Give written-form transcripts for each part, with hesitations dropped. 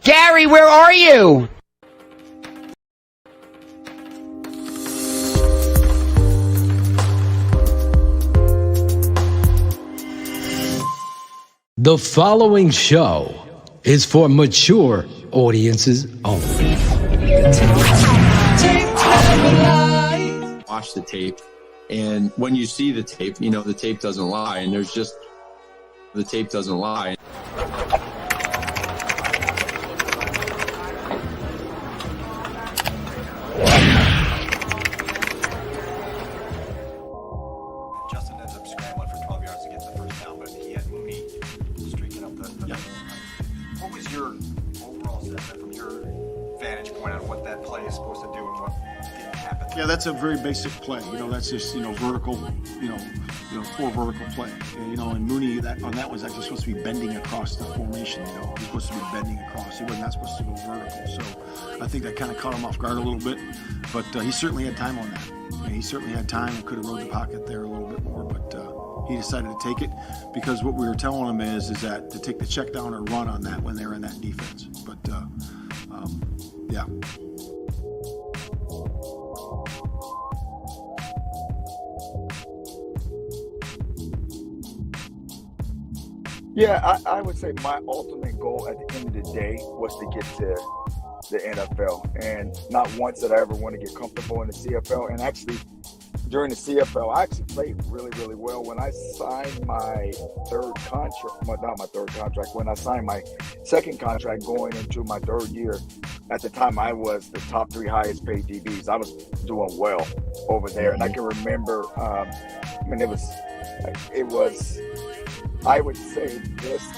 Gary, where are you? The following show is for mature audiences only. Watch the tape, and when you see the tape, you know the tape doesn't lie, and the tape doesn't lie. Justin ends up scrambling for 12 yards to get the first down, but he had Mooney streaking up the What was your overall assessment from your vantage point on what that play is supposed to do and what didn't happen? Yeah, that's a very basic play. That's just, vertical, poor vertical play. And Mooney, on that was actually supposed to be bending across the formation, He's supposed to be bending across. He was not supposed to go vertical. So I think that kind of caught him off guard a little bit. But he certainly had time on that. He certainly had time and could have rode the pocket there a little bit more. But he decided to take it because what we were telling him is that to take the check down or run on that when they're in that defense. But, yeah. Yeah, I would say my ultimate goal at the end of the day was to get to the NFL. And not once did I ever want to get comfortable in the CFL. And actually, during the CFL, I actually played really, really well. When I signed my when I signed my second contract going into my third year, at the time I was the top 3 highest paid DBs. I was doing well over there. And I can remember, I would say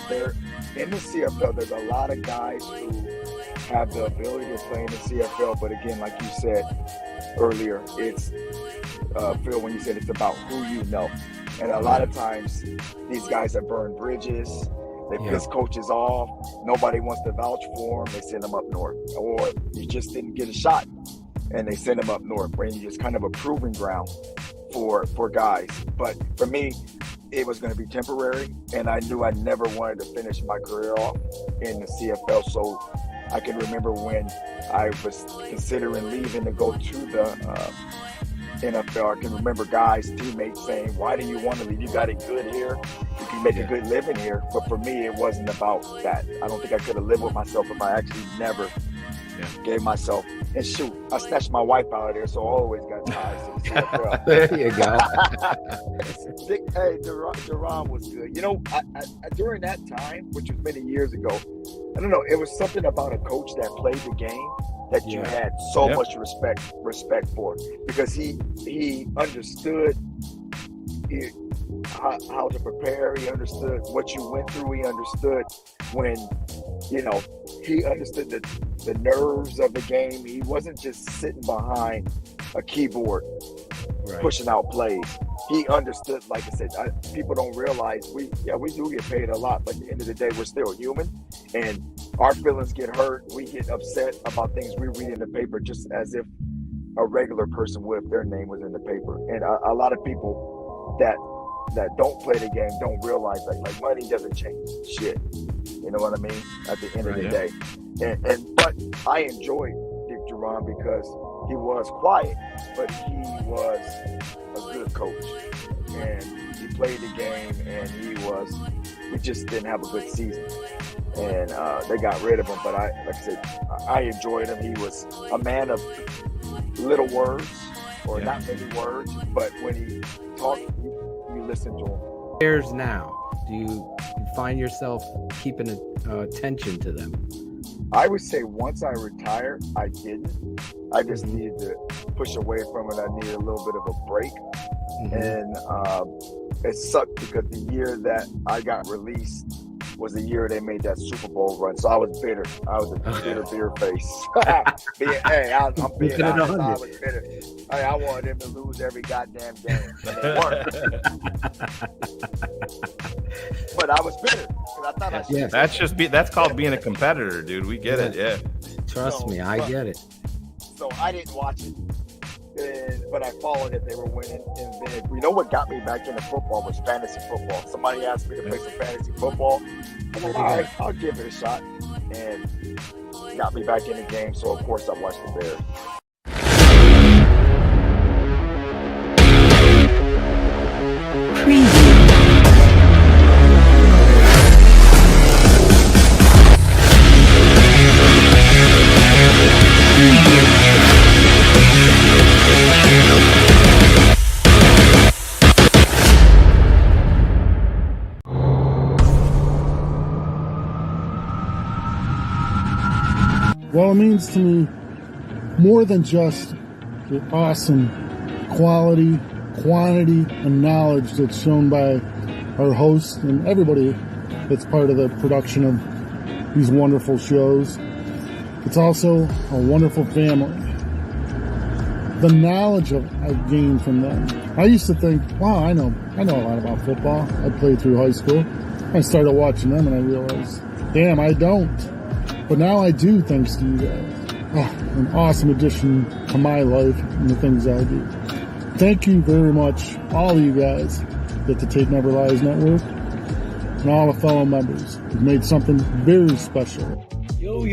there in the CFL, there's a lot of guys who have the ability to play in the CFL. But again, like you said earlier, it's Phil, when you said it's about who you know. And a lot of times these guys have burned bridges. They piss coaches off. Nobody wants to vouch for them. They send them up north. Or you just didn't get a shot and they send them up north. And it's kind of a proving ground for guys. But for me, it was going to be temporary, and I knew I never wanted to finish my career off in the CFL. So I can remember when I was considering leaving to go to the NFL. I can remember guys, teammates saying, "Why do you want to leave? You got it good here. You can make a good living here." But for me, it wasn't about that. I don't think I could have lived with myself if I actually never gave myself. And shoot, I snatched my wife out of there, so I always got ties to the CFL. There you go. Hey, Jerron was good. I, during that time, which was many years ago, I don't know, it was something about a coach that played the game that you had so much respect for, because he understood how to prepare. He understood what you went through. He understood when, he understood the nerves of the game. He wasn't just sitting behind a keyboard pushing out plays. He understood, like I said, people don't realize we do get paid a lot, but at the end of the day, we're still human, and our feelings get hurt. We get upset about things we read in the paper just as if a regular person would if their name was in the paper. And a lot of people that don't play the game don't realize that, like, money doesn't change shit. You know what I mean? At the end of the day. But I enjoyed Dick Jerron because he was quiet, but he was a good coach. And he played the game, and we just didn't have a good season. And they got rid of him. But I enjoyed him. He was a man of little words, or not many words, but when he talked, you listen to him. Bears now, do you find yourself keeping attention to them? I would say once I retired, I didn't. I just needed to push away from it. I needed a little bit of a break. And it sucked because the year that I got released was the year they made that Super Bowl run. So I was bitter. I was a bitter beer face. I'm being honest. I was bitter. I wanted them to lose every goddamn game. And they weren't. But I was bitter. I thought I should. That's called being a competitor, dude. We get it. Yeah. Trust me, I get it. So I didn't watch it. But I followed it. They were winning. And then, you know what got me back into football was fantasy football. Somebody asked me to play some fantasy football. I'm like, all right, I'll give it a shot. And got me back in the game, so of course I watched the Bears. Well, it means to me more than just the awesome quality, quantity, and knowledge that's shown by our hosts and everybody that's part of the production of these wonderful shows. It's also a wonderful family. The knowledge I've gained from them. I used to think, wow, I know a lot about football. I played through high school. I started watching them and I realized, damn, I don't. But now I do, thanks to you guys. Oh, an awesome addition to my life and the things I do. Thank you very much, all of you guys at the Tape Never Lies Network and all the fellow members. You've made something very special. Yo,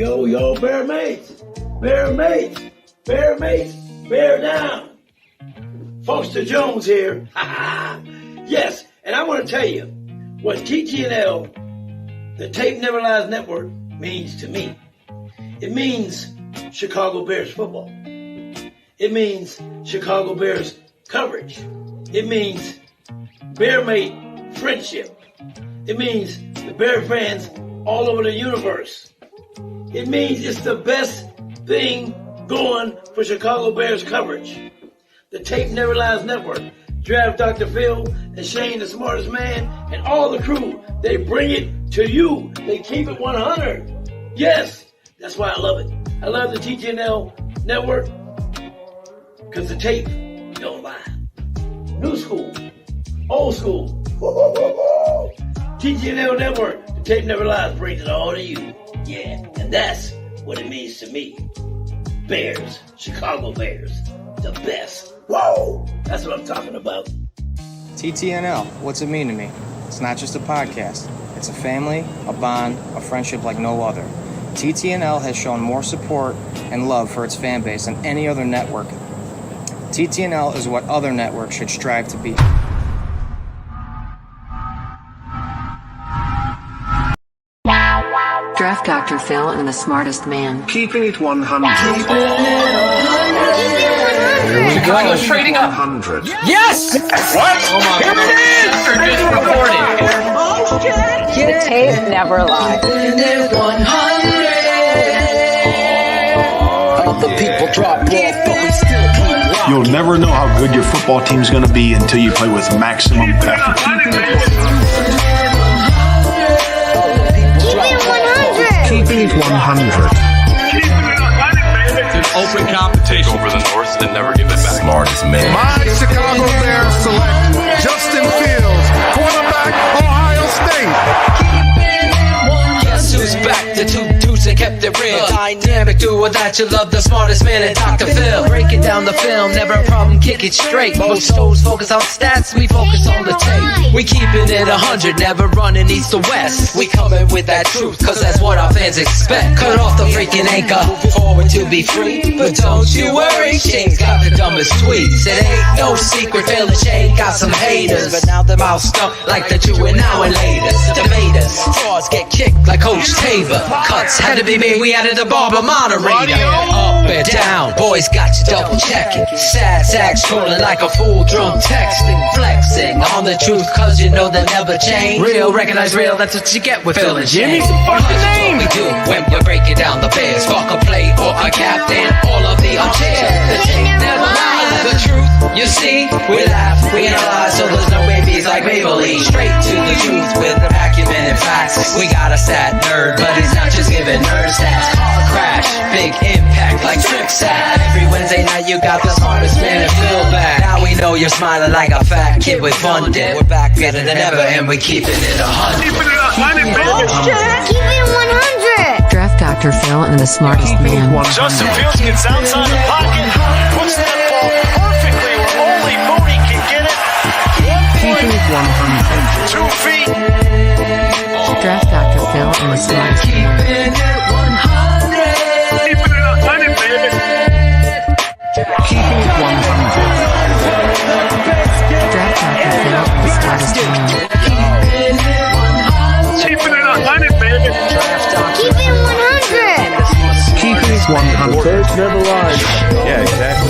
Bear mates, Bear mates, Bear mates, bear down. Foster Jones here. Yes, and I want to tell you what TTNL, the Tape Never Lies Network, means to me. It means Chicago Bears football. It means Chicago Bears coverage. It means Bear mate friendship. It means the Bear fans all over the universe. It means it's the best thing going for Chicago Bears coverage. The Tape Never Lies Network, Draft Dr. Phil and Shane, the smartest man, and all the crew, they bring it to you. They keep it 100. Yes, that's why I love it. I love the TTNL Network because the tape don't lie. New school, old school. TTNL Network, the Tape Never Lies, brings it all to you. Yeah, and that's what it means to me. Bears, Chicago Bears, the best. Whoa, that's what I'm talking about. TTNL, what's it mean to me? It's not just a podcast. It's a family, a bond, a friendship like no other. TTNL has shown more support and love for its fan base than any other network. TTNL is what other networks should strive to be. Draft Dr. Phil and the smartest man. Keeping it 100. Chicago's trading up. 100. Yes! What? Here it is! Or just recording. The tape never lies. The people drop off, but we still keep rocking. You'll never know how good your football team's going to be until you play with maximum effort. Keeping it 100. It's an open competition over the North and never give it back. Smartest man. My Chicago Bears select Justin Fields, quarterback, Ohio State. Guess who's back? The two dudes that kept it real. Dynamic duo that you love, the smartest man and Dr. Phil. Breaking down the film, never a problem, kick it straight. Most shows focus on stats, we focus on the tape. We keeping it 100, never running east to west. We coming with that truth, cause that's what our fans expect. Cut off the freaking anchor, forward to be free. But don't you worry, Shane's got the dumbest tweets. It ain't no secret, Phil and Shane got some haters. But now they're all stuck like the juvenile and laters. Debaters, frauds get kicked like Coach Taver. Cuts had to be made, we added the barber moderator. Up and down, boys got you double checking. Sad sacks trolling like a fool, drum texting. Flexing on the truth cause you know they never change. Real, recognize real, that's what you get with Phil and Shane. Give me some fucking names. We do when we're breaking down the Bears. Fuck a play or a captain, all of the armchair. The tape never lies. The truth, you see, we laugh, we analyze, so there's no babies like Maybelline. Straight to the truth with acumen and facts. We got a sad nerd, but he's not just giving nerd stats. Car crash, big impact like Trick Sack. Every Wednesday night you got the smartest man and Phil back. Now we know you're smiling like a fat kid with fun dip. We're back better than ever and we keeping it 100. Keeping it 100. Draft Dr. Phil and the smartest man. Justin Fields gets outside the pocket, puts that ball perfectly where only Mooney can get it. 1 point. 2 feet. Draft Dr. Phil and the smartest man. Keeping it 100. Keeping it 100, baby. Keeping it 100. Draft Dr. Phil and the smartest man. Keeping it 100, baby. Keep it 100. Keeping it 100. First never lies. Yeah, exactly.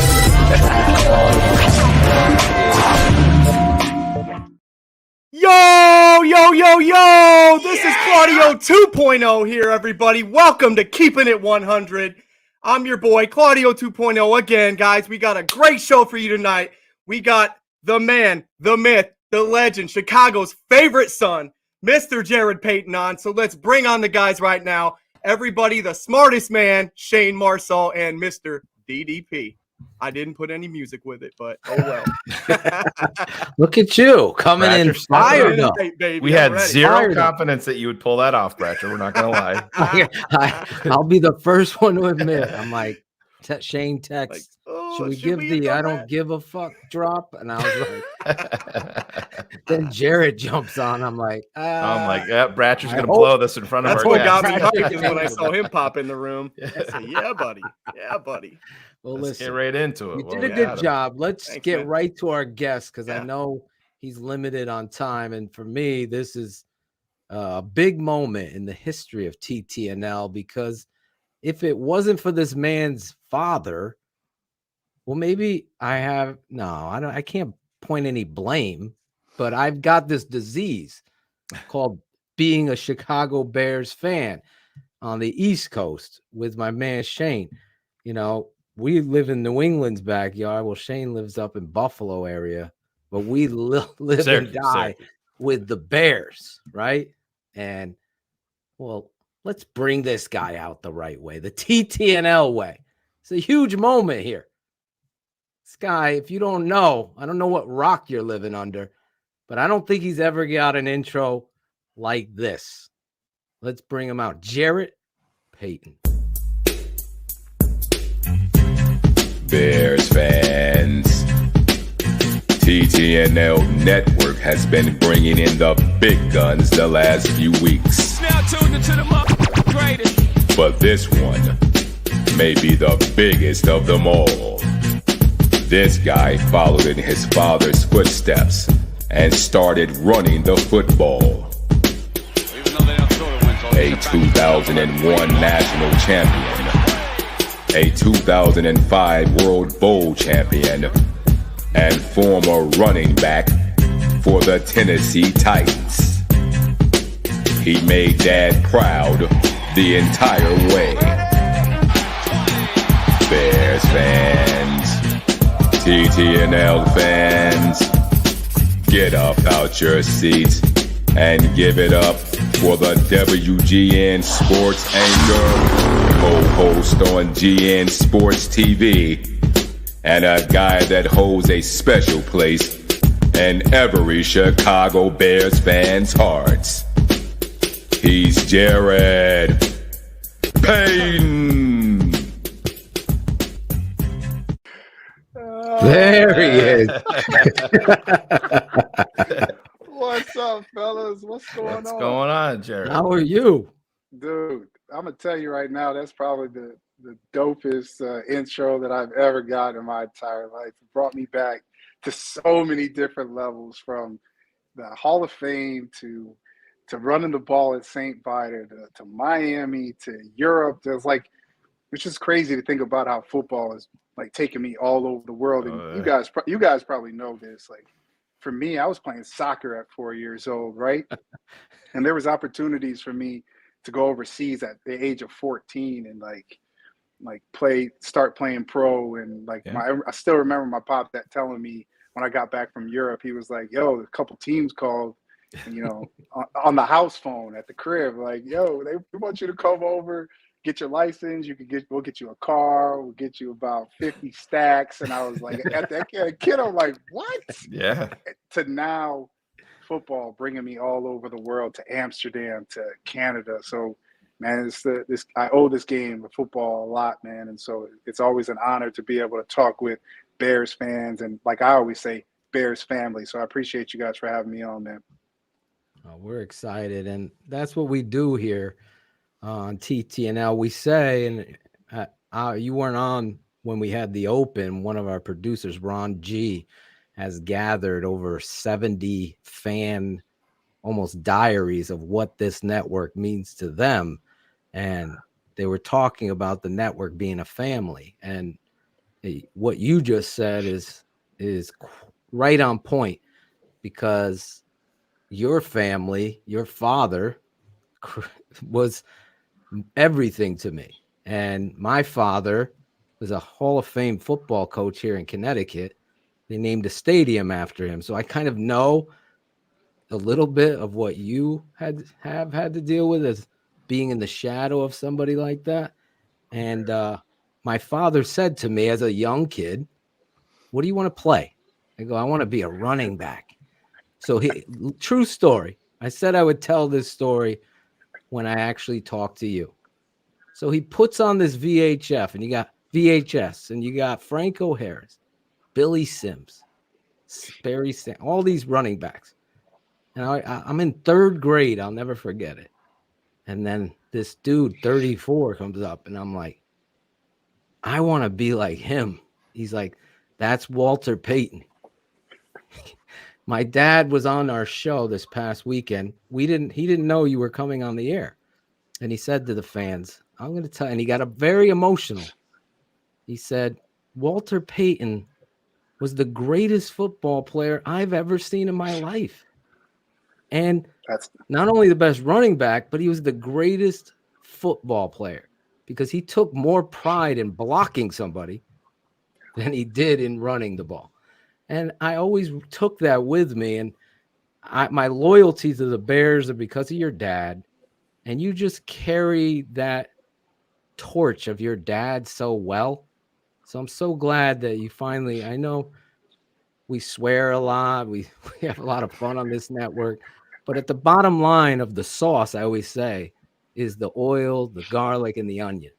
Yo! This is Claudio 2.0 here, everybody. Welcome to Keeping It 100. I'm your boy, Claudio 2.0 again, guys. We got a great show for you tonight. We got the man, the myth, the legend, Chicago's favorite son, Mr. Jarrett Payton on. So let's bring on the guys right now. Everybody, the smartest man, Shane Marsaul, and Mr. DDP. I didn't put any music with it, but oh well. Look at you coming in fired up. We had zero confidence that you would pull that off, Bratcher. We're not going to lie. I'll be the first one to admit. I'm like, Shane text, should we give the I don't give a fuck drop? And I was like, then Jarrett jumps on. I'm like, yeah, Bratcher's going to blow this in front of That's her. what got me hyped is when I saw him pop in the room. I said, yeah, buddy. Yeah, buddy. Well, Let's listen, get right into it. You did a good job. Let's get right to our guest because I know he's limited on time. And for me, this is a big moment in the history of TTNL because if it wasn't for this man's father, well, maybe I can't point any blame, but I've got this disease called being a Chicago Bears fan on the East Coast with my man Shane. You know, we live in New England's backyard. Well, Shane lives up in Buffalo area, but we live and die with the Bears, right? And, well, let's bring this guy out the right way, the TTNL way. It's a huge moment here. This guy, if you don't know, I don't know what rock you're living under, but I don't think he's ever got an intro like this. Let's bring him out. Jarrett Payton. Bears fans, TTNL Network has been bringing in the big guns the last few weeks. Now tuned into the greatest. But this one may be the biggest of them all. This guy followed in his father's footsteps and started running the football. A 2001 national champion, a 2005 World Bowl champion, and former running back for the Tennessee Titans. He made Dad proud the entire way. Bears fans, TTNL fans, get up out your seats and give it up for the WGN Sports anchor, co-host on GN Sports TV, and a guy that holds a special place in every Chicago Bears fan's hearts. He's Jarrett Payton. There he is. What's up, fellas? What's going on? What's going on, Jarrett? How are you? Dude, I'm going to tell you right now, that's probably the dopest intro that I've ever got in my entire life. It brought me back to so many different levels, from the Hall of Fame to running the ball at St. Vitus to Miami to Europe. It's just crazy to think about how football is like taking me all over the world. And you guys probably know this. Like, for me, I was playing soccer at 4 years old, right? And there was opportunities for me to go overseas at the age of 14 and start playing pro. And I still remember my pop telling me when I got back from Europe, he was like, yo, a couple teams called, on the house phone at the crib, like, yo, they want you to come over, get your license. We'll get you a car. We'll get you about 50 stacks. And I was like, at that kid, I'm like, what? Yeah. To now, football bringing me all over the world, to Amsterdam, to Canada. So, man, I owe this game of football a lot, man. And so it's always an honor to be able to talk with Bears fans. And like I always say, Bears family. So I appreciate you guys for having me on, man. We're excited, and that's what we do here on TTNL. We say, and you weren't on when we had the open. One of our producers, Ron G, has gathered over 70 fan almost diaries of what this network means to them, and they were talking about the network being a family. And what you just said is right on point, because your family, your father was everything to me. And my father was a Hall of Fame football coach here in Connecticut. They named a stadium after him. So I kind of know a little bit of what you have had to deal with as being in the shadow of somebody like that. And my father said to me as a young kid, "What do you want to play?" I go, "I want to be a running back." So true story. I said I would tell this story when I actually talk to you. So he puts on this VHF, and you got VHS, and you got Franco Harris, Billy Sims, Barry Sand, all these running backs. And I'm in third grade. I'll never forget it. And then this dude, 34, comes up, and I'm like, I want to be like him. He's like, that's Walter Payton. My dad was on our show this past weekend. He didn't know you were coming on the air. And he said to the fans, I'm going to tell you, and he got very emotional. He said, Walter Payton was the greatest football player I've ever seen in my life. And that's not only the best running back, but he was the greatest football player because he took more pride in blocking somebody than he did in running the ball. And I always took that with me. And my loyalty to the Bears are because of your dad. And you just carry that torch of your dad so well. So I'm so glad that you finally, I know we swear a lot. We have a lot of fun on this network. But at the bottom line of the sauce, I always say, is the oil, the garlic, and the onion.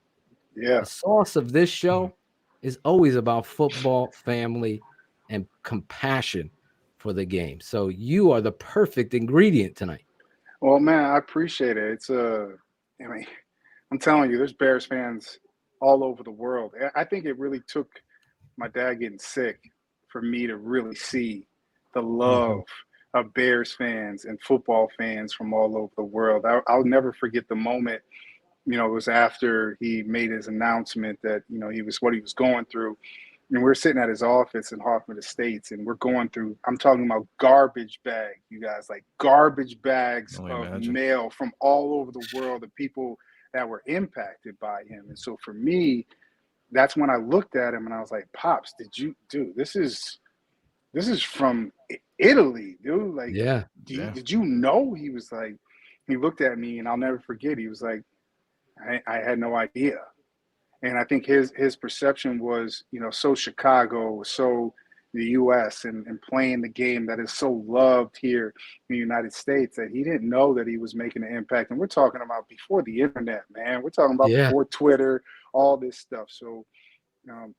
Yeah. The sauce of this show is always about football, family, and compassion for the game. So you are the perfect ingredient tonight. Well, man, I appreciate it. I mean, I'm telling you, there's Bears fans all over the world. I think it really took my dad getting sick for me to really see the love of Bears fans and football fans from all over the world. I'll never forget the moment. It was after he made his announcement that, what he was going through. And we're sitting at his office in Hoffman Estates, and we're going through, I'm talking about garbage bag, you guys, like garbage bags of mail from all over the world of people that were impacted by him. And so for me, that's when I looked at him and I was like, Pops, this is from Italy, dude. Like, yeah. Did you know? He was like, he looked at me and I'll never forget. He was like, I had no idea. And I think his perception was, so Chicago, so the U.S. and playing the game that is so loved here in the United States that he didn't know that he was making an impact. And we're talking about before the internet, man. We're talking about before Twitter, all this stuff. So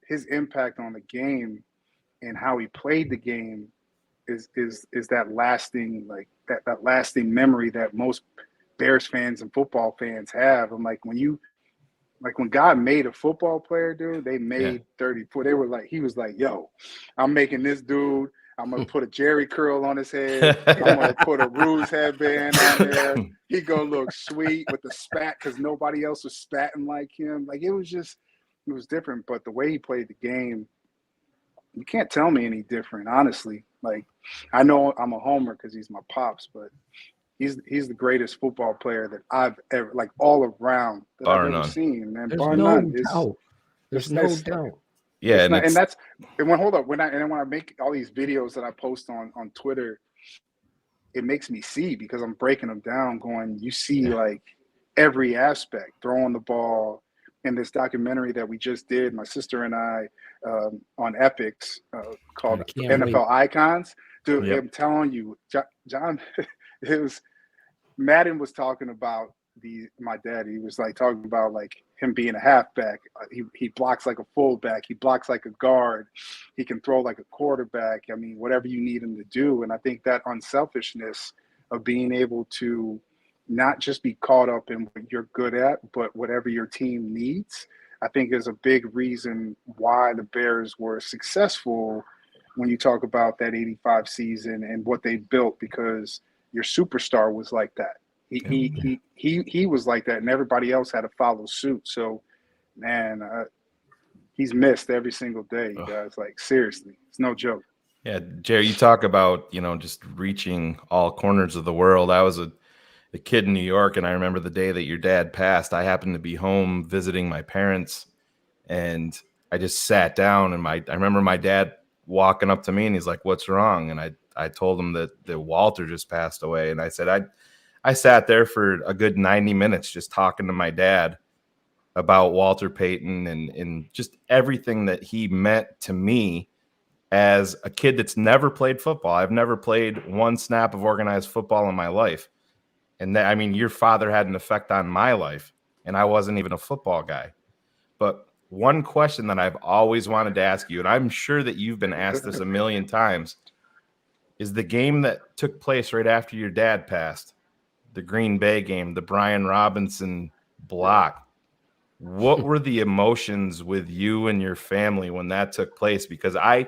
his impact on the game and how he played the game is that lasting, like that lasting memory that most Bears fans and football fans have. I'm like, when God made a football player, dude, they made 34. They were like, he was like, yo, I'm making this dude. I'm going to put a Jerry curl on his head. I'm going to put a Ruse headband on there. He going to look sweet with the spat because nobody else was spatting like him. Like, it was different. But the way he played the game, you can't tell me any different, honestly. Like, I know I'm a homer because he's my pops, but he's the greatest football player that I've ever, like, all around that I've ever seen, man. Bar none. There's no doubt. Yeah, when I make all these videos that I post on Twitter, it makes me see, because I'm breaking them down, going, you see like every aspect, throwing the ball. In this documentary that we just did, my sister and I, on Epics, called NFL Icons. Dude, I'm telling you, John, it was, Madden was talking about my dad. He was like talking about like him being a halfback. He blocks like a fullback. He blocks like a guard. He can throw like a quarterback. I mean, whatever you need him to do. And I think that unselfishness of being able to not just be caught up in what you're good at, but whatever your team needs, I think is a big reason why the Bears were successful when you talk about that 85 season and what they built, because your superstar was like that. He was like that, and everybody else had to follow suit. So, man, he's missed every single day, you guys. Like, seriously, it's no joke. Yeah, Jerry, you talk about, just reaching all corners of the world. I was a kid in New York, and I remember the day that your dad passed. I happened to be home visiting my parents, and I just sat down, and I remember my dad walking up to me, and he's like, "What's wrong?" And I told him that Walter just passed away, and I said, I sat there for a good 90 minutes just talking to my dad about Walter Payton and just everything that he meant to me as a kid that's never played football. I've never played one snap of organized football in my life. And that, I mean, your father had an effect on my life, and I wasn't even a football guy. But one question that I've always wanted to ask you, and I'm sure that you've been asked this a million times, is the game that took place right after your dad passed, the Green Bay game, the Brian Robinson block. What were the emotions with you and your family when that took place? Because I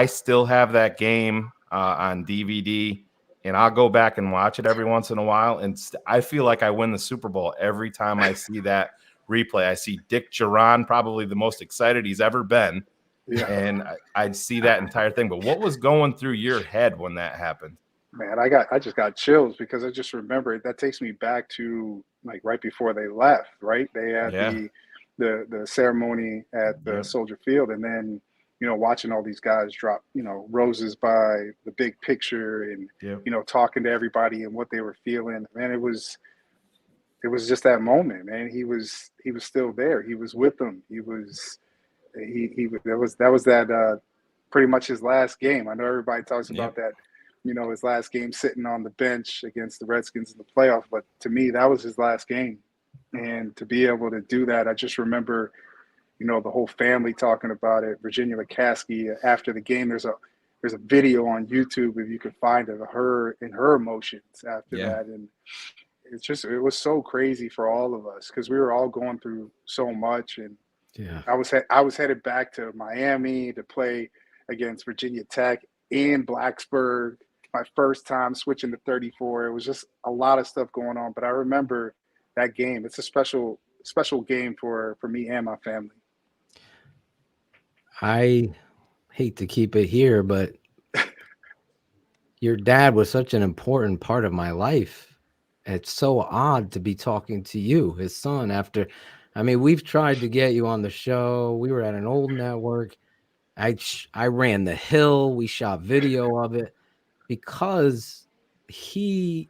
still have that game on DVD, and I'll go back and watch it every once in a while. And I feel like I win the Super Bowl every time I see that replay. I see Dick Duran, probably the most excited he's ever been. Yeah. And I'd see that entire thing. But what was going through your head when that happened? Man, I just got chills because I just remember it. That takes me back to like right before they left, right? They had the ceremony at the Soldier Field, and then, watching all these guys drop, roses by the big picture and, talking to everybody and what they were feeling. Man, it was just that moment, man. He was still there. He was with them. That was pretty much his last game. I know everybody talks about that, his last game sitting on the bench against the Redskins in the playoffs, but to me, that was his last game. And to be able to do that, I just remember, the whole family talking about it. Virginia McCaskey, after the game, there's a video on YouTube, if you can find it, of her and her emotions after that. And it was so crazy for all of us because we were all going through so much. And I was headed back to Miami to play against Virginia Tech in Blacksburg. My first time switching to 34. It was just a lot of stuff going on. But I remember that game. It's a special game for me and my family. I hate to keep it here, but your dad was such an important part of my life. It's so odd to be talking to you, his son, after. I mean, we've tried to get you on the show. We were at an old network. I ran the hill. We shot video of it because he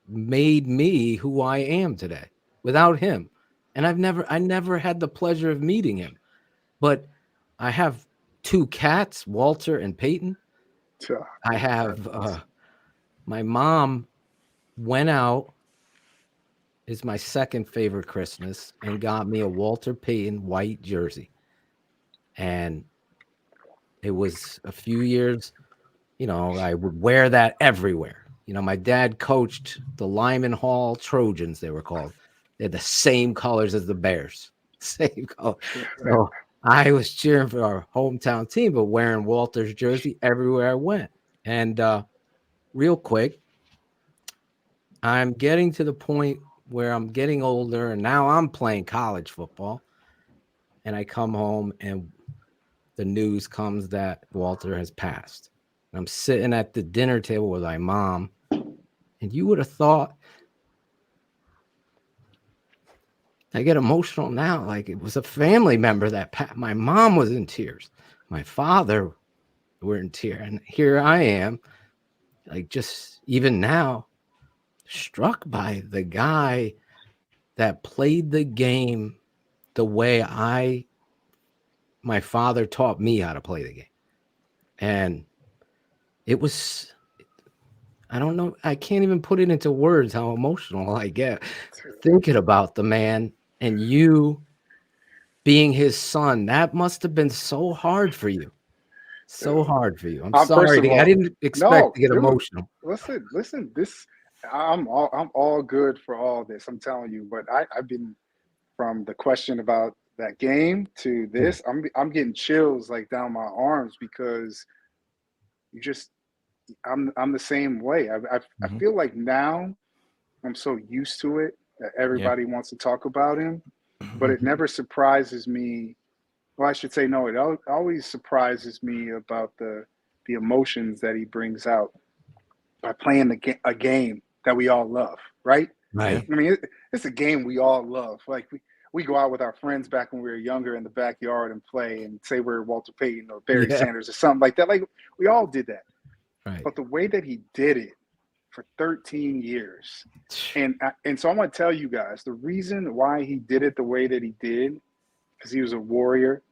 made me who I am today. Without him, and I never had the pleasure of meeting him, but I have two cats, Walter and Payton. I have my mom went out. Is my second favorite Christmas and got me a Walter Payton white jersey, and it was a few years. I would wear that everywhere. My dad coached the Lyman Hall Trojans, they were called. They had the same colors as the Bears. Same color. So I was cheering for our hometown team, but wearing Walter's jersey everywhere I went. And real quick, I'm getting to the point where I'm getting older, and now I'm playing college football. And I come home, and the news comes that Walter has passed. I'm sitting at the dinner table with my mom, and you would have thought, I get emotional now, like it was a family member that my mom was in tears. My father were in tears. And here I am, like just even now, struck by the guy that played the game the way my father taught me how to play the game. And it was, I don't know, I can't even put it into words how emotional I get thinking about the man and you being his son. That must have been so hard for you. so hard for you. I'm First of sorry. all, I didn't expect no, to get dude, emotional. listen. This, I'm all good for all this. I'm telling you. But I've been from the question about that game to this. I'm getting chills like down my arms because you just. I'm the same way. I feel like now I'm so used to it that everybody wants to talk about him, but it never surprises me. Well, I should say no. It always surprises me about the emotions that he brings out by playing a game that we all love, right? Right. I mean, it's a game we all love. Like we go out with our friends back when we were younger in the backyard and play and say we're Walter Payton or Barry Sanders or something like that. Like we all did that. Right. But the way that he did it for 13 years, and so I'm going to tell you guys the reason why he did it the way that he did, because he was a warrior,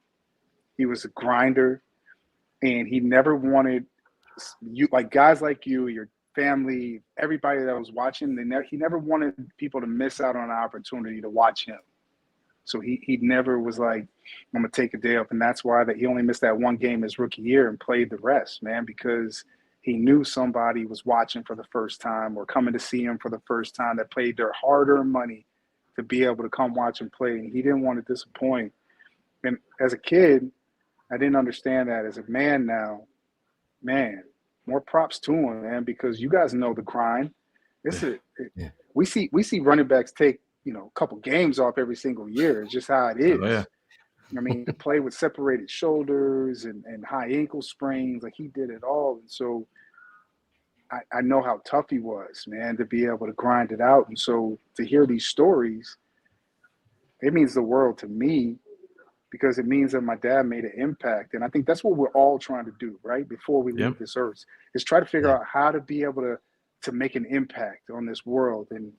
he was a grinder, and he never wanted you, like guys like you, your family, everybody that was watching. He never wanted people to miss out on an opportunity to watch him. So he never was like, I'm going to take a day off, and that's why that he only missed that one game his rookie year and played the rest, man, because he knew somebody was watching for the first time or coming to see him for the first time that paid their hard-earned money to be able to come watch him play. And he didn't want to disappoint. And as a kid, I didn't understand that. As a man now, man, more props to him, man, because you guys know the grind. We see running backs take, a couple games off every single year. It's just how it is. Oh, yeah. I mean, to play with separated shoulders and high ankle sprains, like he did it all. And so I know how tough he was, man, to be able to grind it out. And so to hear these stories, it means the world to me because it means that my dad made an impact. And I think that's what we're all trying to do, right, before we leave this earth, is try to figure out how to be able to make an impact on this world. And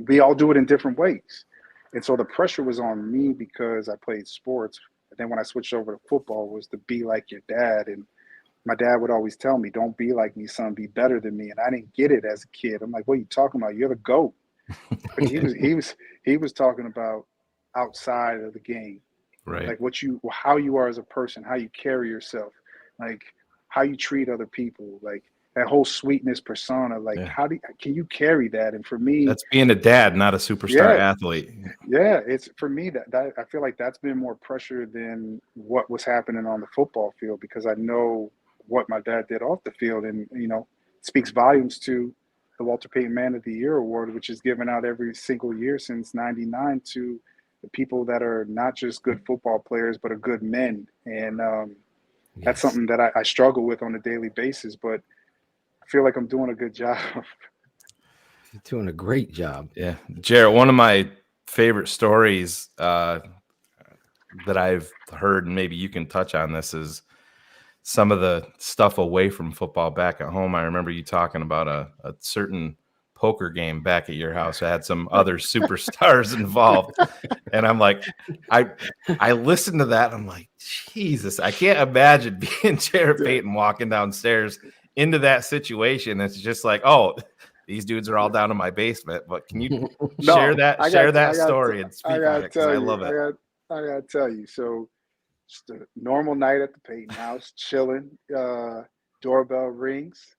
we all do it in different ways. And so the pressure was on me because I played sports. And then when I switched over to football was to be like your dad. And my dad would always tell me, don't be like me, son, be better than me. And I didn't get it as a kid. I'm like, what are you talking about? You're the GOAT. But he was talking about outside of the game. Right. Like how you are as a person, how you carry yourself, like how you treat other people, like that whole sweetness persona, like can you carry that? And for me, that's being a dad, not a superstar athlete. Yeah, it's for me that I feel like that's been more pressure than what was happening on the football field, because I know what my dad did off the field, and speaks volumes to the Walter Payton Man of the Year award, which is given out every single year since '99 to the people that are not just good football players but are good men. And that's something that I struggle with on a daily basis, but I feel like I'm doing a good job. You're doing a great job. Yeah. Jarrett, one of my favorite stories that I've heard, and maybe you can touch on this, is some of the stuff away from football back at home. I remember you talking about a certain poker game back at your house that had some other superstars involved. And I'm like, I listened to that. I'm like, Jesus, I can't imagine being Jarrett Payton walking downstairs into that situation. It's just like, oh, these dudes are all down in my basement. But can you share that story and speak on it? Because I love it. I gotta tell you. So just a normal night at the Payton house, chilling. Doorbell rings.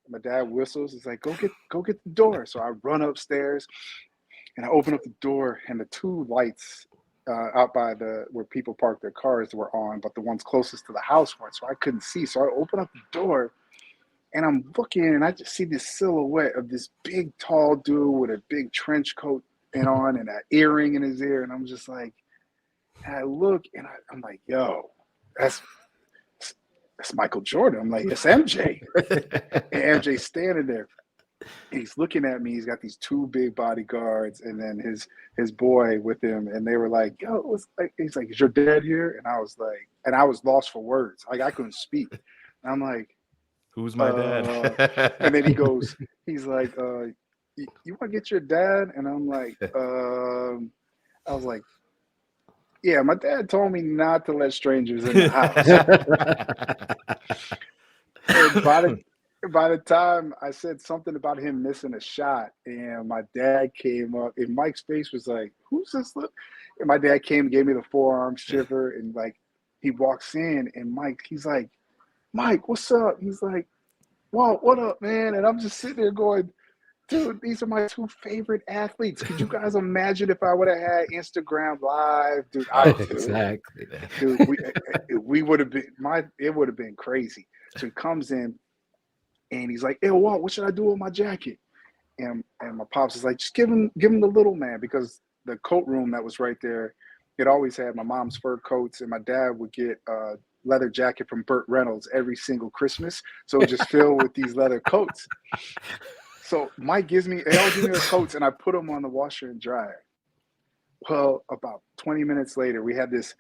My dad whistles. He's like, go get the door. So I run upstairs and I open up the door, and the two lights out by where people park their cars were on, but the ones closest to the house weren't. So I couldn't see. So I open up the door, and I'm looking, and I just see this silhouette of this big, tall dude with a big trench coat on and an earring in his ear. And I'm just like, and I look, and I'm like, yo, that's Michael Jordan. I'm like, it's MJ. And MJ's standing there. And he's looking at me. He's got these two big bodyguards, and then his boy with him. And they were like, yo, he's like, is your dad here? And I was like, and I was lost for words. Like, I couldn't speak. And I'm like, who's my dad? And then he's like, you want to get your dad? And I'm like, I was like, yeah, my dad told me not to let strangers in the house. And by the time I said something about him missing a shot, and my dad came up, and Mike's face was like, who's this? And my dad came and gave me the forearm shiver, and like he walks in, and Mike, he's like, Mike, what's up? He's like, Walt, what up, man? And I'm just sitting there going, dude, these are my two favorite athletes. Could you guys imagine if I would have had Instagram Live? Dude, Exactly. Dude, we would have been, it would have been crazy. So he comes in and he's like, hey, Walt, what should I do with my jacket? And my pops is like, just give him the little man, because the coat room that was right there, it always had my mom's fur coats, and my dad would get a leather jacket from Burt Reynolds every single Christmas. So it just filled with these leather coats. So Mike they all give me their coats, and I put them on the washer and dryer. Well, about 20 minutes later, we had this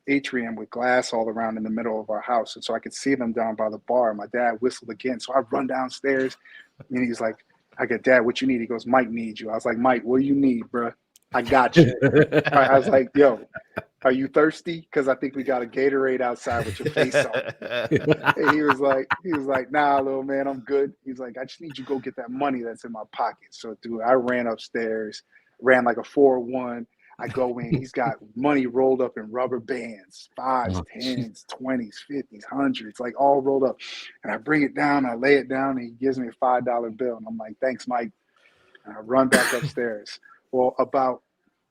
atrium with glass all around in the middle of our house. And so I could see them down by the bar. My dad whistled again. So I run downstairs, and he's like, I go, Dad, what you need? He goes, Mike needs you. I was like, Mike, what do you need, bro? I got you. I was like, yo, are you thirsty? Because I think we got a Gatorade outside with your face on it. And he was like, nah, little man, I'm good. He's like, I just need you to go get that money that's in my pocket. So, dude, I ran upstairs, ran like a 4-1. I go in, he's got money rolled up in rubber bands, 5s, 10s, 20s, 50s, 100s, like all rolled up. And I bring it down, I lay it down, and he gives me a $5 bill. And I'm like, thanks, Mike. And I run back upstairs. Well, about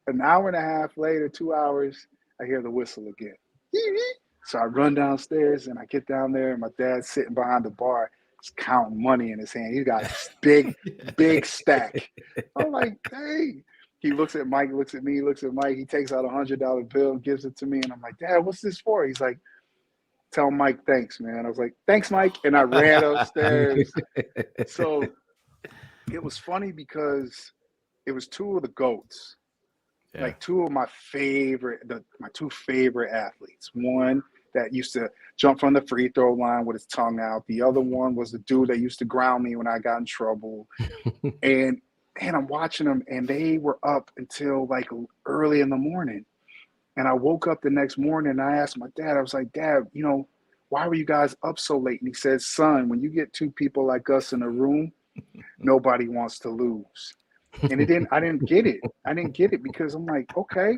an hour and a half later, 2 hours, I hear the whistle again. So I run downstairs, and I get down there, and my dad's sitting behind the bar, just counting money in his hand. He's got a big stack. I'm like, hey. He looks at Mike, looks at me, looks at Mike. He takes out a $100 bill and gives it to me. And I'm like, Dad, what's this for? He's like, tell Mike thanks, man. I was like, thanks, Mike. And I ran upstairs. So it was funny because it was two of the GOATs. Yeah. Like two of my two favorite athletes. One that used to jump from the free throw line with his tongue out. The other one was the dude that used to ground me when I got in trouble. And I'm watching them, and they were up until like early in the morning. And I woke up the next morning, and I asked my dad, I was like, Dad, why were you guys up so late? And he said, son, when you get two people like us in a room, nobody wants to lose. And I didn't get it. I didn't get it because I'm like, okay,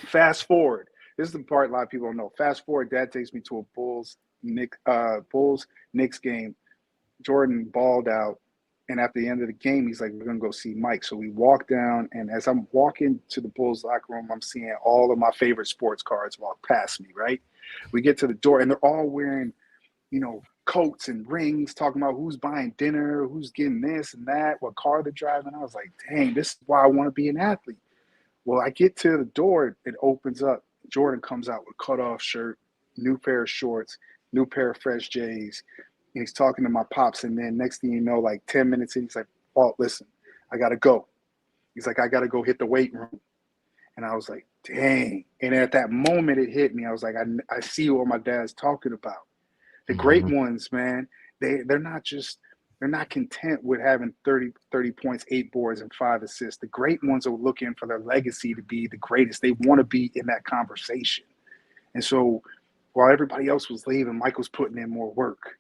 fast forward. This is the part a lot of people don't know. Fast forward, Dad takes me to a Bulls-Knicks game. Jordan balled out. And at the end of the game, he's like, we're going to go see Mike. So we walk down, and as I'm walking to the Bulls locker room, I'm seeing all of my favorite sports cards walk past me, right? We get to the door, and they're all wearing, coats and rings, talking about who's buying dinner, who's getting this and that, what car they're driving. I was like, dang, this is why I want to be an athlete. Well, I get to the door, it opens up. Jordan comes out with a cutoff shirt, new pair of shorts, new pair of fresh J's. And he's talking to my pops, and then next thing you know, like 10 minutes in, he's like, Walt, listen, I got to go. He's like, I got to go hit the weight room. And I was like, dang. And at that moment, it hit me. I was like, I see what my dad's talking about. The great ones, man, they're not content with having 30 points, 8 boards, and 5 assists. The great ones are looking for their legacy to be the greatest. They want to be in that conversation. And so while everybody else was leaving, Mike was putting in more work.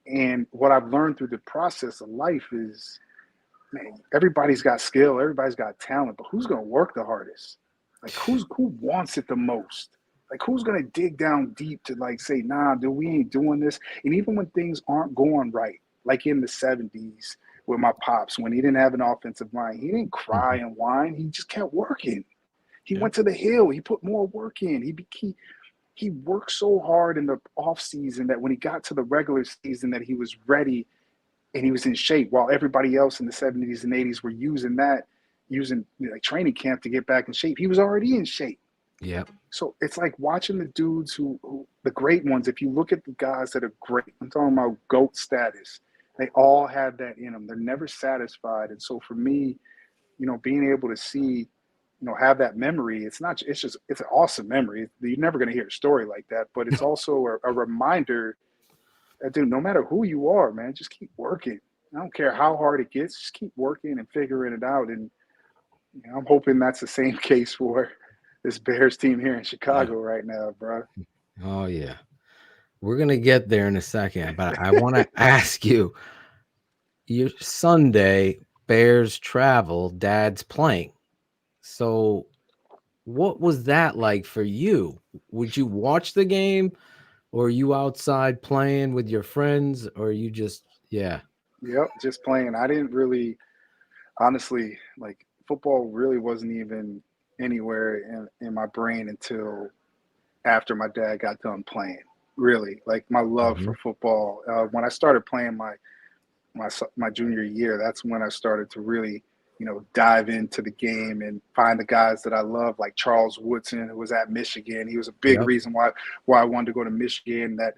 And what I've learned through the process of life is, man, everybody's got skill, everybody's got talent, but who's going to work the hardest? Like, who wants it the most? Like, who's going to dig down deep to, like, say, nah, dude, we ain't doing this? And even when things aren't going right, like in the 70s with my pops, when he didn't have an offensive line, he didn't cry and whine. He just kept working. He went to the hill. He put more work in. He worked so hard in the off season that when he got to the regular season that he was ready and he was in shape, while everybody else in the 70s and 80s were using like training camp to get back in shape. He was already in shape. Yeah. So it's like watching the dudes who the great ones. If you look at the guys that are great, I'm talking about GOAT status, they all have that in them. They're never satisfied. And so for me, being able to see, have that memory, it's an awesome memory. You're never going to hear a story like that, but it's also a reminder that, dude, no matter who you are, man, just keep working. I don't care how hard it gets, just keep working and figuring it out. And I'm hoping that's the same case for this Bears team here in Chicago right now, bro. Oh, yeah. We're going to get there in a second, but I want to ask you, your Sunday, Bears travel, Dad's playing. So what was that like for you? Would you watch the game? or are you outside playing with your friends, or you just Yep, just playing. I didn't really, honestly, like football really wasn't even anywhere in my brain until after my dad got done playing. Really, like my love for football. When I started playing my junior year, that's when I started to really, dive into the game and find the guys that I love, like Charles Woodson, who was at Michigan. He was a big reason why I wanted to go to Michigan. That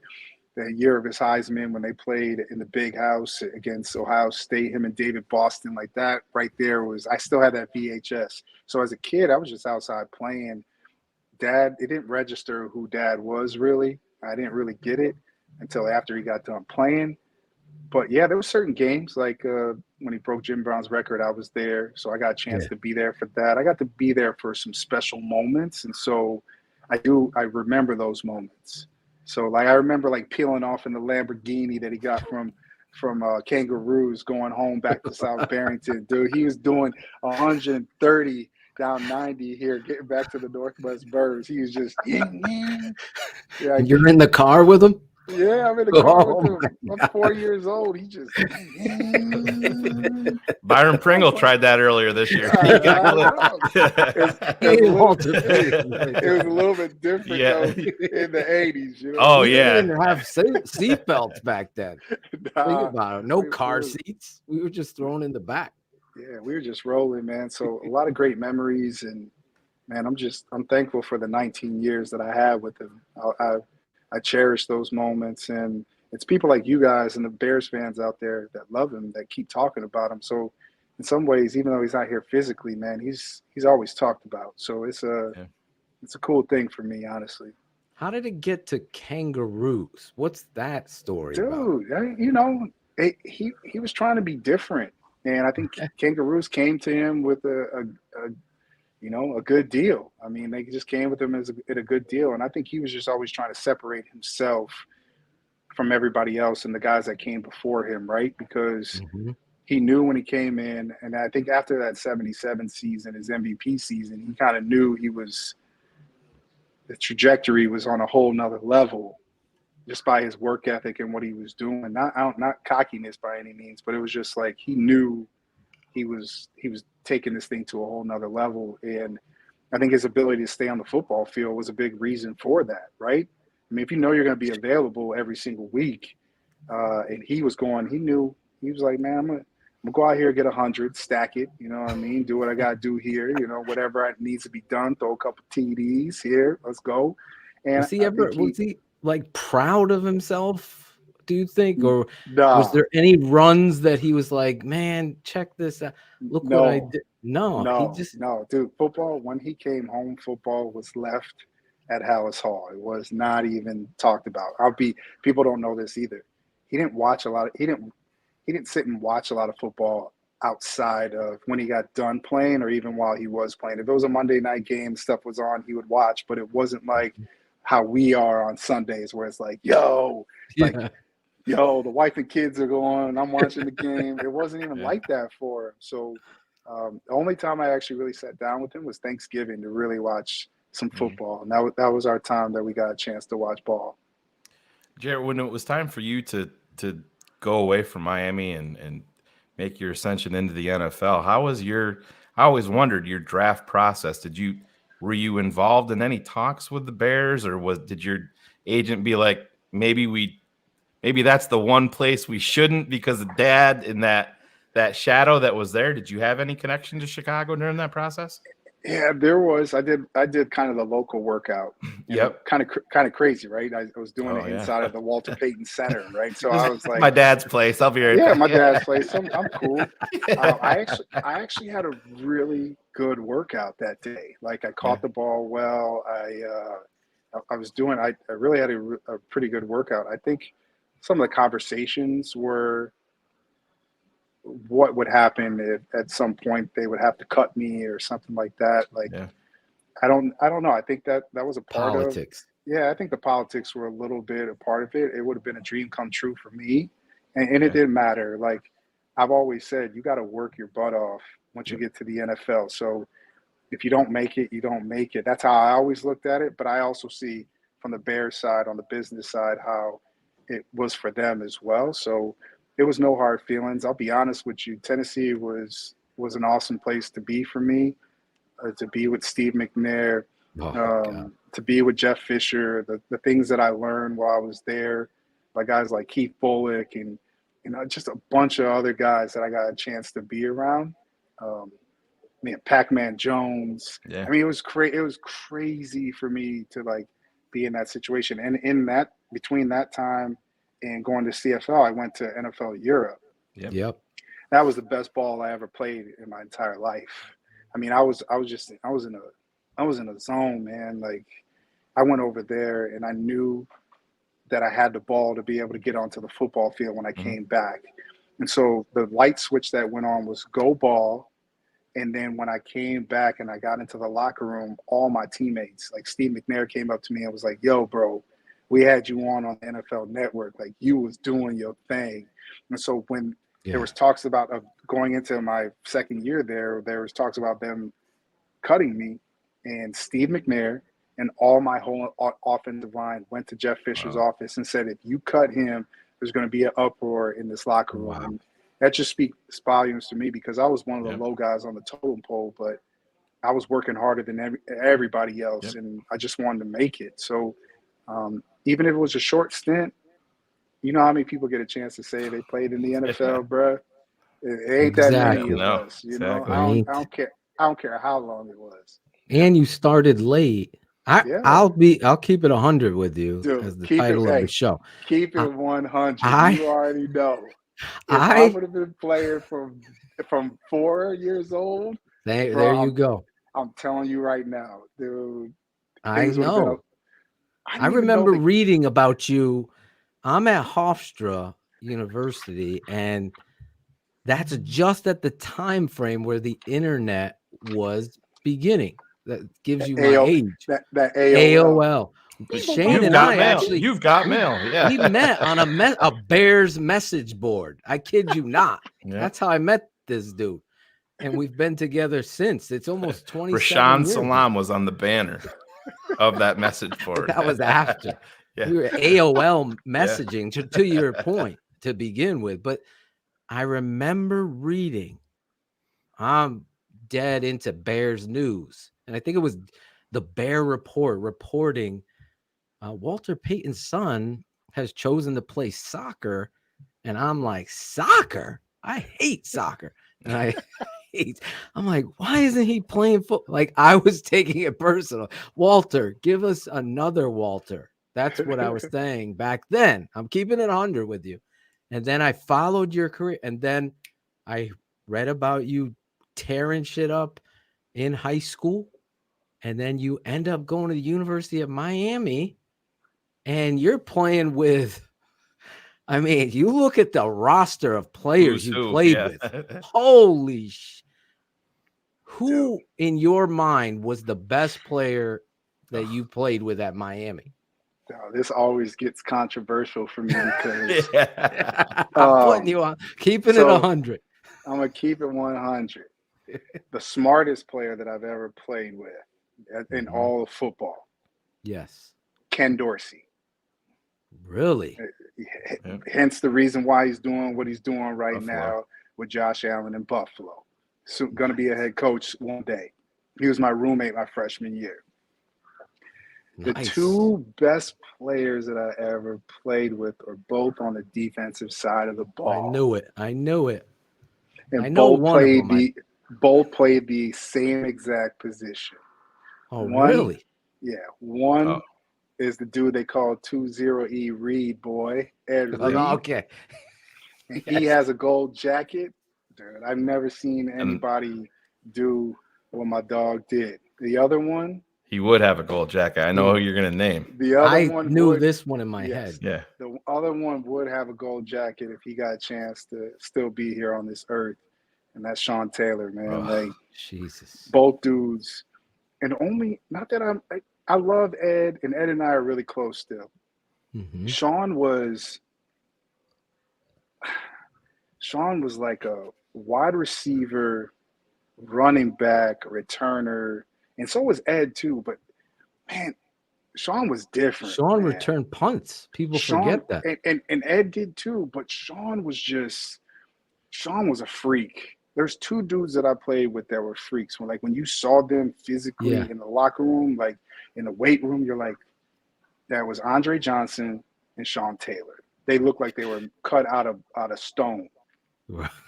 year of his Heisman, when they played in the big house against Ohio State, him and David Boston, like that right there was, I still had that VHS. So as a kid, I was just outside playing. Dad, it didn't register who Dad was really. I didn't really get it until after he got done playing. But yeah, there were certain games like when he broke Jim Brown's record, I was there. So I got a chance to be there for that. I got to be there for some special moments. And so I remember those moments. So like I remember like peeling off in the Lamborghini that he got from Kangaroos going home back to South Barrington. Dude, he was doing 130 down 90 here, getting back to the Northwest Burbs. He was just yeah. You're in the car with him? Yeah, I'm in the car with him. I'm 4 years old. He just Byron Pringle tried that earlier this year. It was a little bit different though in the 80s. We didn't have seatbelts back then. Think about it. No car seats. We were just thrown in the back. Yeah, we were just rolling, man. So a lot of great memories, and man, I'm thankful for the 19 years that I had with him. I cherish those moments, and it's people like you guys and the Bears fans out there that love him, that keep talking about him. So in some ways, even though he's not here physically, man, he's always talked about. So it's a cool thing for me, honestly. How did it get to Kangaroos? What's that story about? Dude, he was trying to be different. And I think Kangaroos came to him with a good deal. I mean, they just came with him at a good deal. And I think he was just always trying to separate himself from everybody else and the guys that came before him, right? Because he knew when he came in, and I think after that 77 season, his MVP season, he kind of knew the trajectory was on a whole nother level just by his work ethic and what he was doing. Not cockiness by any means, but it was just like he knew he was taking this thing to a whole nother level. And I think his ability to stay on the football field was a big reason for that, right? I mean, if you know you're going to be available every single week, and he was like, man, I'm gonna go out here, get 100, stack it, you know what I mean? Do what I got to do here, whatever needs to be done, throw a couple TDs here, let's go. And was he like proud of himself, do you think? Or was there any runs that he was like, man, check this out, look what I did? No, dude, football, when he came home, football was left at Hallis Hall. It was not even talked about. People don't know this either. He didn't sit and watch a lot of football outside of when he got done playing, or even while he was playing. If it was a Monday night game, stuff was on, he would watch, but it wasn't like how we are on Sundays, where it's like, the wife and kids are going, and I'm watching the game. It wasn't even like that for him. So the only time I actually really sat down with him was Thanksgiving to really watch some football. And that was our time that we got a chance to watch ball. Jarrett, when it was time for you to go away from Miami and make your ascension into the NFL, I always wondered your draft process. Were you involved in any talks with the Bears, or did your agent be like, maybe that's the one place we shouldn't because of Dad and that shadow that was there? Did you have any connection to Chicago during that process? Yeah, there was. I did kind of the local workout. Yep. Kind of crazy, right? I was doing it inside of the Walter Payton Center, right? So I was like, my dad's place. I'll be right back. Yeah, my dad's place. I'm cool. I actually had a really good workout that day. Like I caught the ball well. I really had a pretty good workout. I think some of the conversations were what would happen if at some point they would have to cut me or something like that. I don't know. I think that was a part politics. I think the politics were a little bit a part of it. It would have been a dream come true for me. And it didn't matter. Like I've always said, you got to work your butt off once you get to the NFL. So if you don't make it, you don't make it. That's how I always looked at it. But I also see from the Bears side on the business side how it was for them as well. So it was no hard feelings. I'll be honest with you. Tennessee was an awesome place to be for me, to be with Steve McNair, to be with Jeff Fisher, the things that I learned while I was there by guys like Keith Bullock and just a bunch of other guys that I got a chance to be around. Pac-Man Jones. Yeah. I mean, it was crazy for me to like be in that situation. And in that, between that time and going to CFL, I went to NFL Europe. Yep. That was the best ball I ever played in my entire life. I mean, I was in a zone, man. Like, I went over there and I knew that I had the ball to be able to get onto the football field when I came back. And so the light switch that went on was go ball. And then when I came back and I got into the locker room, all my teammates, like Steve McNair, came up to me and was like, "Yo, bro, we had you on the NFL Network. Like, you was doing your thing." And so when there was talks about going into my second year there was talks about them cutting me, and Steve McNair and all my whole offensive line went to Jeff Fisher's office and said, "If you cut him, there's going to be an uproar in this locker room." And that just speaks volumes to me because I was one of the low guys on the totem pole, but I was working harder than everybody else, and I just wanted to make it. So even if it was a short stint, you know how many people get a chance to say they played in the NFL, bruh? It ain't that many of us, you know. I don't care. I don't care how long it was. And you started late. I'll keep it 100 with you as the title of the show. Keep it 100. You already know. If I would have been playing from 4 years old, there you go. I'm telling you right now, dude. I know. I remember reading about you. I'm at Hofstra University, and that's just at the time frame where the internet was beginning. That gives you my age. That AOL. Shane and I actually, you've got mail. Yeah, we met on a Bears message board. I kid you not. That's how I met this dude, and we've been together since. It's almost 27 Rashawn years. Salam was on the banner of that message board. That was after. We were AOL messaging to your point to begin with, but I remember reading. I'm dead into Bears news, and I think it was the Bear Report reporting. Walter Payton's son has chosen to play soccer, and I'm like, soccer? I hate soccer. And I'm like, why isn't he playing football? Like, I was taking it personal. Walter, give us another Walter. That's what I was saying back then. I'm keeping it 100 with you. And then I followed your career, and then I read about you tearing shit up in high school, and then you end up going to the University of Miami. And you're playing with, I mean, you look at the roster of players you played with. Holy who in your mind was the best player that you played with at Miami? This always gets controversial for me because I'm putting you on, keeping it 100. I'm going to keep it 100. The smartest player that I've ever played with in all of football. Yes. Ken Dorsey. Really? Hence the reason why he's doing what he's doing right now with Josh Allen in Buffalo. So going to be a head coach one day. He was my roommate my freshman year. The two best players that I ever played with are both on the defensive side of the ball. I knew it. And I know both played the same exact position. Oh, really? Yeah. One is the dude they call 20E Reed boy, Ed Reed. Okay. And he has a gold jacket. Dude, I've never seen anybody do what my dog did. The other one, he would have a gold jacket. I know who you're going to name. The other I one knew this one in my head. Yeah. The other one would have a gold jacket if he got a chance to still be here on this earth. And that's Sean Taylor, man. Like, Jesus. Both dudes. And not that I love Ed, and Ed and I are really close still. Mm-hmm. Sean was like a wide receiver, running back, returner, and so was Ed too. But man, Sean was different. Sean man. returned punts. People Sean, forget that. and Ed did too, but Sean was a freak. There's two dudes that I played with that were freaks. When you saw them physically in the locker room, like in the weight room, you're like, that was Andre Johnson and Sean Taylor. They looked like they were cut out of stone.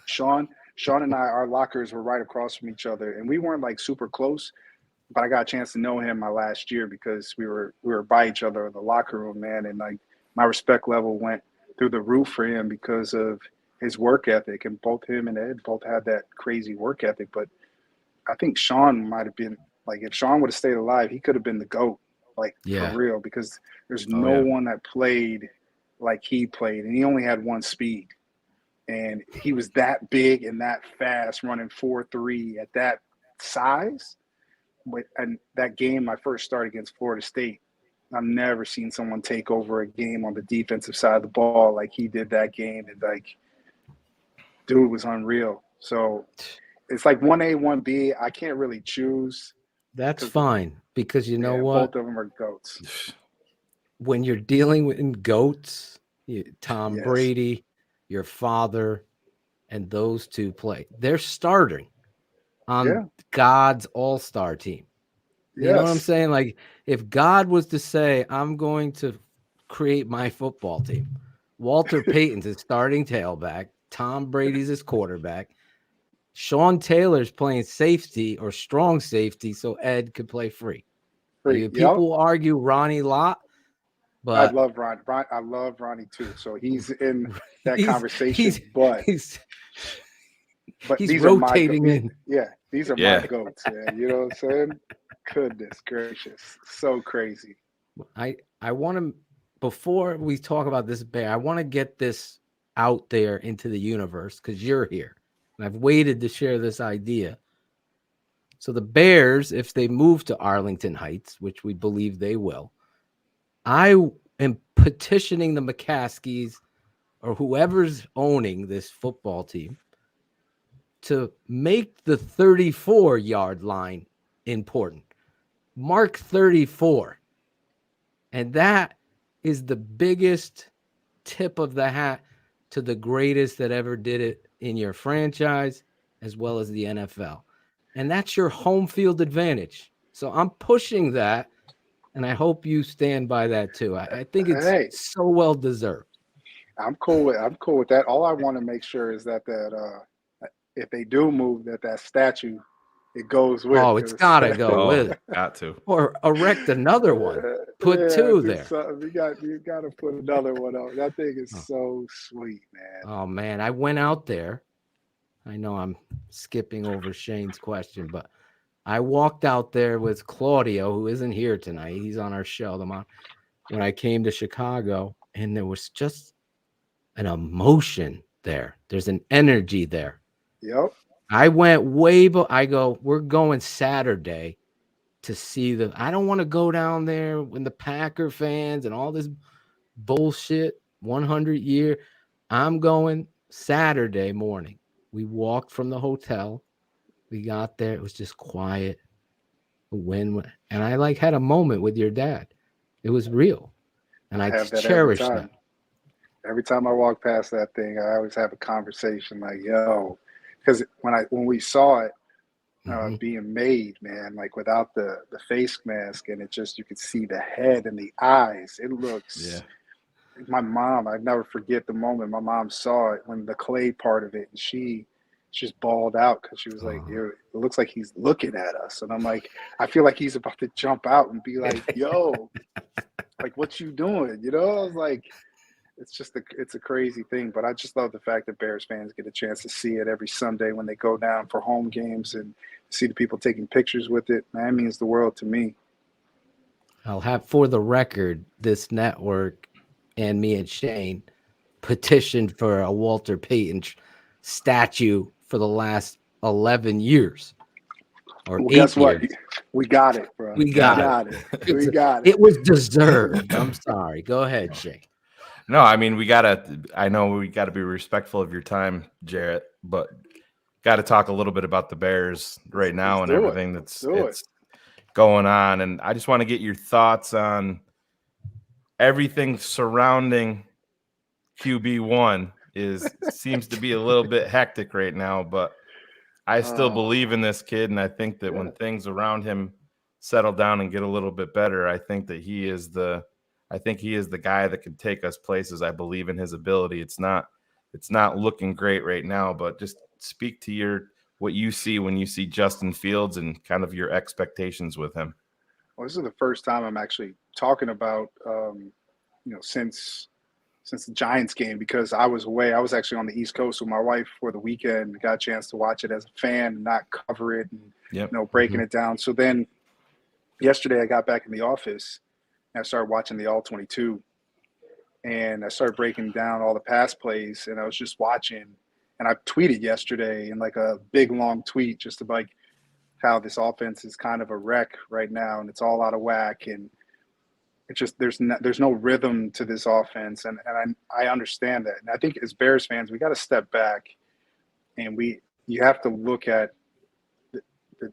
Sean and I, our lockers were right across from each other, and we weren't like super close, but I got a chance to know him my last year because we were by each other in the locker room, man. And like my respect level went through the roof for him because of his work ethic. And both him and Ed both had that crazy work ethic. But I think Sean might have been like, if Sean would have stayed alive, he could have been the GOAT, like for real, because there's no one that played like he played, and he only had one speed. And he was that big and that fast, running 4.3 at that size. And that game I first started against Florida State, I've never seen someone take over a game on the defensive side of the ball like he did that game. And like, dude was unreal. So it's like 1A, 1B. I can't really choose. That's fine, because you know what? Both of them are GOATs. When you're dealing with GOATs, Tom Brady, your father, and those two play. They're starting on God's all-star team. You know what I'm saying? Like, if God was to say, I'm going to create my football team, Walter Payton's his starting tailback, Tom Brady's his quarterback, Sean Taylor's playing safety or strong safety so Ed could play free. People argue Ronnie Lott, but I love Ronnie. I love Ronnie too. So he's in that conversation. But he's these rotating are these are my GOATs, man. You know what I'm saying? Goodness gracious. So crazy. I want to, before we talk about this bear, I want to get this out there into the universe because you're here. And I've waited to share this idea. So the Bears, if they move to Arlington Heights, which we believe they will, I am petitioning the McCaskies or whoever's owning this football team to make the 34-yard line important. Mark 34. And that is the biggest tip of the hat to the greatest that ever did it in your franchise as well as the NFL. And that's your home field advantage. So I'm pushing that, and I hope you stand by that too. I think it's so well deserved. I'm cool with that. All I want to make sure is that if they do move, that statue, it goes with. Oh, it's gotta go with it. Got to. Or erect another one. Put two there. You got to put another one up. That thing is so sweet, man. Oh man, I went out there. I know I'm skipping over Shane's question, but I walked out there with Claudio, who isn't here tonight. He's on our show. When I came to Chicago, and there was just an emotion there. There's an energy there. Yep. I went we're going Saturday to see I don't want to go down there when the Packer fans and all this bullshit, 100 year. I'm going Saturday morning. We walked from the hotel. We got there. It was just quiet. And I had a moment with your dad. It was real. And I cherish that. Every time I walk past that thing, I always have a conversation like, yo, because when we saw it being made, man, like without the face mask, and you could see the head and the eyes. It looks. My mom, I'd never forget the moment my mom saw it when the clay part of it, and she just bawled out because she was like, it looks like he's looking at us. And I'm like, I feel like he's about to jump out and be like, yo, like, what you doing? You know, I was like, it's a crazy thing. But I just love the fact that Bears fans get a chance to see it every Sunday when they go down for home games and see the people taking pictures with it. Man, that means the world to me. I'll have, for the record, this network and me and Shane petitioned for a Walter Payton statue for the last 11 years. Or well, 8 guess what? years. We got it, bro. We got it. We got it. It was deserved. I'm sorry. Go ahead, Shane. No, I mean, I know we got to be respectful of your time, Jarrett, but got to talk a little bit about the Bears right now and everything that's going on, and I just want to get your thoughts on everything surrounding QB1. Seems to be a little bit hectic right now, but I still believe in this kid, and I think that when things around him settle down and get a little bit better, I think he is the guy that can take us places. I believe in his ability. It's not looking great right now, but just speak to what you see when you see Justin Fields and kind of your expectations with him. Well, this is the first time I'm actually talking about, since the Giants game, because I was away. I was actually on the East Coast with my wife for the weekend. Got a chance to watch it as a fan and not cover it and breaking it down. So then yesterday I got back in the office and I started watching the All 22, and I started breaking down all the pass plays, and I was just watching. And I tweeted yesterday in like a big long tweet just about how this offense is kind of a wreck right now, and it's all out of whack, and it's just there's no rhythm to this offense, and I understand that. And I think as Bears fans, we got to step back, and you have to look at the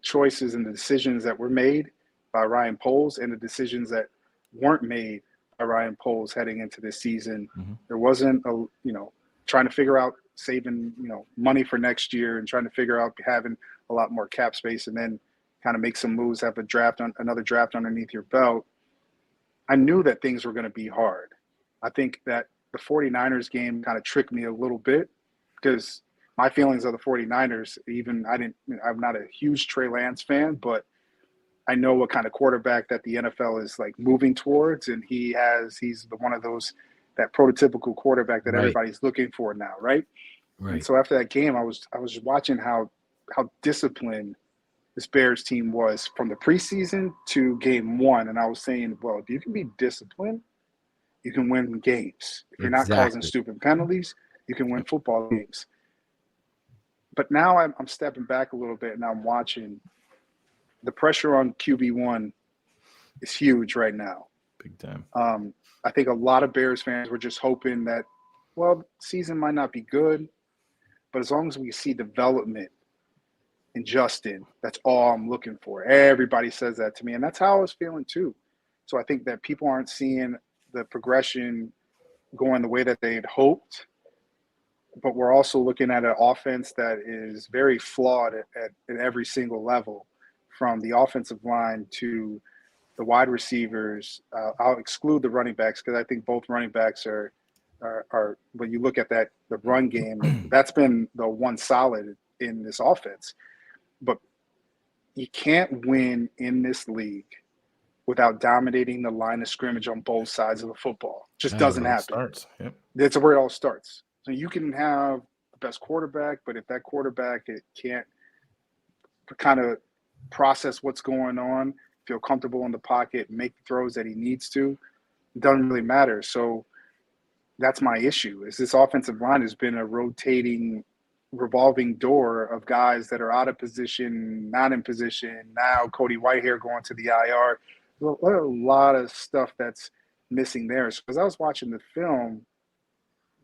choices and the decisions that were made by Ryan Poles and the decisions that weren't made by Ryan Poles heading into this season. There wasn't trying to figure out saving money for next year and trying to figure out having a lot more cap space and then kind of make some moves, have another draft underneath your belt. I knew that things were going to be hard. I think that the 49ers game kind of tricked me a little bit because my feelings of the 49ers, I'm not a huge Trey Lance fan, but I know what kind of quarterback that the NFL is like moving towards. And he's one of those, that prototypical quarterback that everybody's looking for now. Right. And so after that game, I was watching how disciplined this Bears team was from the preseason to game one. And I was saying, well, if you can be disciplined, you can win games. If you're not causing stupid penalties, you can win football games. But now I'm stepping back a little bit and I'm watching the pressure on QB1 is huge right now. Big time. I think a lot of Bears fans were just hoping that, well, season might not be good, but as long as we see development in Justin, that's all I'm looking for. Everybody says that to me, and that's how I was feeling too. So I think that people aren't seeing the progression going the way that they had hoped, but we're also looking at an offense that is very flawed at every single level, from the offensive line to the wide receivers. I'll exclude the running backs because I think both running backs are when you look at the run game, that's been the one solid in this offense. But you can't win in this league without dominating the line of scrimmage on both sides of the football. Just doesn't happen. That's where it all starts. So you can have the best quarterback, but if that quarterback can't kind of process what's going on, feel comfortable in the pocket, make the throws that he needs to, it doesn't really matter. So that's my issue, is this offensive line has been a revolving door of guys that are out of position, not in position. Now Cody Whitehair going to the IR. A lot of stuff that's missing there. So as I was watching the film,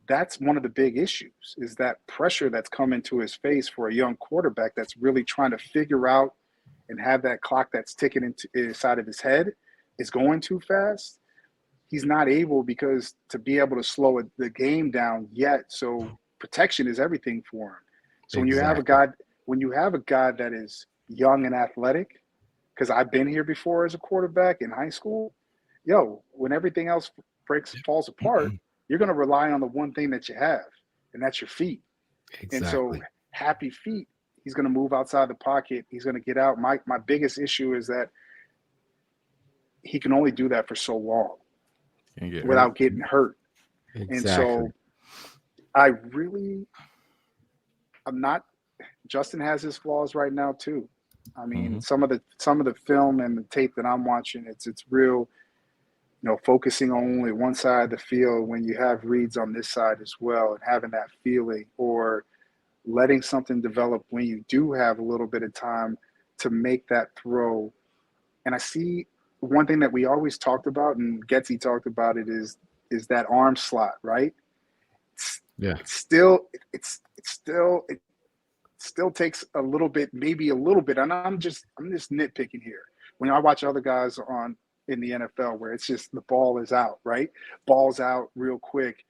that's one of the big issues, is that pressure that's come into his face for a young quarterback that's really trying to figure out and have that clock that's ticking inside of his head is going too fast. He's not able to be able to slow the game down yet. So protection is everything for him. So when you have a guy that is young and athletic, because I've been here before as a quarterback in high school, when everything else falls apart, you're going to rely on the one thing that you have, and that's your feet. And so happy feet, he's going to move outside the pocket. He's going to get out. My biggest issue is that he can only do that for so long without getting hurt. And so Justin has his flaws right now too. I mean, some of the film and the tape that I'm watching, it's real, focusing on only one side of the field when you have reads on this side as well, and having that feeling, or letting something develop when you do have a little bit of time to make that throw. And I see one thing that we always talked about, and Getsy talked about it, is that arm slot, right? It still takes a little bit, maybe a little bit, and I'm just nitpicking here, when I watch other guys in the NFL where it's just the ball is out, right? Ball's out real quick.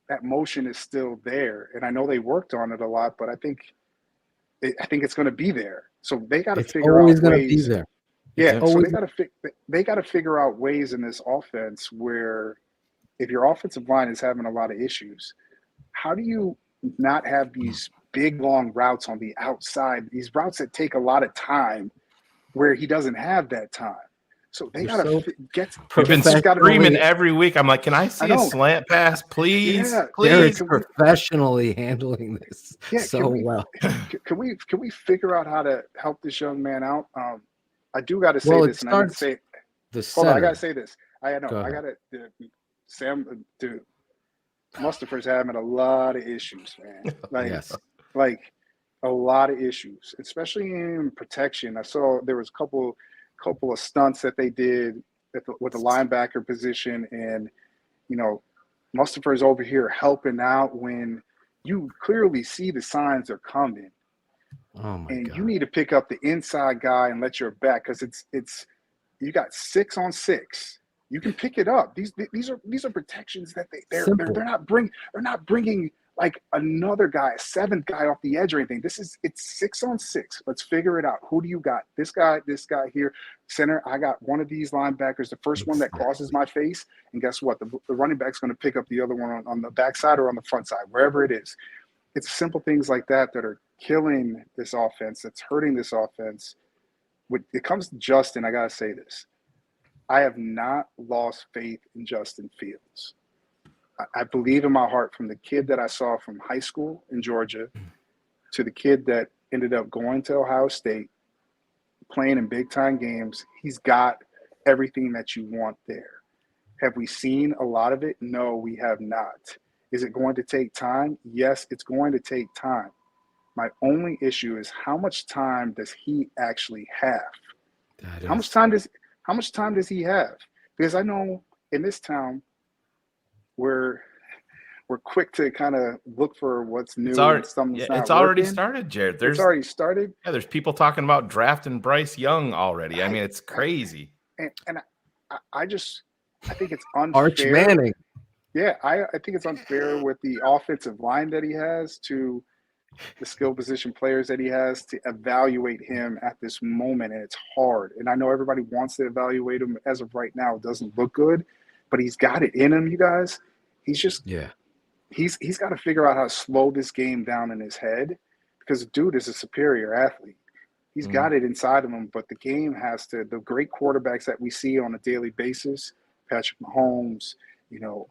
That motion is still there, and I know they worked on it a lot, but I think it's going to be there. So they got to figure out ways. It's always going to be there. Yeah, so they got to figure out ways in this offense where if your offensive line is having a lot of issues, how do you not have these big long routes on the outside? These routes that take a lot of time, where he doesn't have that time. So they got to get. We've been screaming every week. I'm like, can I see a slant pass, please? Yeah, please. They're professionally handling this well. Can we figure out how to help this young man out? I do got to say this, and I need to say. Hold on, I got to say this. I know. I got to. Sam, dude, Mustapher's having a lot of issues, man. Like a lot of issues, especially in protection. I saw there was a couple of stunts that they did with the linebacker position, and Mustapher's over here helping out when you clearly see the signs are coming. Oh my and God. You need to pick up the inside guy and let your back, because it's you got 6 on 6. You can pick it up. These are protections that they're not bringing like another guy, a 7th guy off the edge or anything. It's 6 on 6. Let's figure it out. Who do you got? This guy here, center. I got one of these linebackers, the first one that crosses my face, and guess what? The running back's going to pick up the other one on the backside or on the front side, wherever it is. It's simple things like that are killing this offense. That's hurting this offense. When it comes to Justin, I gotta say this. I have not lost faith in Justin Fields. I believe in my heart, from the kid that I saw from high school in Georgia to the kid that ended up going to Ohio State, playing in big-time games. He's got everything that you want there. Have we seen a lot of it? No, we have not. Is it going to take time? Yes, it's going to take time. My only issue is, how much time does he actually have? How much time does he have? Because I know in this town, we're quick to kind of look for what's new. It's already started, Jared. It's already started. Yeah, there's people talking about drafting Bryce Young already. I mean, it's crazy. And I think it's unfair. Arch Manning. Yeah, I think it's unfair with the offensive line that he has, to the skill position players that he has, to evaluate him at this moment, and it's hard. And I know everybody wants to evaluate him. As of right now, it doesn't look good, but he's got it in him, you guys. He's just he's got to figure out how to slow this game down in his head, because the dude is a superior athlete. He's got it inside of him, but the game has to. The great quarterbacks that we see on a daily basis, Patrick Mahomes,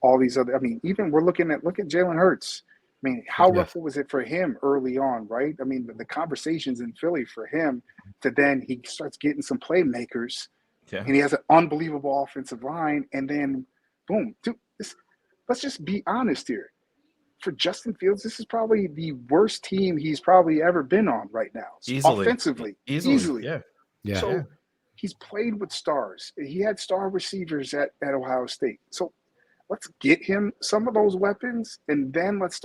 all these other. I mean, even look at Jalen Hurts. I mean, how rough was it for him early on, right? I mean, the conversations in Philly for him, to then he starts getting some playmakers, and he has an unbelievable offensive line, and then boom, dude. Let's just be honest here. For Justin Fields, this is probably the worst team he's probably ever been on right now. Offensively. Easily. Yeah. So he's played with stars. He had star receivers at Ohio State. So let's get him some of those weapons, and then let's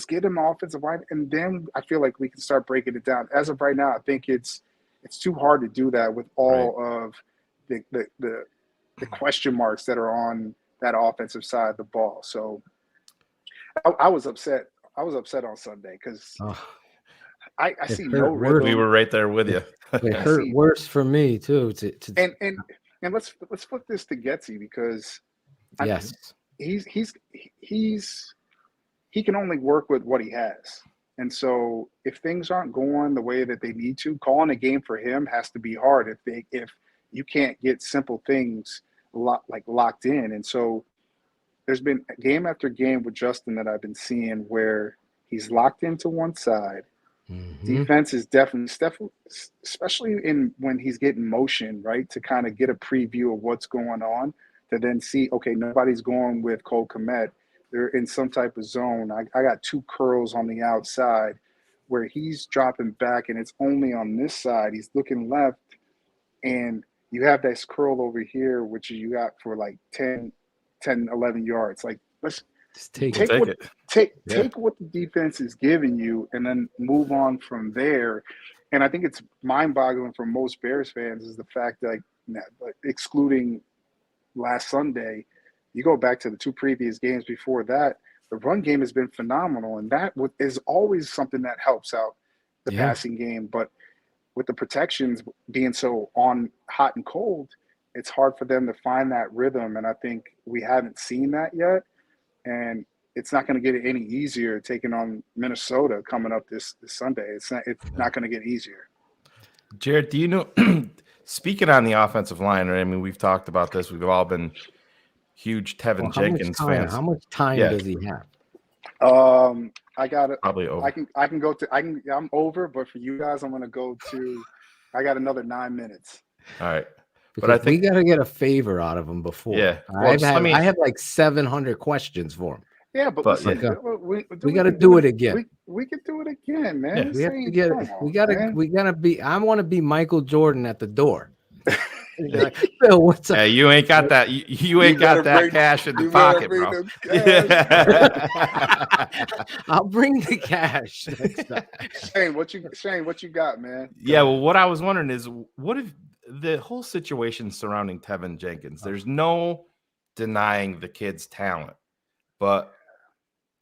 get him an offensive line, and then I feel like we can start breaking it down. As of right now, I think it's too hard to do that with all of the question marks that are on that offensive side of the ball. So I was upset. I was upset on Sunday because I see no rhythm. We were right there with you. It hurt worse for me too. And let's flip this to Getsy, because he can only work with what he has. And so if things aren't going the way that they need to, calling a game for him has to be hard if you can't get simple things locked in. And so there's been game after game with Justin that I've been seeing where he's locked into one side. Defense is definitely, especially when he's getting motion, right, to kind of get a preview of what's going on, to then see, okay, nobody's going with Cole Kmet. They're in some type of zone. I got 2 curls on the outside where he's dropping back, and it's only on this side. He's looking left, and you have this curl over here, which you got for like 10, 11 yards. Like, let's take what the defense is giving you, and then move on from there. And I think it's mind-boggling for most Bears fans is the fact that, like, excluding last Sunday, you go back to the 2 previous games before that, the run game has been phenomenal, and that is always something that helps out the passing game. But with the protections being so on hot and cold, it's hard for them to find that rhythm, and I think we haven't seen that yet. And it's not going to get any easier taking on Minnesota coming up this Sunday. It's not going to get easier. Jarrett, do you know, speaking on the offensive line, right? I mean, we've talked about this. We've all been huge Tevin Jenkins fans. How much time does he have? I got it. Probably over. I can go to. I'm over, but for you guys, I'm going to go to. I got another 9 minutes. All right. Because But I think we got to get a favor out of him before. Yeah. I have like 700 questions for him. Yeah, but listen, we got to do it again. We can do it again, man. We have to get it. We gotta be. I want to be Michael Jordan at the door. Like, Phil, what's up? Hey, you ain't got that. You ain't got that cash in the pocket, bro. I'll bring the cash next time. Shane, what you got, man? Yeah, well, what I was wondering is, what if the whole situation surrounding Tevin Jenkins? There's no denying the kid's talent, but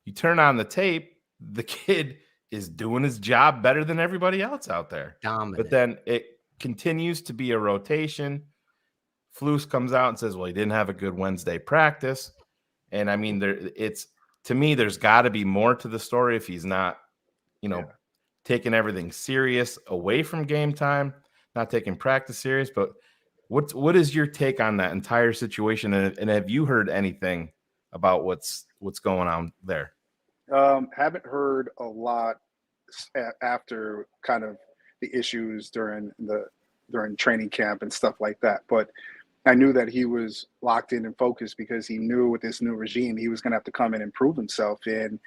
you turn on the tape, the kid is doing his job better than everybody else out there. Dominant. But then it continues to be a rotation. Flus comes out and says, well, he didn't have a good Wednesday practice. And I mean, to me, there's got to be more to the story if he's not, taking everything serious away from game time, not taking practice serious. But what is your take on that entire situation? And have you heard anything about what's going on there? Haven't heard a lot after kind of the issues during training camp and stuff like that. But I knew that he was locked in and focused because he knew with this new regime, he was going to have to come in and prove himself. And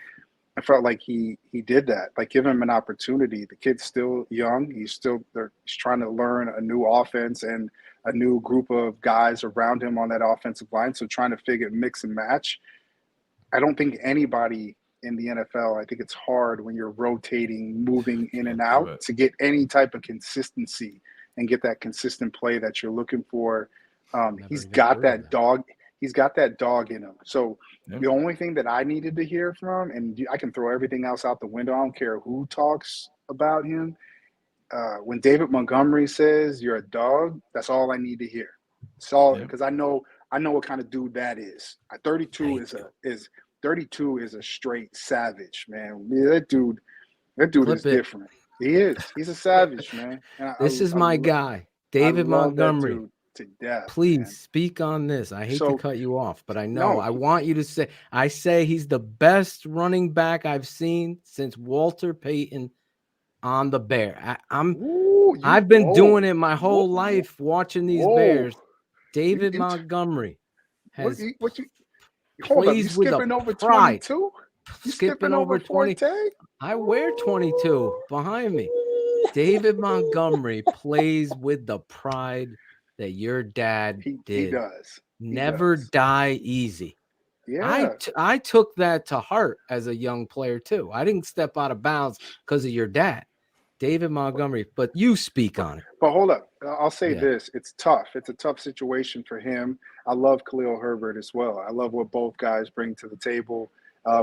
I felt like he did that. Like, give him an opportunity. The kid's still young. He's trying to learn a new offense and a new group of guys around him on that offensive line. So trying to mix and match. I don't think anybody in the NFL, I think it's hard when you're rotating, moving in and out to get any type of consistency and get that consistent play that you're looking for. He's got that dog. He's got that dog in him. So the only thing that I needed to hear from, and I can throw everything else out the window. I don't care who talks about him. When David Montgomery says you're a dog, that's all I need to hear. It's all because I know what kind of dude that is. 32 is a straight savage, man. Yeah, that dude is different. He is. He's a savage, man. This is my guy, David Montgomery. To death, please man. Speak on this. I hate to cut you off, but I want you to say. I say he's the best running back I've seen since Walter Payton on the Bear. I've been doing it my whole life, watching these Bears. David Montgomery has plays with a pride. You skipping over 20. I wear 22 behind me. David Montgomery plays with the pride that your dad did. He does. Never die easy. Yeah. I took that to heart as a young player too. I didn't step out of bounds because of your dad, David Montgomery, but you speak on it. But hold up. I'll say this. It's tough. It's a tough situation for him. I love Khalil Herbert as well. I love what both guys bring to the table.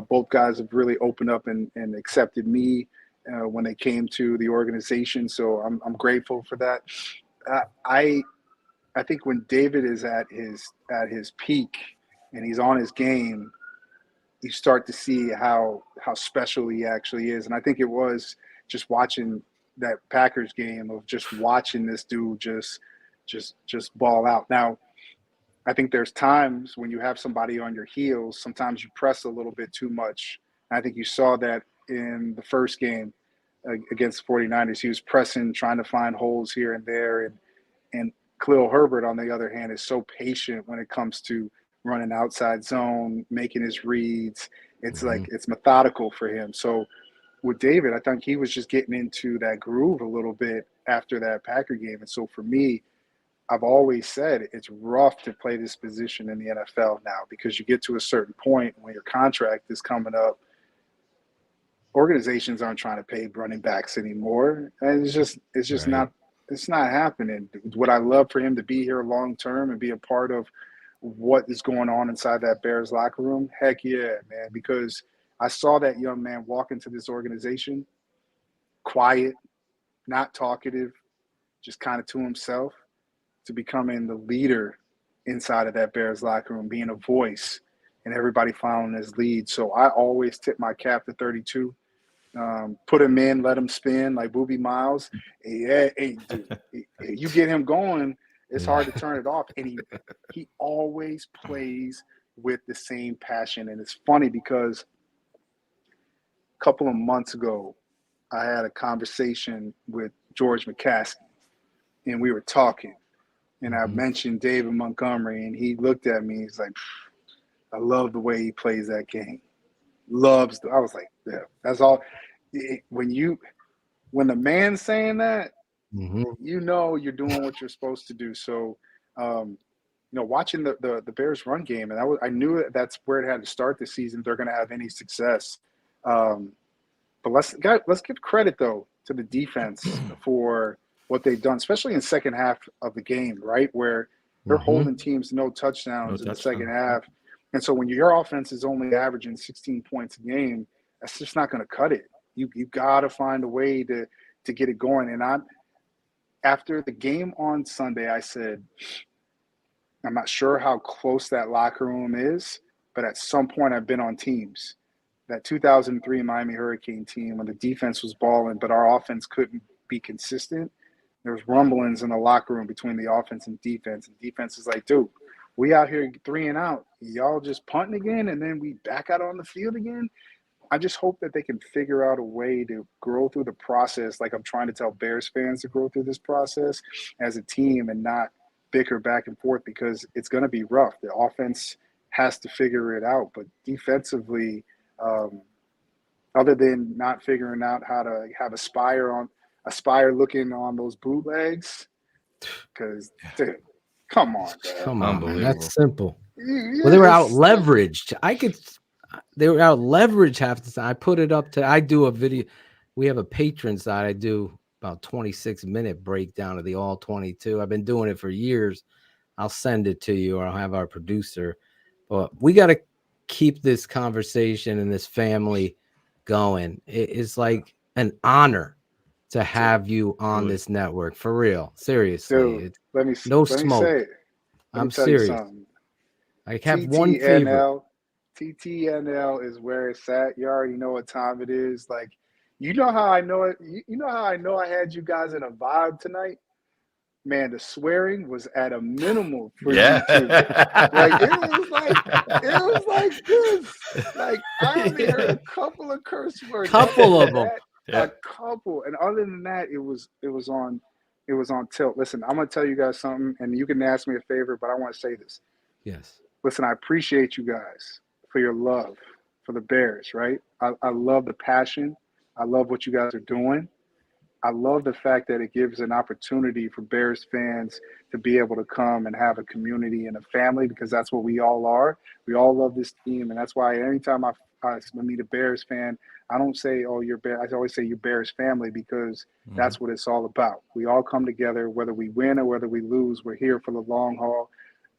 Both guys have really opened up and accepted me when they came to the organization. So I'm grateful for that. I think when David is at his peak and he's on his game, you start to see how special he actually is. And I think it was just watching that Packers game of just watching this dude just ball out. Now, I think there's times when you have somebody on your heels, sometimes you press a little bit too much. And I think you saw that in the first game against the 49ers. He was pressing, trying to find holes here and there. And Khalil Herbert, on the other hand, is so patient when it comes to running outside zone, making his reads. It's like it's methodical for him. So with David, I think he was just getting into that groove a little bit after that Packer game. And so for me, I've always said it's rough to play this position in the NFL now because you get to a certain point when your contract is coming up organizations aren't trying to pay running backs anymore, and it's just Right. not happening. Would I love for him to be here long term and be a part of what is going on inside that Bears locker room? Heck yeah, man, because I saw that young man walk into this organization quiet, not talkative, just kind of to himself, to becoming the leader inside of that Bears locker room, being a voice and everybody following his lead. So I always tip my cap to 32. Put him in, let him spin like Booby Miles. Hey, dude, you get him going, it's hard to turn it off. And he always plays with the same passion. And it's funny because a couple of months ago, I had a conversation with George McCaskey, and we were talking. And I mentioned David Montgomery, and he looked at me. He's like, I love the way he plays that game. I was like, yeah, that's all. When the man's saying that, you know you're doing what you're supposed to do. So, watching the Bears run game, and I knew that's where it had to start this season. If they're going to have any success. But let's give credit though to the defense for what they've done, especially in second half of the game, right? Where they're holding teams no touchdowns in the second half. And so when your offense is only averaging 16 points a game, that's just not going to cut it. You got to find a way to get it going. And after the game on Sunday, I said, I'm not sure how close that locker room is, but at some point I've been on teams. That 2003 Miami Hurricane team when the defense was balling, but our offense couldn't be consistent. There's rumblings in the locker room between the offense and defense. And defense is like, dude, we out here 3 and out. Y'all just punting again, and then we back out on the field again. I just hope that they can figure out a way to grow through the process like I'm trying to tell Bears fans to grow through this process as a team and not bicker back and forth because it's going to be rough. The offense has to figure it out. But defensively, other than not figuring out how to have a spire looking on those bootlegs, because dude, come on, bro. Come on, man. That's simple. Well, they were out leveraged. They were out leveraged half the time. I put it up to. I do a video. We have a patron side. I do about 26-minute breakdown of the all 22. I've been doing it for years. I'll send it to you, or I'll have our producer. But we got to keep this conversation and this family going. It's like an honor to have you on this network, for real. Seriously. Dude, let me smoke. Say it. I'm serious. I have one favorite. TTNL is where it's at. You already know what time it is. Like, you know how I know it. You know how I know I had you guys in a vibe tonight? Man, the swearing was at a minimum for you two. Like it was like this. Like I only heard a couple of curse words. Couple of them. A couple. And other than that, it was on tilt. Listen, I'm gonna tell you guys something, and you can ask me a favor, but I want to say this. Yes. Listen, I appreciate you guys for your love for the Bears, right? I love the passion. I love what you guys are doing. I love the fact that it gives an opportunity for Bears fans to be able to come and have a community and a family, because that's what we all are. We all love this team, and that's why anytime I meet a Bears fan, I don't say, oh, you're Bears. I always say you're Bears family, because that's what it's all about. We all come together, whether we win or whether we lose. We're here for the long haul.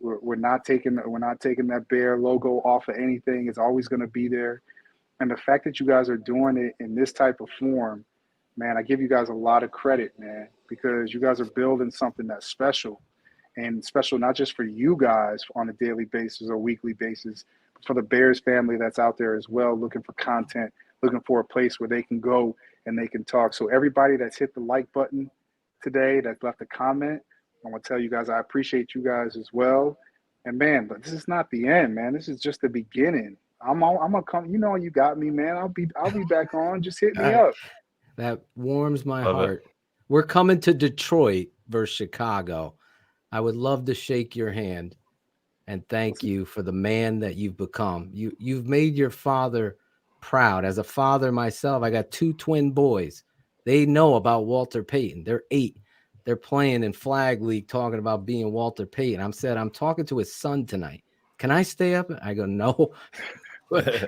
We're not taking that Bear logo off of anything. It's always going to be there. And the fact that you guys are doing it in this type of form, man, I give you guys a lot of credit, man, because you guys are building something that's special, and special not just for you guys on a daily basis or weekly basis, but for the Bears family that's out there as well, looking for content, looking for a place where they can go and they can talk. So everybody that's hit the like button today, that's left a comment, I want to tell you guys I appreciate you guys as well. And man, but this is not the end, man. This is just the beginning. I'm gonna come. You know, you got me, man. I'll be back on. Just hit me up. That warms my heart. We're coming to Detroit versus Chicago. I would love to shake your hand and thank you for the man that you've become. You've made your father proud. As a father myself, I got 2 twin boys. They know about Walter Payton. They're 8. They're playing in Flag League talking about being Walter Payton. I'm talking to his son tonight. Can I stay up? I go, no.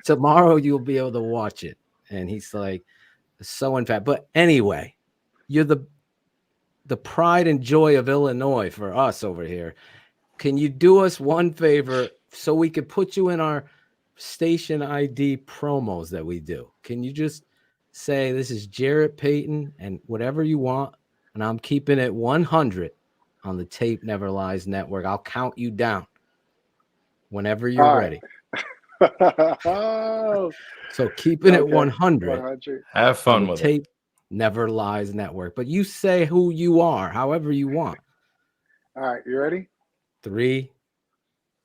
Tomorrow you'll be able to watch it. and he's like so infat. But anyway, you're the pride and joy of Illinois for us over here. Can you do us one favor so we could put you in our station ID promos that we do? Can you just say this is Jarrett Payton and whatever you want, and I'm keeping it 100 on the Tape Never Lies Network. I'll count you down whenever you're All ready. Oh, So keeping it okay. 100. 100. Have fun on the with it. Tape Never Lies Network. But you say who you are, however you want. All right, you ready? 3,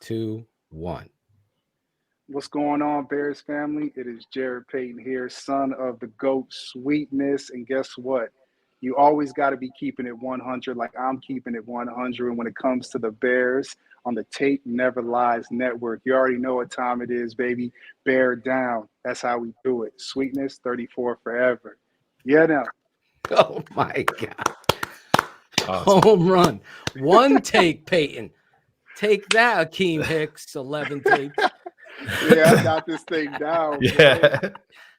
2, 1. What's going on, Bears family? It is Jarrett Payton here, son of the GOAT Sweetness. And guess what? You always got to be keeping it 100 like I'm keeping it 100. And when it comes to the Bears on the Tape Never Lies Network, you already know what time it is, baby. Bear down. That's how we do it. Sweetness, 34 forever. Yeah, now. Oh, my God. Home run. One take, Peyton. Take that, Akeem Hicks, 11 tapes. Yeah, I got this thing down. Yeah.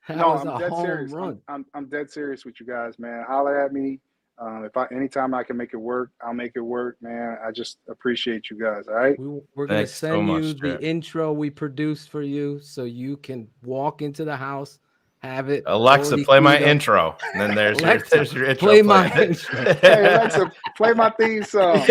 No, I'm dead serious. I'm dead serious with you guys, man. Holler at me. Anytime I can make it work, I'll make it work, man. I just appreciate you guys. All right. We're going to send you the intro we produced for you so you can walk into the house, have it. Alexa, play my intro. And then there's your intro. Play my intro. Hey, Alexa, play my theme song.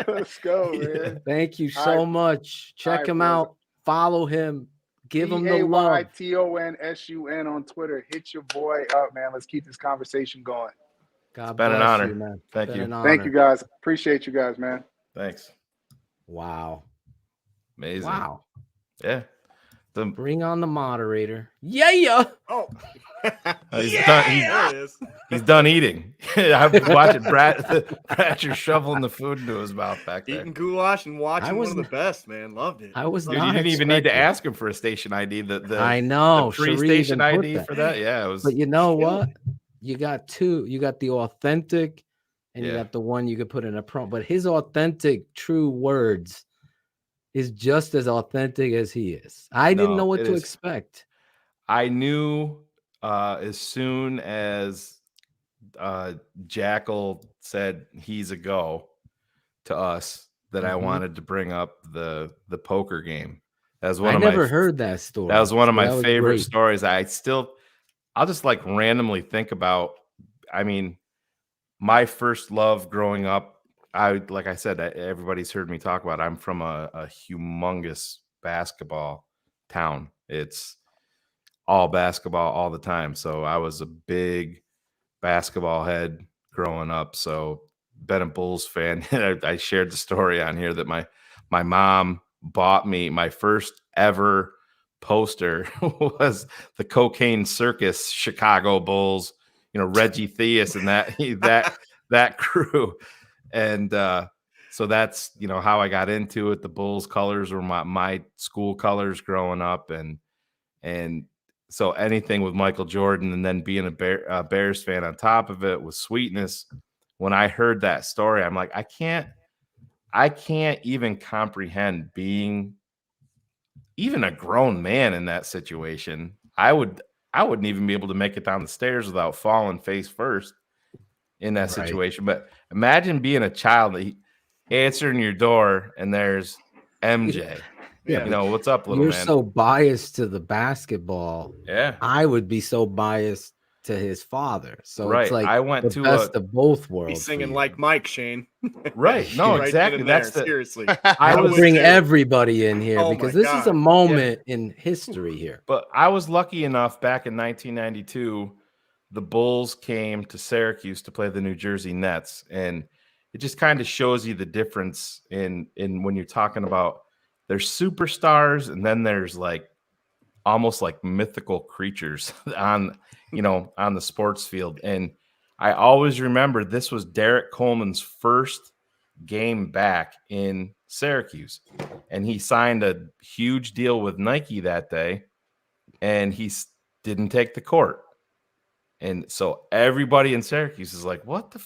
Let's go, man. Thank you so much. Check him out. Follow him. Give him the love. PAYTONSUN on Twitter. Hit your boy up, man. Let's keep this conversation going. God bless an honor. You, man. Thank you. Thank you, guys. Appreciate you guys, man. Thanks. Wow. Amazing. Wow. Yeah. Bring on the moderator. Yeah. Oh. He's done eating. I've been watching Bratcher shoveling the food into his mouth back there. Eating goulash and watching one of the best, man. Loved it. I was Dude, you didn't even need to ask him for a station ID. I know. The free station ID for that. Yeah, it was. But you know what? You got two. You got the authentic, and you got the one you could put in a prompt. But his authentic, true words is just as authentic as he is. I didn't know what to expect. I knew as soon as Jackal said he's a go to us that I wanted to bring up the poker game. That was one I never heard that story. That was one of my favorite stories. I'll just like randomly think about. I mean, my first love growing up. Like I said, everybody's heard me talk about. I'm from a humongous basketball town. It's all basketball all the time. So I was a big basketball head growing up. So been a Bulls fan. I shared the story on here that my mom bought me my first ever poster was the Cocaine Circus Chicago Bulls. You know, Reggie Theus and that crew. And so that's, you know, how I got into it. The Bulls colors were my school colors growing up. And so anything with Michael Jordan and then being a Bears fan on top of it was sweetness. When I heard that story, I'm like, I can't even comprehend being even a grown man in that situation. I wouldn't even be able to make it down the stairs without falling face first in that situation. But imagine being a child, answering your door and there's MJ. Yeah, you know, what's up, little man? You're so biased to the basketball. Yeah. I would be so biased to his father. So it's like I went the best of both worlds. He's singing like Mike, Shane. Right. No, exactly. That's seriously. I would bring everybody in here because this is a moment in history here. But I was lucky enough back in 1992, the Bulls came to Syracuse to play the New Jersey Nets. And it just kind of shows you the difference in when you're talking about there's superstars and then there's like almost like mythical creatures on the sports field. And I always remember this was Derek Coleman's first game back in Syracuse. And he signed a huge deal with Nike that day and he didn't take the court. And so everybody in Syracuse is like, what the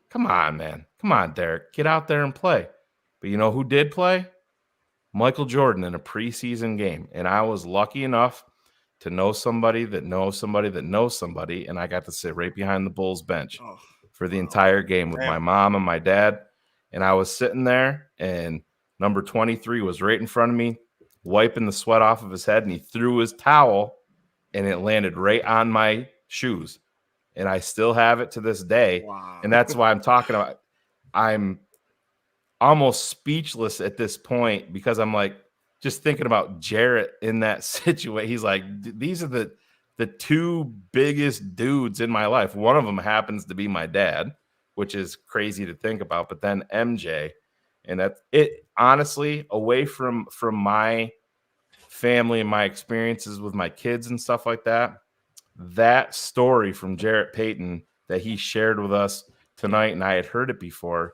come on, man. Come on, Derek. Get out there and play. But you know who did play? Michael Jordan in a preseason game. And I was lucky enough to know somebody that knows somebody that knows somebody. And I got to sit right behind the Bulls bench for the entire game with my mom and my dad. And I was sitting there, and number 23 was right in front of me, wiping the sweat off of his head, and he threw his towel, and it landed right on my shoes. And I still have it to this day. Wow. And that's why I'm talking about. I'm almost speechless at this point because I'm like just thinking about Jarrett in that situation. He's like, these are the two biggest dudes in my life. One of them happens to be my dad, which is crazy to think about, but then MJ. And that's it. Honestly, away from my family and my experiences with my kids and stuff like that, that story from Jarrett Payton that he shared with us tonight, and I had heard it before,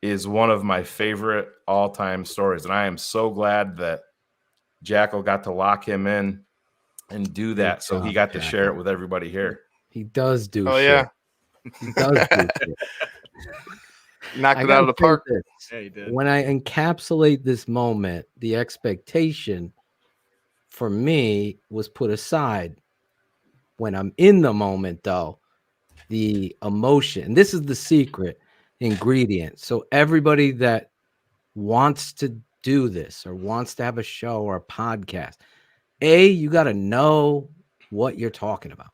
is one of my favorite all-time stories. And I am so glad that Jackal got to lock him in and do that. So he got to share it with everybody here. He does do Oh, shit. yeah. He does do shit. Knocked I it out of the gotta say park. this. Yeah, he did. When I encapsulate this moment, the expectation for me was put aside. When I'm in the moment, though, the emotion, this is the secret ingredient. So everybody that wants to do this or wants to have a show or a podcast, you got to know what you're talking about.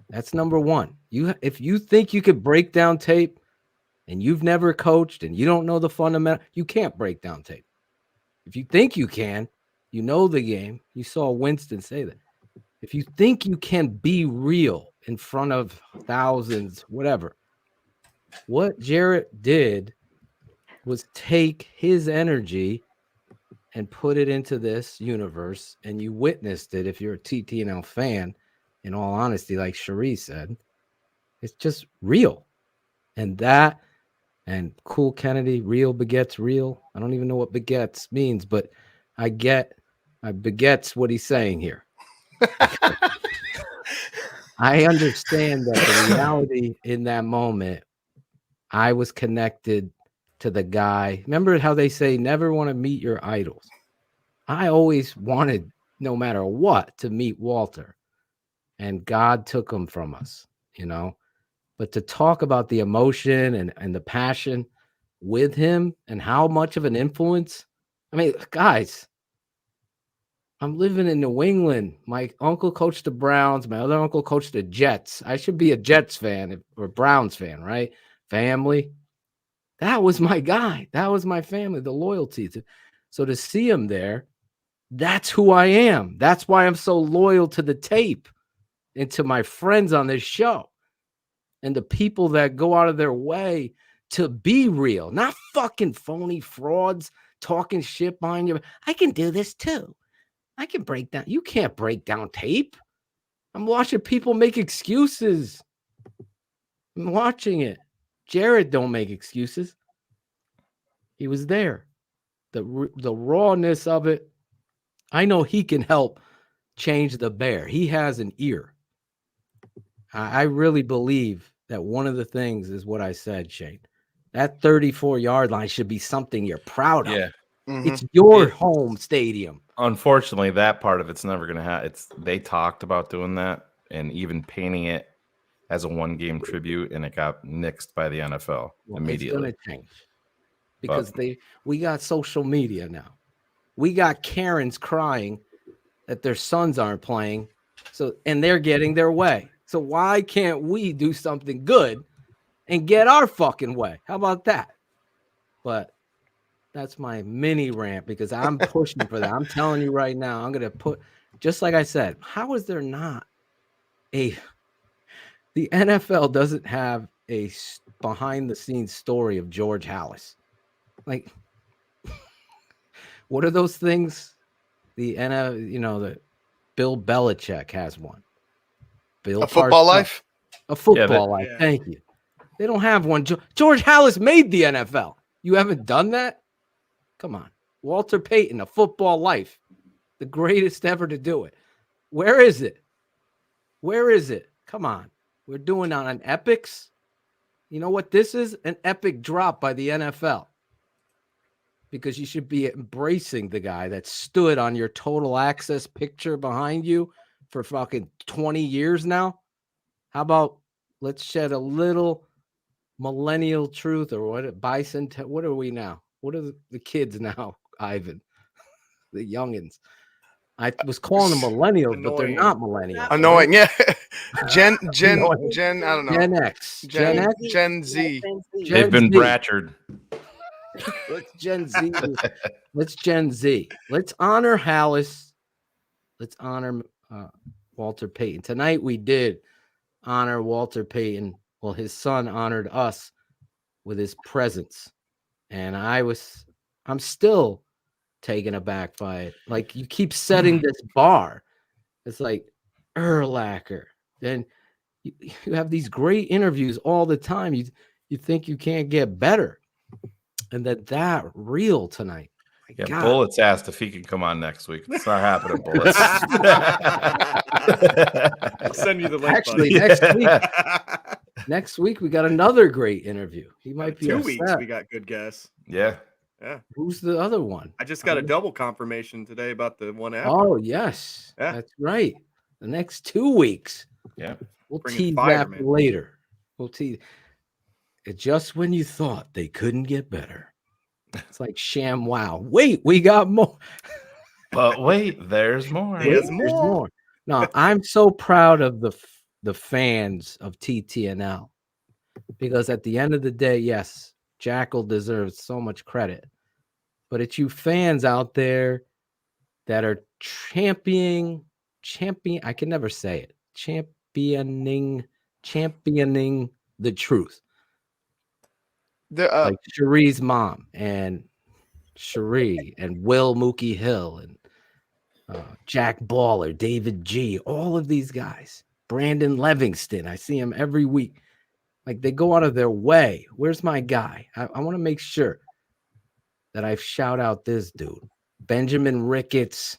That's number one. If you think you could break down tape and you've never coached and you don't know the fundamental, you can't break down tape. If you think you can, you know the game. You saw Winston say that. If you think you can be real in front of thousands, whatever, what Jarrett did was take his energy and put it into this universe, and you witnessed it. If you're a TTNL fan, in all honesty, like Cherie said, it's just real. And that, and Cool Kennedy, real begets real. I don't even know what begets means, but I begets what he's saying here. I understand that the reality in that moment, I was connected to the guy. Remember how they say never want to meet your idols? I always wanted, no matter what, to meet Walter. And God took him from us, you know. But to talk about the emotion and the passion with him and how much of an influence. I mean, guys, I'm living in New England. My uncle coached the Browns. My other uncle coached the Jets. I should be a Jets fan or Browns fan, right? Family. That was my guy. That was my family, the loyalty to. So to see him there, that's who I am. That's why I'm so loyal to the tape and to my friends on this show and the people that go out of their way to be real, not fucking phony frauds talking shit behind you. I can do this too. I can break down. You can't break down tape. I'm watching people make excuses. I'm watching it. Jarrett don't make excuses. He was there. The rawness of it. I know he can help change the Bear. He has an ear. I really believe that one of the things is what I said, Shane. That 34-yard line should be something you're proud of. Yeah. It's your home stadium. Unfortunately, that part of it's never going to happen. They talked about doing that and even painting it as a one-game tribute, and it got nixed by the NFL immediately. It's going to change because we got social media now. We got Karens crying that their sons aren't playing, and they're getting their way. So why can't we do something good and get our fucking way? How about that? But that's my mini rant because I'm pushing for that. I'm telling you right now, I'm going to put, just like I said, how is there not the NFL doesn't have a behind the scenes story of George Halas. Like, what are those things? The Bill Belichick has one. A Football Life? A Football Life. Yeah. Thank you. They don't have one. George Halas made the NFL. You haven't done that? Come on. Walter Payton, A Football Life. The greatest ever to do it. Where is it? Where is it? Come on. We're doing on an epics. You know what this is? An epic drop by the NFL. because you should be embracing the guy that stood on your total access picture behind you for fucking 20 years now. How about let's shed a little millennial truth, or what? What are we now? What are the kids now, Ivan? The youngins. I was calling them millennials, but they're not millennials. Annoying, right? yeah. Gen. Annoying. I don't know. Gen X. Gen X. Gen Z. They've been Z. Bratchered. Let's Gen Z. Let's Gen Z. Let's honor Hallis. Let's honor Walter Payton. Tonight we did honor Walter Payton. Well, his son honored us with his presence. And I'm still taken aback by it. Like, you keep setting this bar. It's like Urlacher. Then you have these great interviews all the time. You think you can't get better. And that real tonight. Yeah, God. Bullets asked if he can come on next week. It's not happening, Bullets. I'll send you the link. Actually, next week we got another great interview. He might be 2 upset. weeks. We got good guests. Yeah. Yeah. Who's the other one? I just got a double confirmation today about the one after. Oh, yes. Yeah. That's right. The next 2 weeks. Yeah. We'll Bringing tease fire, that man. later. We'll tease. It's just when you thought they couldn't get better. It's like sham wow. Wait, we got more. But wait, there's more. There's more. No, I'm so proud of the fans of TTNL, because at the end of the day, yes, Jackal deserves so much credit, but it's you fans out there that are championing. I can never say it. Championing the truth. Like Cherie's mom and Cherie and Will Mookie Hill and Jack Baller, David G, all of these guys. Brandon Livingston, I see him every week. Like, they go out of their way. Where's my guy? I want to make sure that I shout out this dude. Benjamin Ricketts,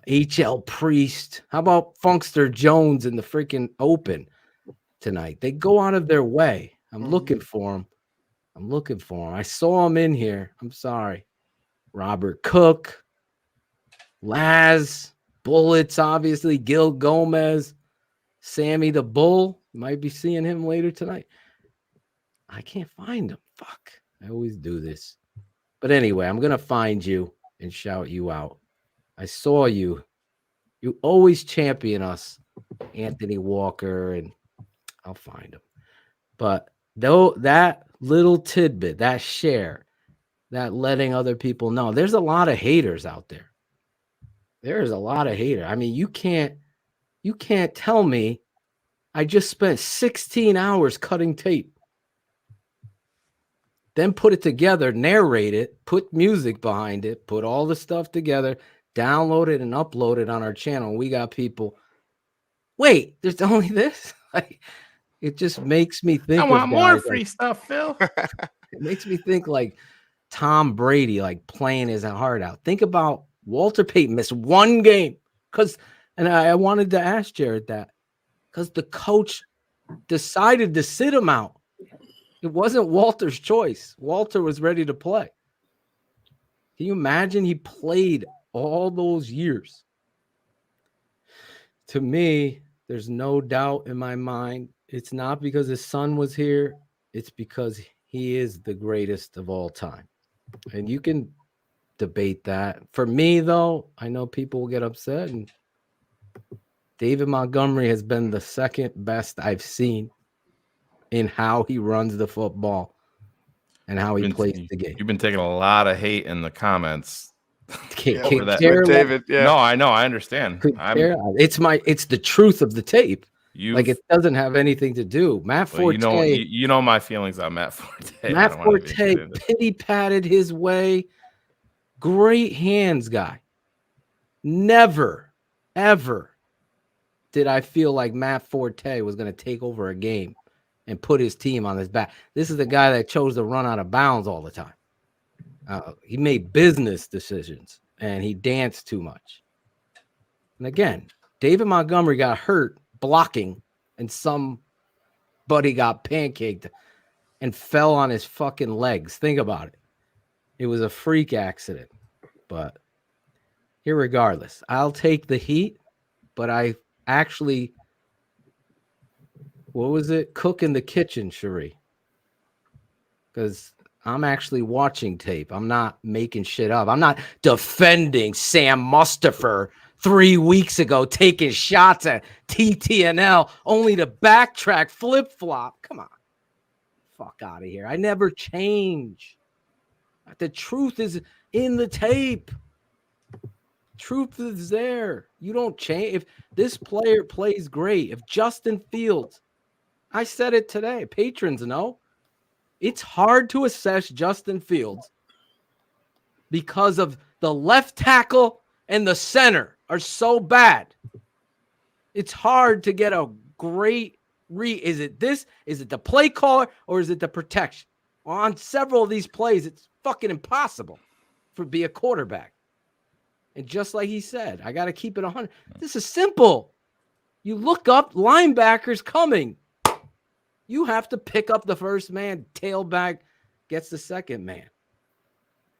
HL Priest. How about Funkster Jones in the freaking Open tonight? They go out of their way. I'm looking for him. I saw him in here. I'm sorry. Robert Cook, Laz, Bullets, obviously, Gil Gomez, Sammy the Bull. You might be seeing him later tonight. I can't find him. Fuck. I always do this. But anyway, I'm going to find you and shout you out. I saw you. You always champion us, Anthony Walker, and I'll find him. But though that little tidbit, that share, that letting other people know, there's a lot of haters out there. There's a lot of haters. I mean, you can't tell me I just spent 16 hours cutting tape, then put it together, narrate it, put music behind it, put all the stuff together, download it and upload it on our channel. We got people. Wait, there's only this? Like, it just makes me think. I want more free stuff, Phil. It makes me think like Tom Brady, like playing his heart out. Think about Walter Payton missed one game and I wanted to ask Jarrett that, because the coach decided to sit him out. It wasn't Walter's choice. Walter was ready to play. Can you imagine? He played all those years. To me, there's no doubt in my mind. It's not because his son was here. It's because he is the greatest of all time. And you can debate that. For me, though, I know people will get upset. And David Montgomery has been the second best I've seen in how he runs the football and how he plays the game. You've been taking a lot of hate in the comments. David, yeah. No, I know. I understand. It's the truth of the tape. Like, it doesn't have anything to do. Matt Forte. You know my feelings on Matt Forte. Matt Forte pity patted his way. Great hands guy. Never, ever did I feel like Matt Forte was going to take over a game and put his team on his back. This is the guy that chose to run out of bounds all the time. He made business decisions and he danced too much. And again, David Montgomery got hurt blocking and somebody got pancaked and fell on his fucking legs. Think about it. It was a freak accident, but irregardless, I'll take the heat. But I actually, what was it? Cook in the kitchen, Cherie. Because I'm actually watching tape. I'm not making shit up. I'm not defending Sam Mustafer 3 weeks ago taking shots at TTNL only to backtrack, flip-flop. Come on. Fuck out of here. I never change. The truth is in the tape. Truth is there. You don't change. If this player plays great, if Justin Fields, I said it today, patrons know, it's hard to assess Justin Fields because of the left tackle and the center are so bad. It's hard to get a great read. Is it this? Is it the play caller or is it the protection? Well, on several of these plays, it's fucking impossible to be a quarterback. And just like he said, I got to keep it 100. This is simple. You look up, linebackers coming. You have to pick up the first man. Tailback gets the second man.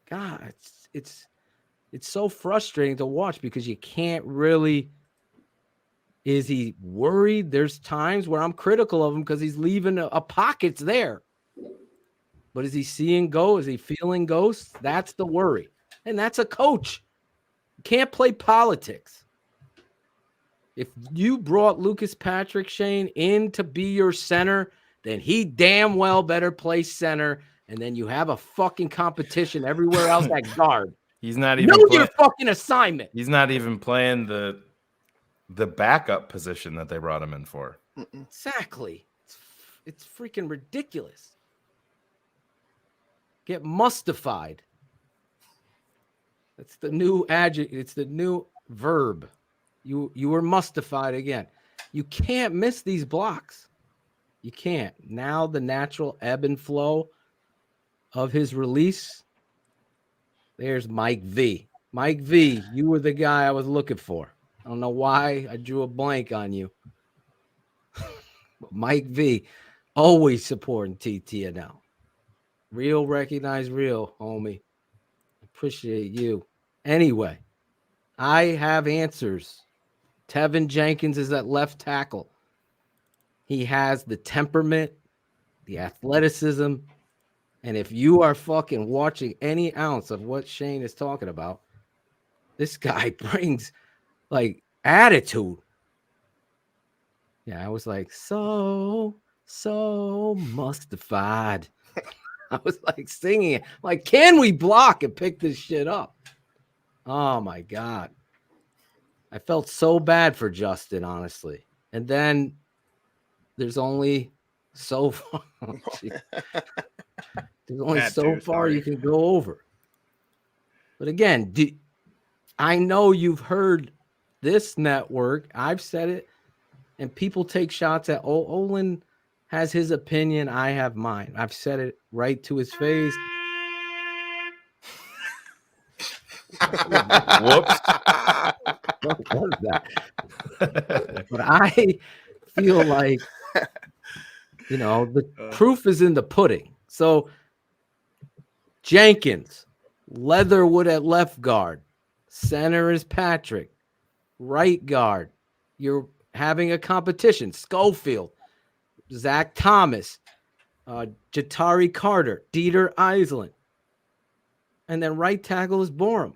God, it's so frustrating to watch because you can't really. Is he worried? There's times where I'm critical of him because he's leaving a pockets there. But is he seeing ghosts? Is he feeling ghosts? That's the worry. And that's a coach. You can't play politics. If you brought Lucas Patrick, Shane, in to be your center, then he damn well better play center. And then you have a fucking competition everywhere else at guard. He's not even know your fucking assignment. He's not even playing the backup position that they brought him in for. Exactly. It's freaking ridiculous. Get mustified. That's the new adjective. It's the new verb. You were mustified again. You can't miss these blocks. You can't. Now the natural ebb and flow of his release. There's Mike V. Mike V, you were the guy I was looking for. I don't know why I drew a blank on you. Mike V, always supporting TTNL. Real recognize real, homie. Appreciate you. Anyway, I have answers. Tevin Jenkins is at left tackle. He has the temperament, the athleticism, and if you are fucking watching any ounce of what Shane is talking about, this guy brings like attitude. Yeah, I was like, so mustified. I was like singing it. Like, can we block and pick this shit up? Oh my God. I felt so bad for Justin, honestly. And then there's only so far. There's only so far you can go over. But again, I know you've heard this network. I've said it, and people take shots at Olin has his opinion. I have mine. I've said it right to his face. Whoops. What was that? But I feel like, the proof is in the pudding. So Jenkins, Leatherwood at left guard, center is Patrick, right guard. You're having a competition. Schofield, Zach Thomas, Jatari Carter, Dieter Eisland. And then right tackle is Borum.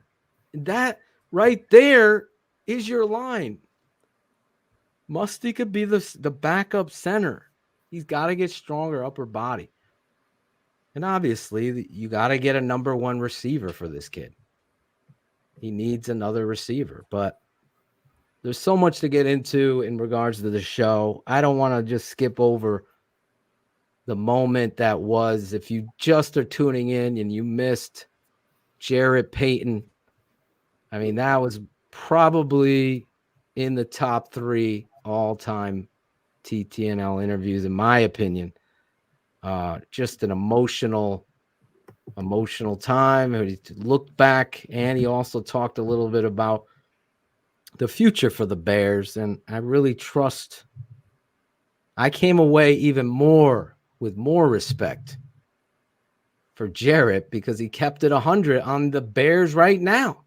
That right there is your line. Musty could be the backup center. He's got to get stronger upper body. And obviously, you got to get a number one receiver for this kid. He needs another receiver. But there's so much to get into in regards to the show. I don't want to just skip over the moment that was. If you just are tuning in and you missed Jarrett Payton, I mean, that was probably in the top 3 all-time TTNL interviews, in my opinion. Just an emotional time. He looked back, and he also talked a little bit about the future for the Bears, and I really trust. I came away even more with more respect for Jarrett because he kept it 100 on the Bears right now.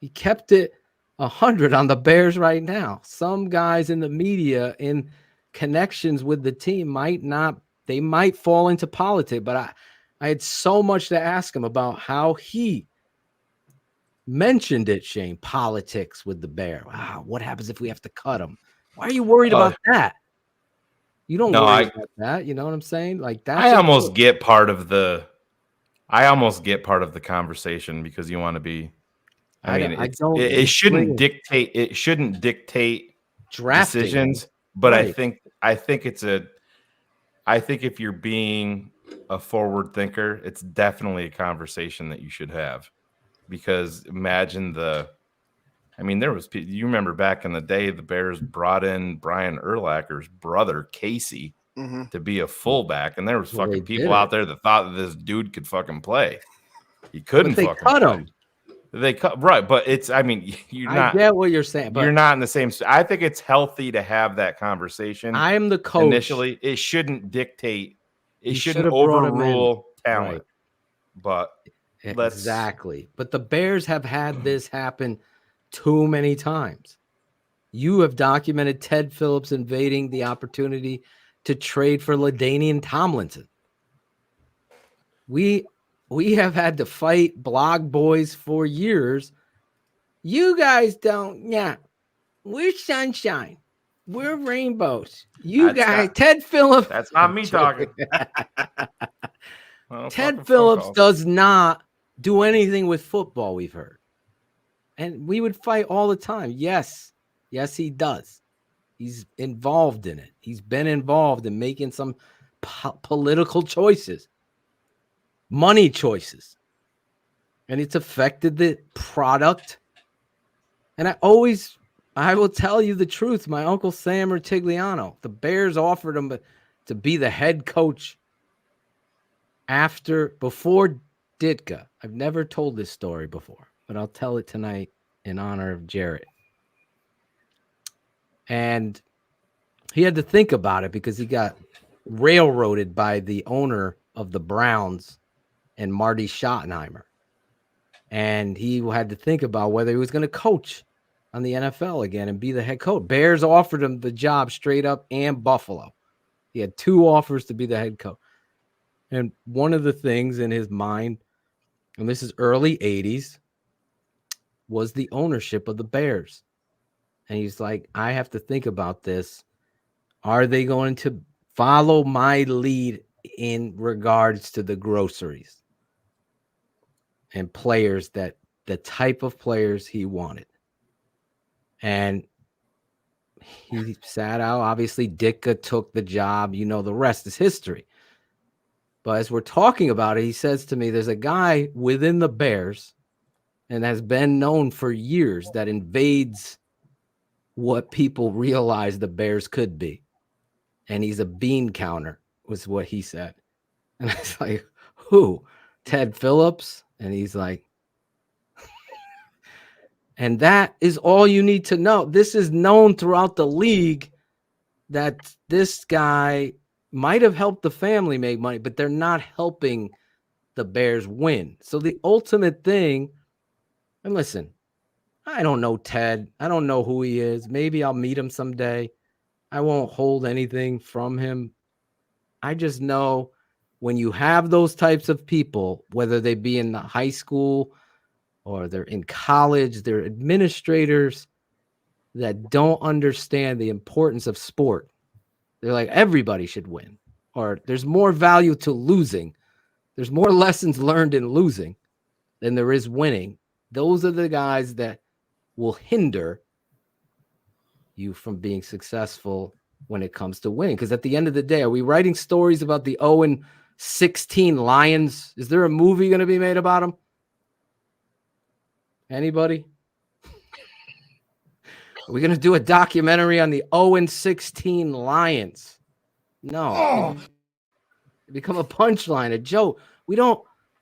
He kept it 100 on the Bears right now. Some guys in the media in connections with the team might fall into politics, but I had so much to ask him about how he mentioned it, Shane, politics with the Bear. Wow, what happens if we have to cut him? Why are you worried about that? You don't worry about that. You know what I'm saying? Like that's I almost get part of the conversation because you want to be. It shouldn't dictate. It shouldn't dictate drafting decisions. But right. I think if you're being a forward thinker, it's definitely a conversation that you should have. Because imagine you remember back in the day, the Bears brought in Brian Urlacher's brother, Casey, to be a fullback. And there was fucking people out there that thought that this dude could fucking play. He couldn't fucking cut play. him. They cut, right. But I get what you're saying, but you're not in the same. I think it's healthy to have that conversation. I am the coach. Initially, it shouldn't dictate. It shouldn't brought him overrule in. talent. Right. But exactly. But the Bears have had this happen too many times. You have documented Ted Phillips invading the opportunity to trade for LaDainian Tomlinson. We have had to fight blog boys for years. You guys don't. Yeah, we're sunshine. We're rainbows. Ted Phillips. That's not me talking. Ted Phillips does not do anything with football, we've heard. And we would fight all the time. Yes, he does. He's involved in it. He's been involved in making some political choices, money choices. And it's affected the product. And I will tell you the truth. My Uncle Sam Rutigliano, the Bears offered him to be the head coach before Ditka. I've never told this story before, but I'll tell it tonight in honor of Jarrett. And he had to think about it because he got railroaded by the owner of the Browns and Marty Schottenheimer. And he had to think about whether he was going to coach on the NFL again and be the head coach. Bears offered him the job straight up and Buffalo. He had 2 offers to be the head coach. And one of the things in his mind, and this is early 80s, was the ownership of the Bears. And he's like, I have to think about this. Are they going to follow my lead in regards to the groceries and players, that the type of players he wanted? And he sat out. Obviously, Ditka took the job. You know, the rest is history. But as we're talking about it, he says to me, there's a guy within the Bears and has been known for years that invades what people realize the Bears could be. And he's a bean counter, was what he said. And I was like, who? Ted Phillips? And he's like, and that is all you need to know. This is known throughout the league that this guy might have helped the family make money, but they're not helping the Bears win. So the ultimate thing, and listen, I don't know Ted. I don't know who he is. Maybe I'll meet him someday. I won't hold anything from him. I just know when you have those types of people, whether they be in the high school or they're in college, they're administrators that don't understand the importance of sport. They're like, everybody should win, or there's more value to losing. There's more lessons learned in losing than there is winning. Those are the guys that will hinder you from being successful when it comes to winning. Because at the end of the day, are we writing stories about the 0-16 Lions? Is there a movie going to be made about them? Anybody? Are we going to do a documentary on the 0-16 Lions? No. It become a punchline, a joke. We don't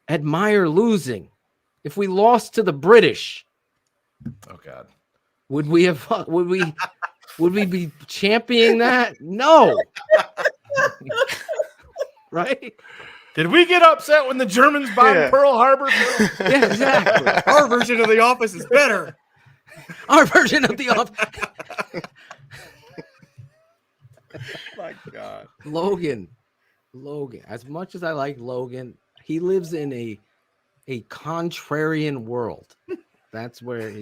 admire losing. If we lost to the British, oh God, would we be championing that? No. Right? Did we get upset when the Germans bombed Pearl Harbor? Yeah, exactly. Our version of The Office is better. Our version of The Office. My God. Logan. As much as I like Logan, he lives in a contrarian world. That's where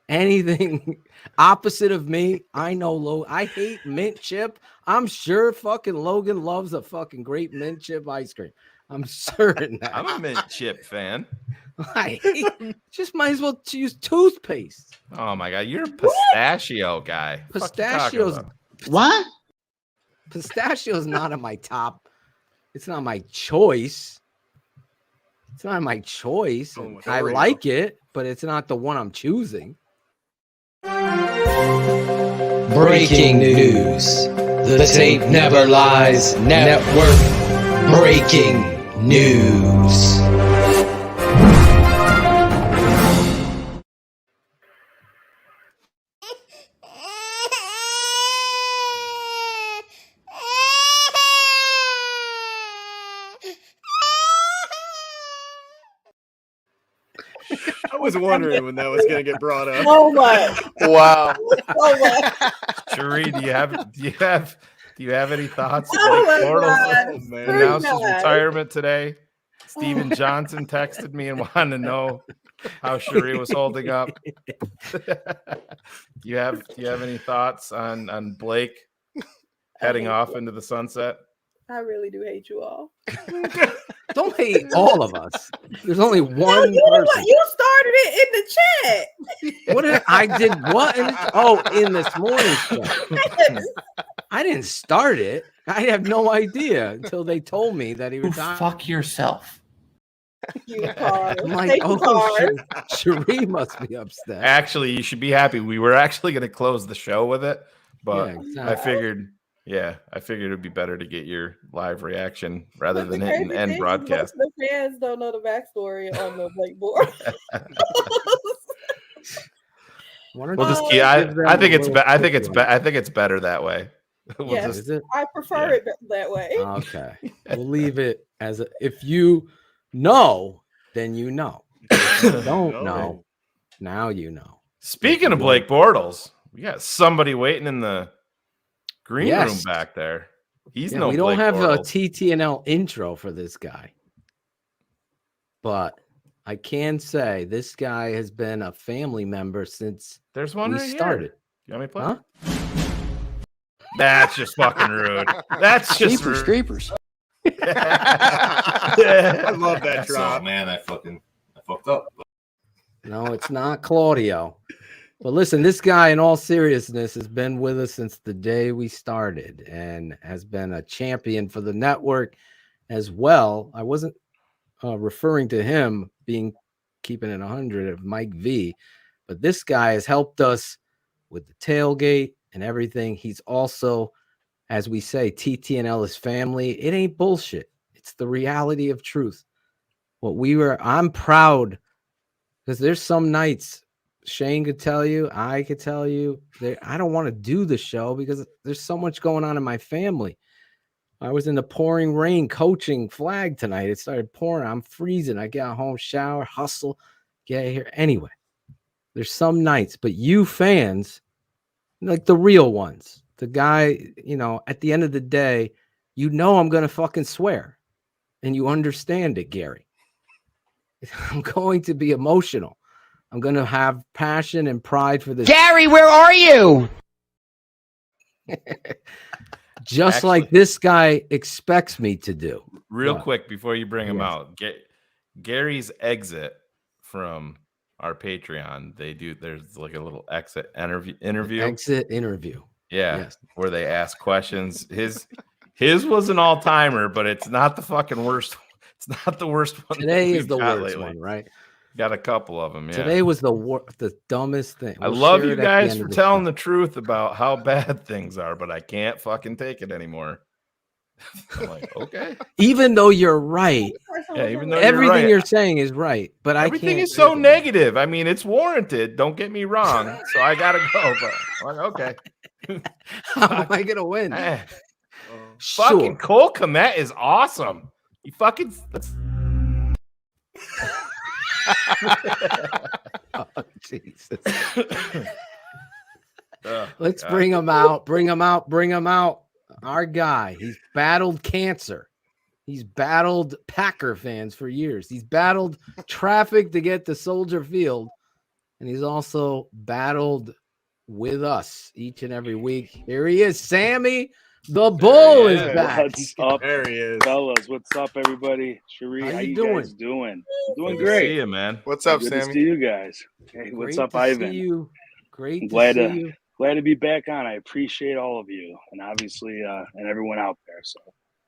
anything opposite of me. I know Logan. I hate mint chip. I'm sure fucking Logan loves a fucking great mint chip ice cream. I'm certain that. I'm a mint chip fan. Just might as well use toothpaste. Oh my God, you're a pistachio guy. Pistachios. What? Pistachio's not on my top. It's not my choice. It's not my choice. I like it, but it's not the one I'm choosing. Breaking news. The tape never lies. Network breaking news. I was wondering when that was going to get brought up. Oh my! Wow. Oh my! Cherie, do you have any thoughts? Oh my Bortles God. announced his God. retirement today. Steven Johnson texted me and wanted to know how Cherie was holding up. Do you have any thoughts on Blake heading off into the sunset? I really do hate you all. Don't hate all of us. There's only one person. You started it in the chat. What did I did? What? In this morning's show. I didn't start it. I have no idea until they told me that he was. Fuck yourself. You Carl. I'm like, Thank you, Carl. Cherie must be upset. Actually, you should be happy. We were actually going to close the show with it, but Yeah, exactly. I figured it'd be better to get your live reaction rather But than the hit an crazy end thing is broadcast. most of the fans don't know the backstory on the Blakeboard. We'll just keep. I think it's better that way. We'll Yes, just- I prefer it that way. Okay. We'll leave it as if you know, then you know. If you don't know, now you know. Speaking of Blake Bortles, we got somebody waiting in the green room back there. We don't have a TTNL intro for this guy, but I can say this guy has been a family member since There's one we right started. Here. You want me to play? Huh? That's just fucking rude. That's just rude. Creepers. I love that drop. Oh man, I fucked up. No, it's not Claudio. But listen, this guy, in all seriousness, has been with us since the day we started and has been a champion for the network as well. I wasn't referring to him being keeping it 100 of Mike V, but this guy has helped us with the tailgate and everything. He's also, as we say, TTNL is family. It ain't bullshit. It's the reality of truth. I'm proud because there's some nights Shane could tell you, I could tell you, I don't want to do the show because there's so much going on in my family. I was in the pouring rain coaching flag tonight. It started pouring. I'm freezing. I get home, shower, hustle, get here. Anyway, there's some nights, but you fans, like the real ones, the guy, at the end of the day, I'm going to fucking swear and you understand it, Gary. I'm going to be emotional. I'm going to have passion and pride for this. Gary, where are you? Just like this guy expects me to do. Real quick before you bring him out, Gary's exit from our Patreon. There's like a little exit interview. Exit interview. Yeah, Yes. where they ask questions. His was an all timer, but it's not the fucking worst. It's not the worst one. Today is the got worst lately. one, right? Got a couple of them. Yeah. Today was the dumbest thing. I love you guys for telling the truth about how bad things are, but I can't fucking take it anymore. I'm like, okay. Even though you're right. Yeah, even though everything you're you're saying is right, but everything I can't. is so negative. I mean, it's warranted. Don't get me wrong. So I gotta go. But I'm like, okay. How am I gonna win? Fucking Cole Kmet is awesome. You fucking. Oh, Jesus. Oh, Let's God. bring him out. Bring him out. Bring him out. Our guy. He's battled cancer. He's battled Packer fans for years. He's battled traffic to get to Soldier Field. And he's also battled with us each and every week. Here he is. Sammy the Bull is back. What's up, There he is. fellas? What's up, everybody? Cherie, How how you you doing? guys doing? Doing Good to great. see you, man. What's up, Good Sammy? to see you guys. Hey, what's Great up, to Ivan? see you. Great I'm to glad see to you. glad to be back on. I appreciate all of you, and obviously, and everyone out there. So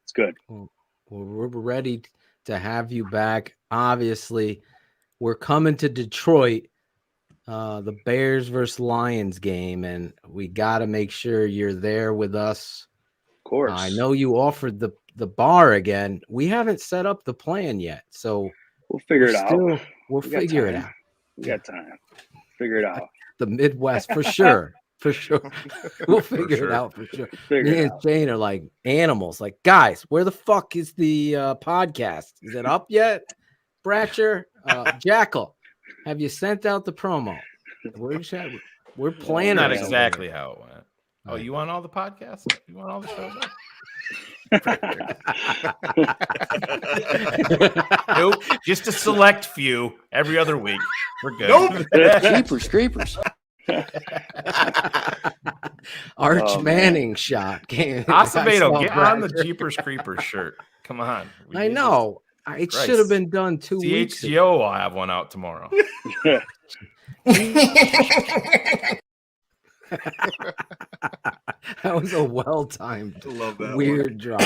it's good. Well, we're ready to have you back. Obviously, we're coming to Detroit, the Bears versus Lions game, and we got to make sure you're there with us. Of course. I know you offered the bar again. We haven't set up the plan yet, so We'll figure it out. We'll We got figure it time. out. We got time. Figure it out. The Midwest for sure. For sure. We'll figure sure. it out for sure. Figure Me it and out. Shane are like animals. Like, guys, where the fuck is the podcast? Is it up yet? Bratcher, Jackal, have you sent out the promo? We're planning. Not it exactly over how it went. Oh, you want all the podcasts? You want all the shows? Nope, just a select few every other week. We're good. Nope. Jeepers creepers. Arch Oh, man. Manning shot. Acevedo, get on the Jeepers Creepers shirt. Come on. We I need know. It Christ. should have been done 2 weeks ago. CHGO will have one out tomorrow. That was a well-timed, Love that weird drop.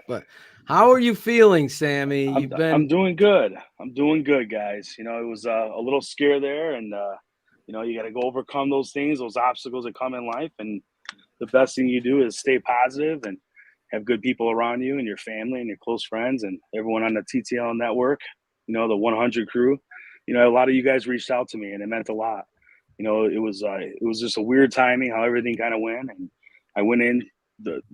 But how are you feeling, Sammy? I'm doing good. I'm doing good, guys. You know, it was a little scare there, and you know, you got to go overcome those things, those obstacles that come in life, and the best thing you do is stay positive and have good people around you and your family and your close friends and everyone on the TTNL Network. You know, the 100 crew. You know, a lot of you guys reached out to me, and it meant a lot. You know, it was just a weird timing how everything kind of went, and I went in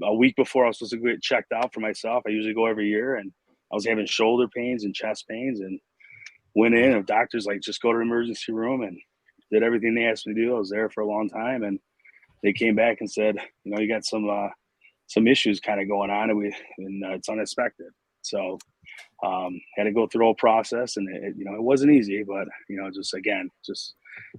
a week before I was supposed to get checked out for myself. I usually go every year, and I was having shoulder pains and chest pains, and went in, and doctors like, just go to the emergency room, and did everything they asked me to do. I was there for a long time, and they came back and said, you know, you got some issues kind of going on, and it's unexpected. So had to go through the whole process, and you know, it wasn't easy, but you know, just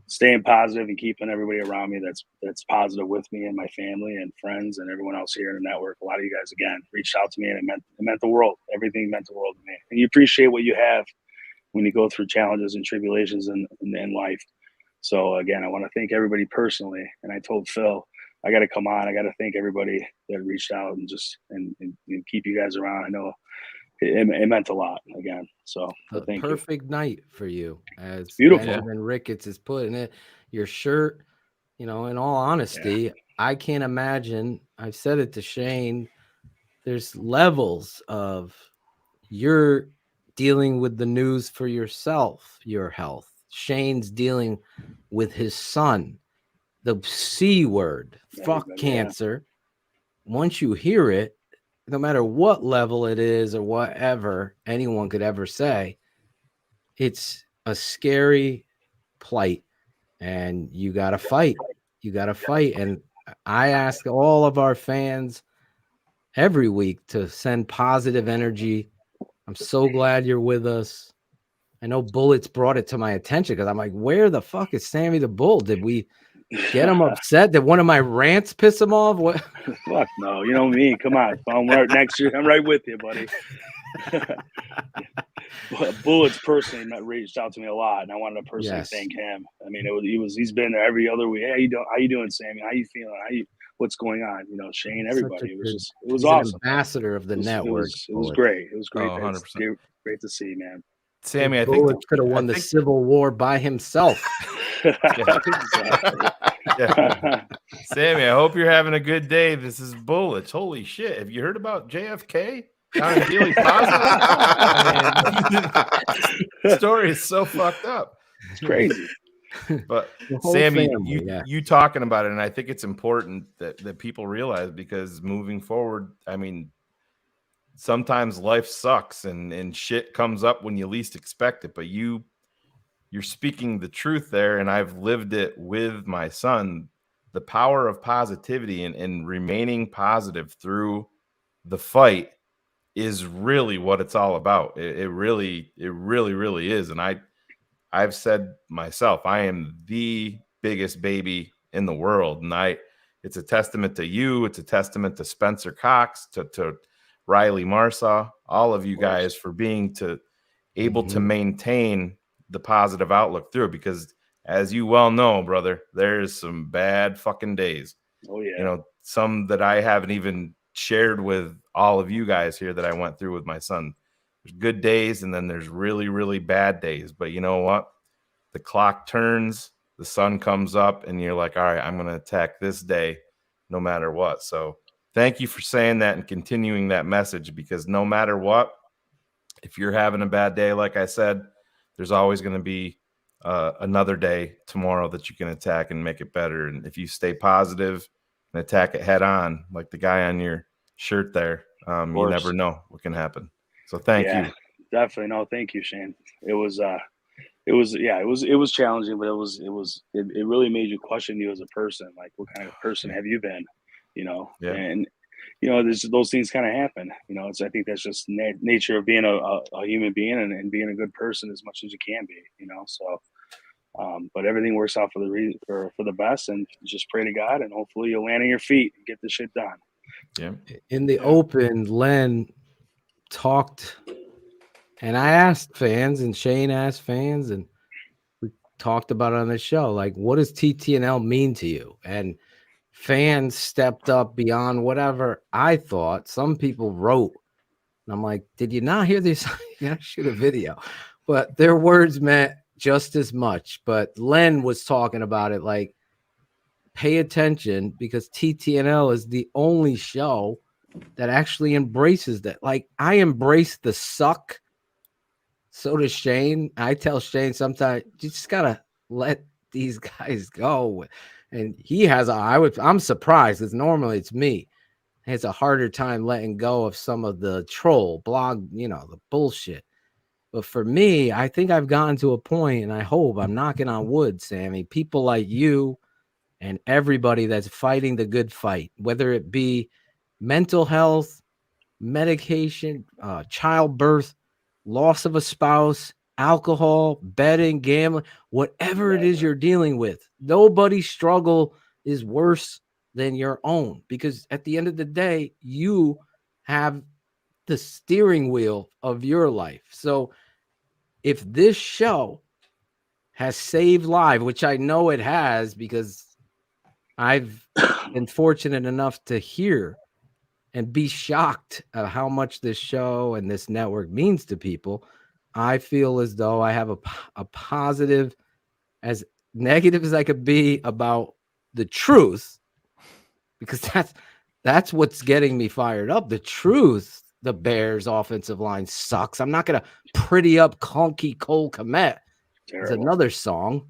staying positive and keeping everybody around me that's positive with me, and my family and friends and everyone else here in the network. A lot of you guys again reached out to me, and it meant the world. Everything meant the world to me, and you appreciate what you have when you go through challenges and tribulations in life. So again, I want to thank everybody personally, and I told Phil, I got to come on. I got to thank everybody that reached out and and keep you guys around. I know it meant a lot again. So thank you. Perfect night for you, as Beautiful. Benjamin Ricketts is putting it. Your shirt, you know, in all honesty, I can't imagine. I've said it to Shane. There's levels of you're dealing with the news for yourself, your health. Shane's dealing with his son, the C word, fuck cancer. Once you hear it, no matter what level it is or whatever anyone could ever say, it's a scary plight, and you got to fight. You got to fight. And I ask all of our fans every week to send positive energy. I'm so glad you're with us. I know Bullets brought it to my attention because I'm like, where the fuck is Sammy the Bull? Did we get him upset? Did one of my rants piss him off? What? Fuck no, you know me. Come on, I'm right next to you. I'm right with you, buddy. Bullets personally reached out to me a lot, and I wanted to personally thank him. I mean, he's been there every other week. Hey, how you doing, Sammy? How you feeling? What's going on? You know, Shane, everybody. It was awesome. Ambassador of the network. It was great. It was great. 100%. Great to see, man. Sammy, I think Bullets could have won the Civil War by himself. Sammy, I hope you're having a good day. This is Bullets. Holy shit. Have you heard about JFK down in Dealey Plaza? The story is so fucked up. It's crazy. But Sammy, you talking about it, and I think it's important that people realize, because moving forward, I mean, sometimes life sucks and shit comes up when you least expect it, but you're speaking the truth there, and I've lived it with my son. The power of positivity and remaining positive through the fight is really what it's all about. It really is. And I've said myself, I am the biggest baby in the world. And it's a testament to you. It's a testament to Spencer Cox, to Riley Marsaw, all of you guys for being able to maintain the positive outlook through it. Because as you well know, brother, there's some bad fucking days. Oh yeah. You know, some that I haven't even shared with all of you guys here that I went through with my son. There's good days and then there's really, really bad days. But you know what? The clock turns, the sun comes up, and you're like, all right, I'm going to attack this day no matter what. So thank you for saying that and continuing that message, because no matter what, if you're having a bad day, like I said, there's always going to be another day tomorrow that you can attack and make it better. And if you stay positive and attack it head on, like the guy on your shirt there, you never know what can happen. So thank you. Definitely. No, thank you, Shane. It was challenging, but it really made you question you as a person. Like, what kind of person have you been? You know, and those things kind of happen. You know, I think that's just nature of being a human being and being a good person as much as you can be. You know, so. But everything works out for the best, and just pray to God, and hopefully you'll land on your feet and get the shit done. Yeah. In the open, Len talked, and I asked fans, and Shane asked fans, and we talked about it on the show. Like, what does TTNL mean to you? And fans stepped up beyond whatever I thought. Some people wrote, and I'm like, did you not hear this? You gotta shoot a video. But their words meant just as much. But Len was talking about it like, pay attention, because TTNL is the only show that actually embraces that. Like, I embrace the suck. So does Shane. I tell Shane sometimes, you just gotta let these guys go. And he has I'm surprised, because normally it's me. He has a harder time letting go of some of the troll blog, the bullshit. But for me, I think I've gotten to a point, and I hope, I'm knocking on wood, Sammy, people like you and everybody that's fighting the good fight, whether it be mental health, medication, childbirth, loss of a spouse, alcohol, betting, gambling, whatever it is you're dealing with, nobody's struggle is worse than your own, because at the end of the day, you have the steering wheel of your life. So if this show has saved lives, which I know it has, because I've been fortunate enough to hear and be shocked at how much this show and this network means to people, I feel as though I have a positive, as negative as I could be about the truth, because that's what's getting me fired up. The truth. The Bears offensive line sucks. I'm not going to pretty up clunky Cole Kmet. It's another song.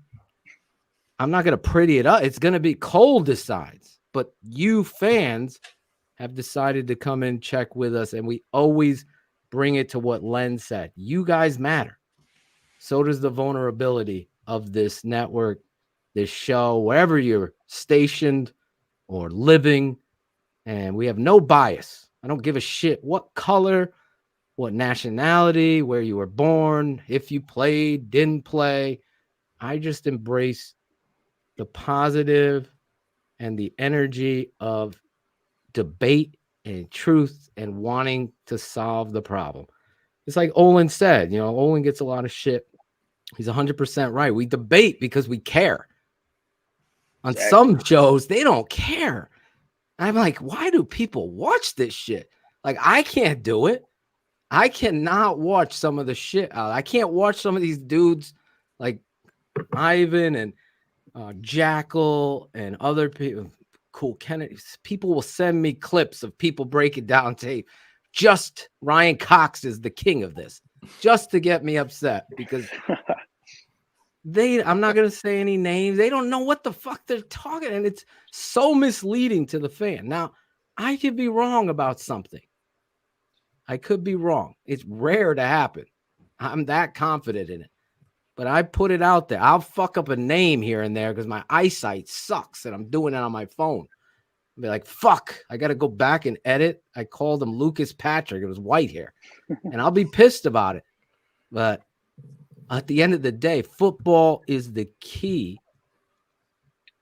I'm not going to pretty it up. It's going to be Cole decides. But you fans have decided to come and check with us, and we always bring it to what Len said. You guys matter. So does the vulnerability of this network, this show, wherever you're stationed or living, and we have no bias. I don't give a shit what color, what nationality, where you were born, if you played, didn't play. I just embrace the positive and the energy of debate and truth and wanting to solve the problem. It's like Olin said, Olin gets a lot of shit. He's 100% right. We debate because we care. On some shows, they don't care. I'm like, why do people watch this shit? Like, I can't do it. I cannot watch some of the shit out. I can't watch some of these dudes like Ivan and Jackal and other people, Cool Kennedy. People will send me clips of people breaking down tape. Just Ryan Cox is the king of this, just to get me upset, because I'm not going to say any names. They don't know what the fuck they're talking. And it's so misleading to the fan. Now, I could be wrong about something. I could be wrong. It's rare to happen. I'm that confident in it. But I put it out there. I'll fuck up a name here and there because my eyesight sucks and I'm doing it on my phone. I'll be like, fuck, I got to go back and edit. I called him Lucas Patrick. It was white hair. And I'll be pissed about it. But at the end of the day, football is the key.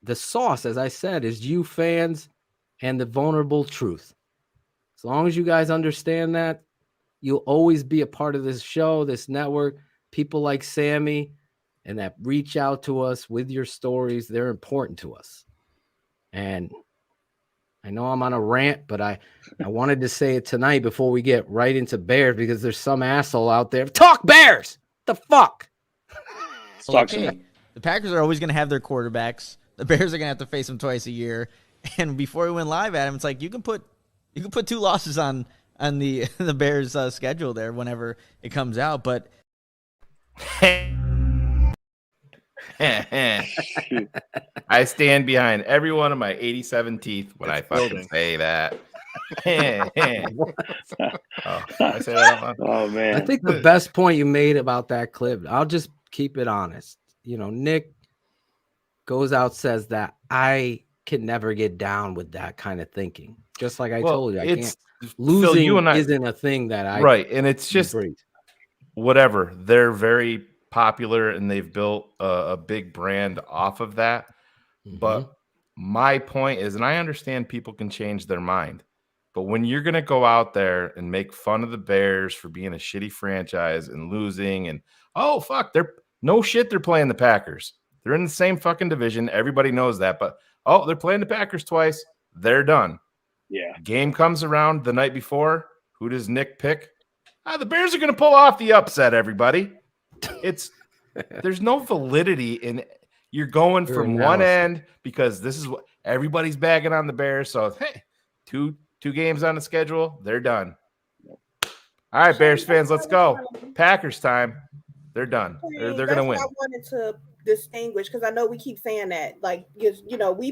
The sauce, as I said, is you fans and the vulnerable truth. As long as you guys understand that, you'll always be a part of this show, this network. People like Sammy and that reach out to us with your stories, they're important to us. And I know I'm on a rant, but I wanted to say it tonight before we get right into Bears because there's some asshole out there. Talk Bears! The fuck? Okay. The Packers are always going to have their quarterbacks. The Bears are going to have to face them twice a year. And before we went live, Adam, it's like you can put 2 losses on the Bears schedule there whenever it comes out, but I stand behind every one of my 87 teeth when I fucking say that. I say that out loud. Oh man. I think the best point you made about that clip, I'll just keep it honest. You know, Nick goes out, says that I can never get down with that kind of thinking. Just like I told you, I can't. Losing Phil, you and I, isn't a thing that I right, and it's just embrace. Whatever. They're very popular, and they've built a big brand off of that. But my point is, and I understand people can change their mind, but when you're going to go out there and make fun of the Bears for being a shitty franchise and losing, and oh fuck, they're playing the Packers. They're in the same fucking division. Everybody knows that, but oh, they're playing the Packers twice. They're done. Yeah. Game comes around the night before. Who does Nick pick? The Bears are going to pull off the upset, everybody. There's no validity in you're going from one end because this is what everybody's bagging on the Bears. So, hey, two games on the schedule. They're done. All right, Bears fans, let's go. Packers time. They're done. They're going to win. I wanted to distinguish because I know we keep saying that. Like, you know, we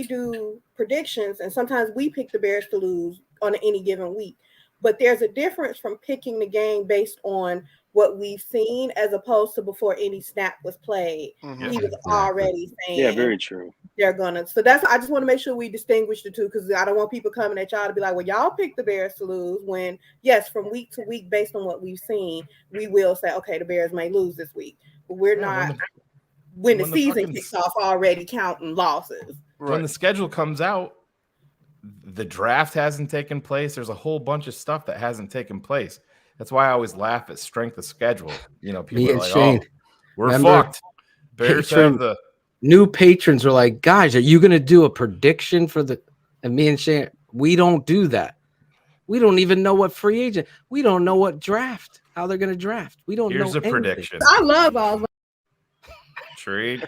do predictions, and sometimes we pick the Bears to lose on any given week. But there's a difference from picking the game based on what we've seen as opposed to before any snap was played. He was already saying, yeah, very true. They're gonna. So that's. I just want to make sure we distinguish the two because I don't want people coming at y'all to be like, well, y'all picked the Bears to lose. When yes, from week to week, based on what we've seen, we will say, okay, the Bears may lose this week, but we're not. When the season kicks off, already counting losses. When the schedule comes out, the draft hasn't taken place. There's a whole bunch of stuff that hasn't taken place. That's why I always laugh at strength of schedule. You know, people are like, Shane, we're fucked. Bears have the new patrons are like, guys, are you going to do a prediction for the? And me and Shane, we don't do that. We don't even know what free agent. We don't know what draft, how they're going to draft. We don't know. Here's a prediction. I love all. Trade.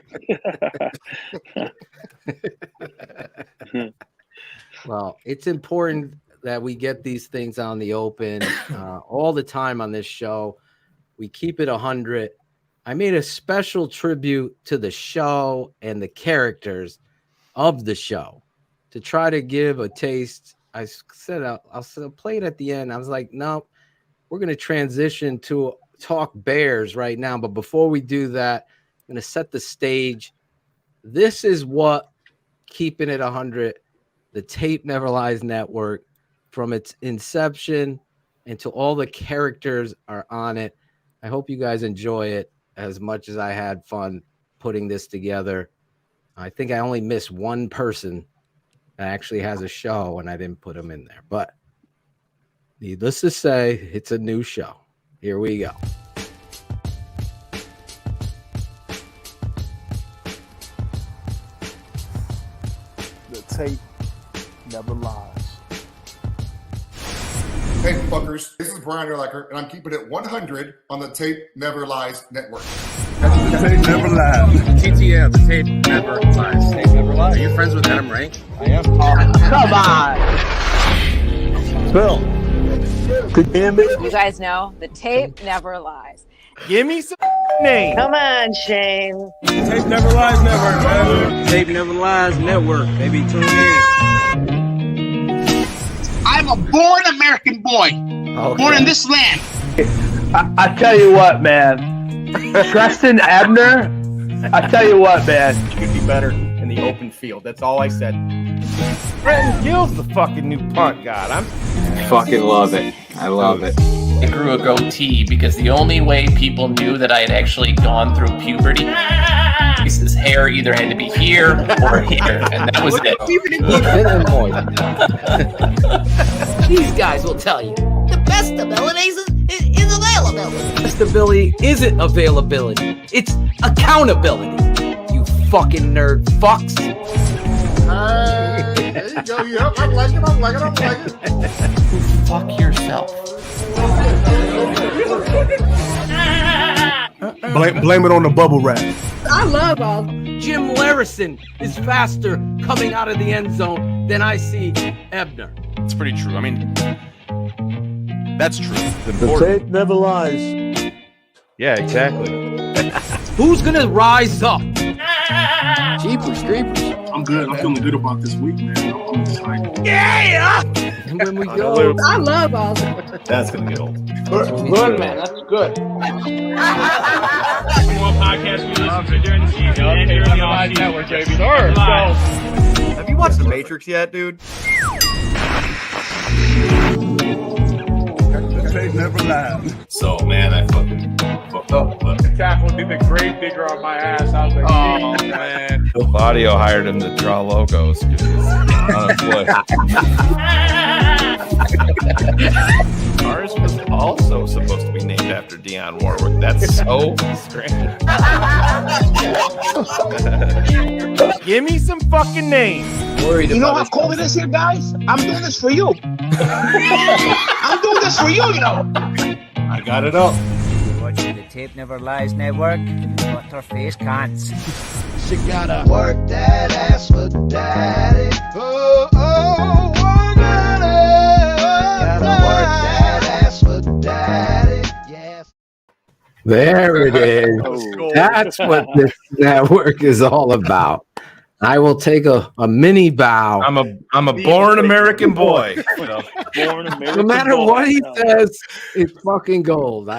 Well, it's important that we get these things on the open all the time on this show. We keep it 100. I made a special tribute to the show and the characters of the show to try to give a taste. I said I'll play it at the end. I was like, no, we're going to transition to talk Bears right now. But before we do that, I'm going to set the stage. This is what Keeping It 100, the Tape Never Lies Network, from its inception until all the characters are on it. I hope you guys enjoy it as much as I had fun putting this together. I think I only missed one person that actually has a show, and I didn't put him in there. But needless to say, it's a new show. Here we go. The tape never lies. Hey, fuckers. This is Brian Erlacher, and I'm keeping it 100 on the Tape Never Lies Network. The tape never lies. TTNL, the tape never lies. Tape never lies. Are you friends with Adam Rank? I am. Come on. Phil. Could you hear me? You guys know the tape never lies. Give me some name. Come on, Shane. Tape Never Lies Network, man. Tape Never Lies Network. Maybe tune in. I'm a born American boy. Born in this land. I tell you what, man. Preston Abner. I tell you what, man. You'd be better in the open field. That's all I said. Brenton Gill's the fucking new punt god. I'm fucking love it. I love it. I grew a goatee because the only way people knew that I had actually gone through puberty is his hair either had to be here or here, and that was it. These guys will tell you the best abilities is availability. Best ability isn't availability. It's accountability. You fucking nerd fucks. There you go. Yep, I like it. Fuck yourself. Blame it on the bubble wrap. I love all. Jim Larison is faster coming out of the end zone than I see Ebner. It's pretty true. I mean, that's true. The tape never lies. Yeah, exactly. Who's gonna rise up? Jeepers creepers. I'm good. I'm feeling good about this week, man. I'm excited. Yeah! And when we go, I love all. That's gonna get old. Good, man. That's good. More podcasts we listen to during the season and during the off-season. Network, baby. Sure. Have you watched The Matrix yet, dude? The tape never lies. So, man, I fucking fucked up. But The tackle did the grave digger on my ass. I was like, Oh, man. Claudio hired him to draw logos because he's unemployed. Ours was also supposed to be named after Dionne Warwick. That's so strange. Give me some fucking names. you know how cold it is here, guys? I'm doing this for you. I'm doing this for you, you know. I got it up. Watching the Tape Never Lies Network, but her face can't. She gotta work that ass for daddy. Oh, work that ass for daddy. Yes. there it is. That's what this network is all about. I will take a mini bow. I'm a born American boy. Born American No matter boy. what he says, it's fucking gold.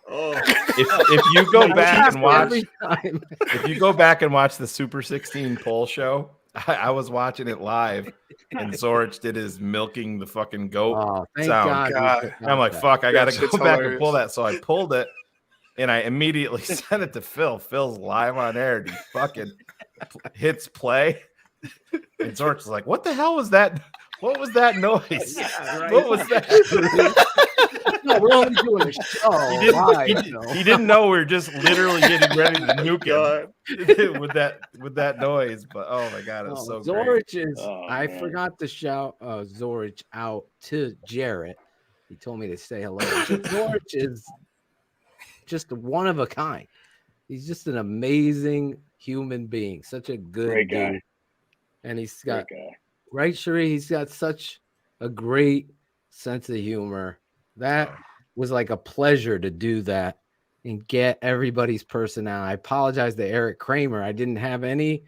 If you go back and watch, every time. if you go back and watch the Super 16 poll show, I was watching it live, and Zorich did his milking the fucking goat Thank sound. God. And I'm like, fuck, I gotta That's go back hilarious. and pull that. So I pulled it, and I immediately sent it to Phil. Phil's live on air, and he fucking hits play, and Zorich is like, "What the hell was that? What was that noise? Yeah, right. What was that?" No, we're only doing a show. He didn't know we were just literally getting ready to nuke him with that noise. But oh my god, it's so great. Zorich is. I forgot to shout Zorich out to Jarrett. He told me to say hello. Zorich is just one of a kind. He's just an amazing human being. Such a good Great guy. dude. And he's got right, Cherie. He's got such a great sense of humor. That was like a pleasure to do that and get everybody's personality. I apologize to Eric Kramer. I didn't have any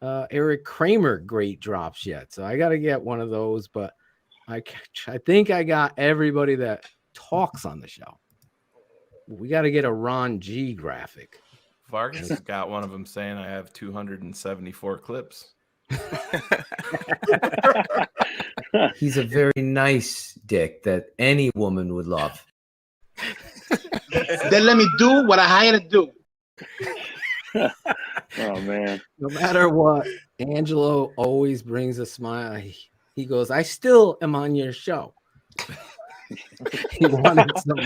Eric Kramer great drops yet, so I got to get one of those. But I think I got everybody that talks on the show. We got to get a Ron G graphic. Vargas has got one of them saying I have 274 clips. He's a very nice dick that any woman would love. Then let me do what I hired to do. Oh man. No matter what, Angelo always brings a smile. He goes, I still am on your show. He wanted some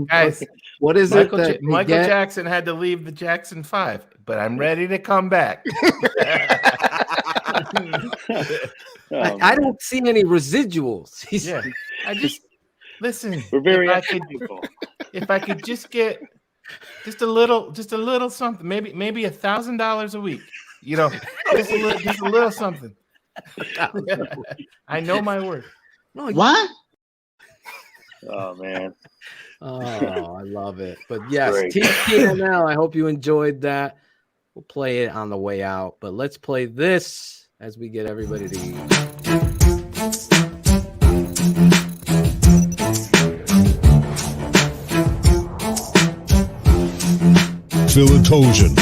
Guys. What is Michael it that Michael Jackson had to leave the Jackson 5, but I'm ready to come back. I don't see any residuals. I just listen. We're very if I could just get just a little something, maybe $1,000 a week, you know, just a little something. I know my worth. No, what? Oh man. Oh, I love it. But yes, Great. TTNL, I hope you enjoyed that. We'll play it on the way out, but let's play this as we get everybody to eat. Philatosion,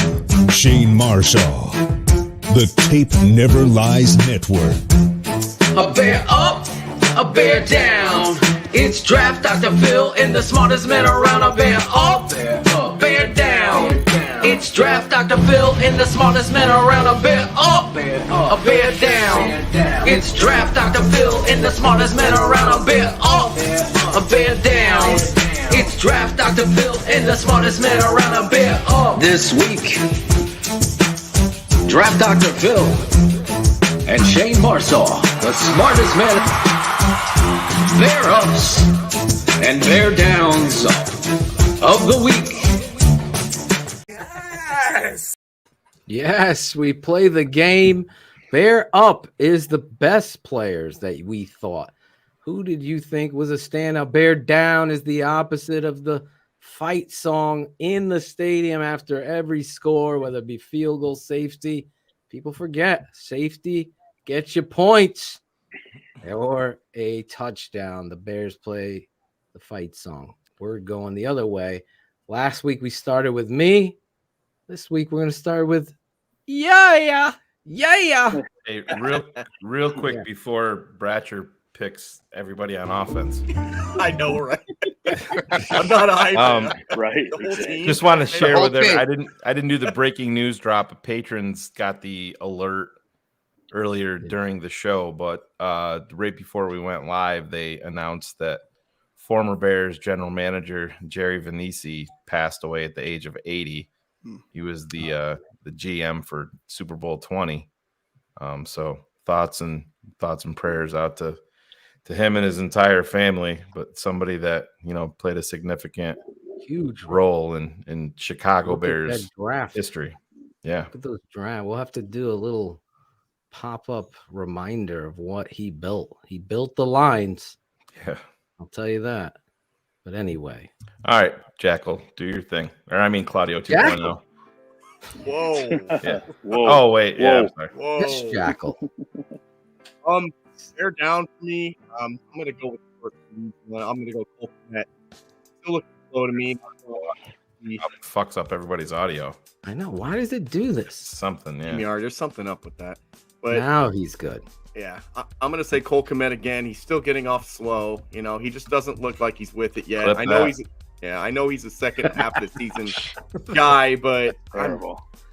Shane Marshall. The Tape Never Lies Network. A bear up, a bear down. It's Draft Dr. Phil and the smartest man around. A bear up, a bear down. It's Draft Dr. Phil and the smartest man around. A bear up, a bear down. It's Draft Dr. Phil and the smartest man around. A bear up, a bear down. It's Draft Dr. Phil and the smartest man around. A bear up. This week, Draft Dr. Phil and Shane Marshall, the smartest man. Bear ups and bear downs of the week. Yes, we play the game. Bear up is the best players that we thought. Who did you think was a standout? Bear down is the opposite of the fight song in the stadium after every score, whether it be field goal, safety. People forget safety gets you points or a touchdown. The Bears play the fight song. We're going the other way. Last week we started with me. This week we're going to start with yeah. Hey, real quick before Bratcher picks everybody on offense. I know, right? I'm not a hype. Right. Just want to share with everyone. I didn't do the breaking news drop. Patrons got the alert earlier during the show, but right before we went live, they announced that former Bears general manager Jerry Venisi passed away at the age of 80. He was the GM for Super Bowl 20. So thoughts and prayers out to him and his entire family, but somebody that, played a significant, huge role in Chicago Bears draft history. Yeah. Look at those draft. We'll have to do a little pop-up reminder of what he built. He built the lines. Yeah. I'll tell you that. But anyway. All right, Jackal, do your thing. Or I mean Claudio 2.0. Whoa. Yeah. Whoa. Oh, wait. Whoa. Yeah, I'm sorry. Whoa. Yes, Jackal. They're down for me. I'm gonna go with I'm gonna go Cole Kmet. Still looking slow to me. Fucks up everybody's audio. I know. Why does it do this? Something, yeah. There's something up with that. But now he's good. Yeah, I'm gonna say Cole Kmet again. He's still getting off slow. He just doesn't look like he's with it yet. I know he's a second half of the season guy, but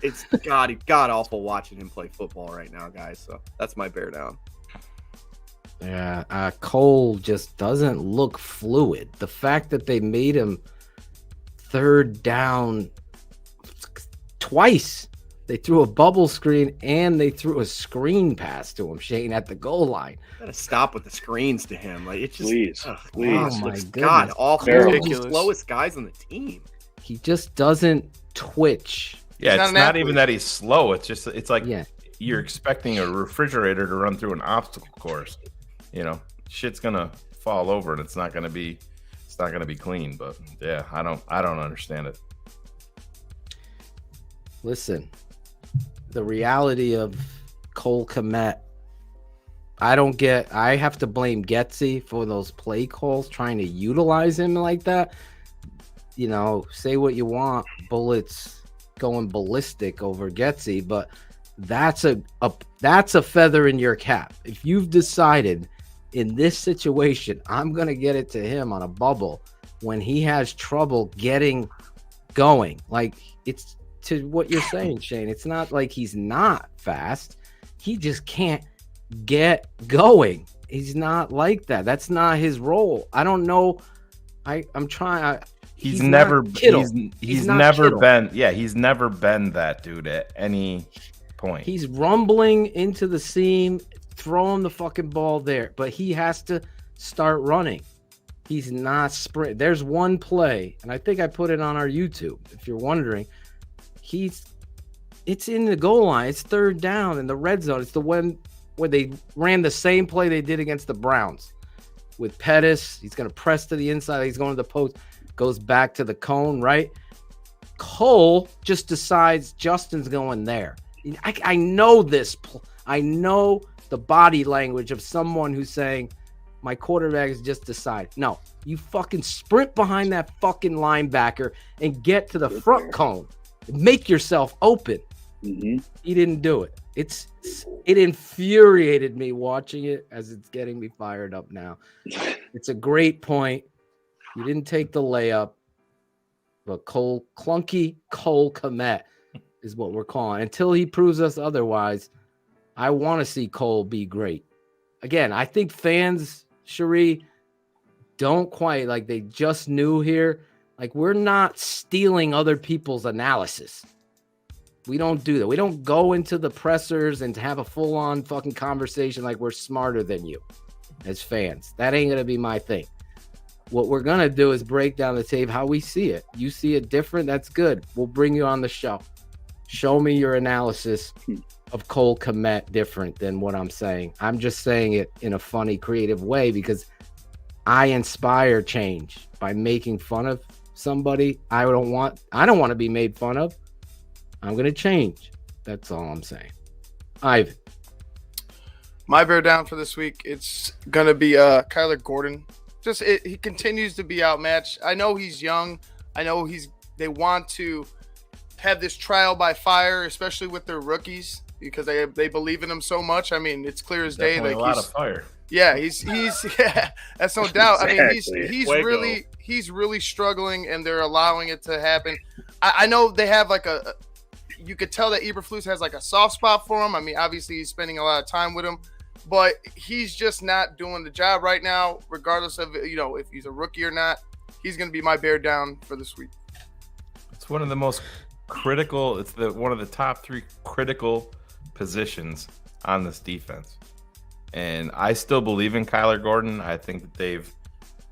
it's god awful watching him play football right now, guys. So that's my bear down. Yeah, Cole just doesn't look fluid. The fact that they made him third down twice. They threw a bubble screen and they threw a screen pass to him, Shane, at the goal line. Gotta stop with the screens to him. Like it's just please. Oh my goodness. God, awful. Ridiculous. The slowest guys on the team. He just doesn't twitch. Yeah, it's not even that he's slow. It's like you're expecting a refrigerator to run through an obstacle course. Shit's gonna fall over and it's not gonna be clean. But yeah, I don't understand it. Listen, the reality of Cole Kmet, I have to blame Getsy for those play calls, trying to utilize him like that. Say what you want, Bullets going ballistic over Getsy, but that's a feather in your cap. If you've decided in this situation, I'm going to get it to him on a bubble when he has trouble getting going. Like, it's to what you're saying, Shane. It's not like he's not fast. He just can't get going. He's not like that. That's not his role. I don't know. I'm trying. He's never been that dude at any point. He's rumbling into the seam, throwing the fucking ball there, but he has to start running. He's not sprint. There's one play, and I think I put it on our YouTube. If you're wondering, it's in the goal line. It's third down in the red zone. It's the one where they ran the same play they did against the Browns with Pettis. He's going to press to the inside. He's going to the post, goes back to the cone, right? Cole just decides Justin's going there. I know this. I know the body language of someone who's saying, my quarterback has just decided. No, you fucking sprint behind that fucking linebacker and get to the front cone. Make yourself open. Mm-hmm. He didn't do it. It infuriated me watching it as it's getting me fired up now. It's a great point. You didn't take the layup, but clunky Cole Kmet is what we're calling. Until he proves us otherwise, I want to see Cole be great. Again, I think fans, Cherie, don't quite like they just knew here. Like, we're not stealing other people's analysis. We don't do that. We don't go into the pressers and have a full-on fucking conversation like we're smarter than you as fans. That ain't going to be my thing. What we're going to do is break down the tape how we see it. You see it different, that's good. We'll bring you on the show. Show me your analysis of Cole Kmet different than what I'm saying. I'm just saying it in a funny, creative way because I inspire change by making fun of somebody I don't want to be made fun of. I'm going to change. That's all I'm saying. Ivan. My bear down for this week, it's going to be Kyler Gordon. He continues to be outmatched. I know he's young. I know they want to have this trial by fire, especially with their rookies, because they believe in him so much. I mean, it's clear as day. Definitely Like a lot of fire. Yeah, he's yeah, that's no doubt. Exactly. I mean, he's really struggling, and they're allowing it to happen. I know they have like you could tell that Eberflus has like a soft spot for him. I mean, obviously he's spending a lot of time with him, but he's just not doing the job right now, regardless of, if he's a rookie or not. He's going to be my bear down for this week. It's one of the most critical. It's one of the top 3 critical positions on this defense. And I still believe in Kyler Gordon. I think that they've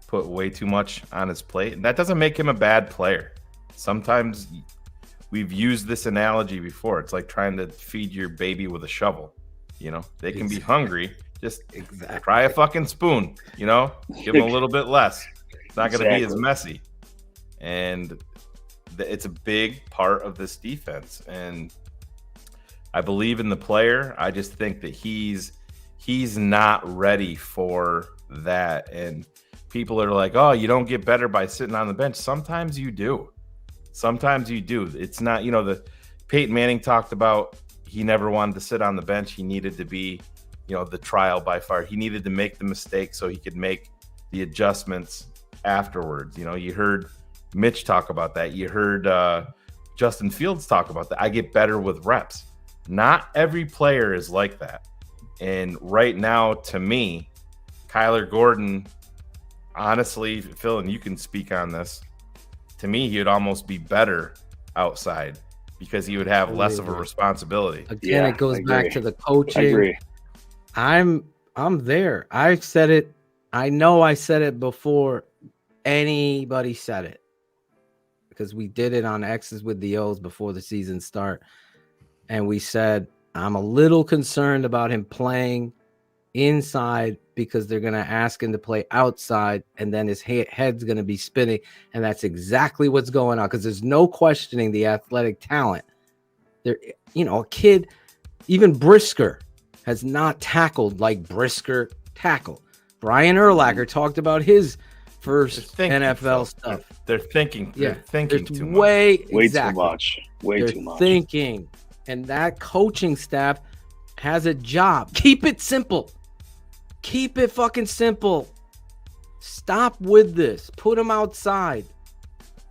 put way too much on his plate. And that doesn't make him a bad player. Sometimes we've used this analogy before. It's like trying to feed your baby with a shovel. They can be hungry. Just try a fucking spoon, give them a little bit less. It's not going to be as messy. And it's a big part of this defense. And I believe in the player. I just think that he's not ready for that. And people are like, oh, you don't get better by sitting on the bench. Sometimes you do. It's not, the Peyton Manning talked about he never wanted to sit on the bench. He needed to be, the trial by fire. He needed to make the mistake so he could make the adjustments afterwards. You heard Mitch talk about that. You heard Justin Fields talk about that. I get better with reps. Not every player is like that. And right now, to me, Kyler Gordon, honestly, Phil, and you can speak on this, to me, he would almost be better outside because he would have less of a responsibility. Again, it goes back to the coaching. I agree. I'm there. I've said it. I know I said it before anybody said it because we did it on X's with the O's before the season start. And we said, I'm a little concerned about him playing inside because they're going to ask him to play outside and then his head's going to be spinning. And that's exactly what's going on because there's no questioning the athletic talent. There, a kid, even Brisker, has not tackled like Brisker tackled. Brian Urlacher talked about his first NFL stuff. They're thinking. They're thinking too much. Way too much. Way too much. Thinking. And that coaching staff has a job. Keep it simple. Keep it fucking simple. Stop with this. Put him outside.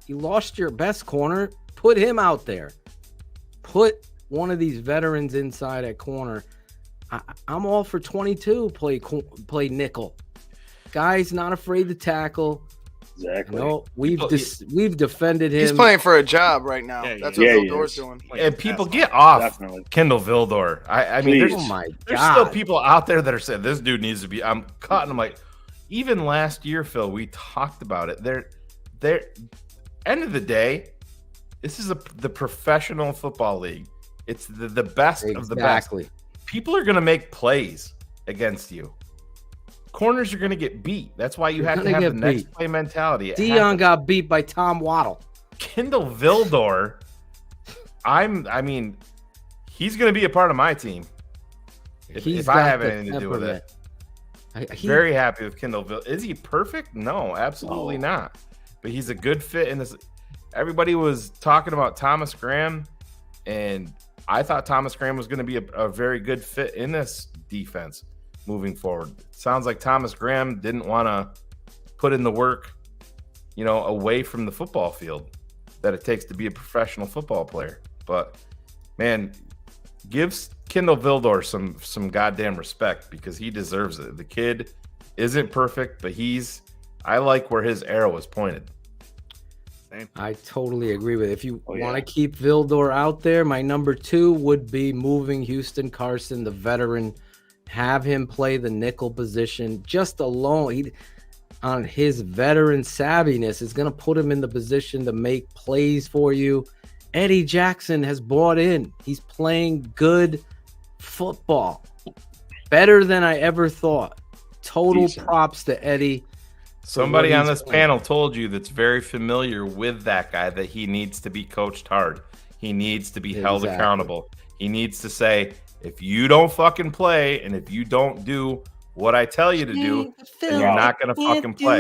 You lost your best corner. Put him out there. Put one of these veterans inside at corner. I'm all for 22. Play nickel. Guy's not afraid to tackle. Exactly. No, we've defended him. He's playing for a job right now. That's what Vildor's doing. And people get off Kendall Vildor. I mean, there's still people out there that are saying this dude needs to be. I'm cutting him. Like, even last year, Phil, we talked about it. They're end of the day, this is the professional football league. It's the best of the best. People are going to make plays against you. Corners are going to get beat. That's why you have to have the next play mentality. Dion got beat by Tom Waddle. Kendall Vildor, I mean, he's going to be a part of my team if I have anything to do with it. Very happy with Kendall Vildor. Is he perfect? No, absolutely not. But he's a good fit in this. everybody was talking about Thomas Graham, and I thought Thomas Graham was going to be a very good fit in this defense moving forward. It sounds like Thomas Graham didn't want to put in the work, away from the football field that it takes to be a professional football player. But man, gives Kindle Vildor some goddamn respect, because he deserves it. The kid isn't perfect, but I like where his arrow is pointed. I totally agree with it. If you want to keep Vildor out there, my number 2 would be moving Houston Carson, the veteran, have him play the nickel position just alone. On his veteran savviness is going to put him in the position to make plays for you. Eddie Jackson has bought in. He's playing good football, better than I ever thought. Total props to Eddie. Somebody on this panel told you that's very familiar with that guy that he needs to be coached hard. He needs to be held accountable. He needs to say, if you don't fucking play and if you don't do what I tell you to do, then you're not going to fucking play.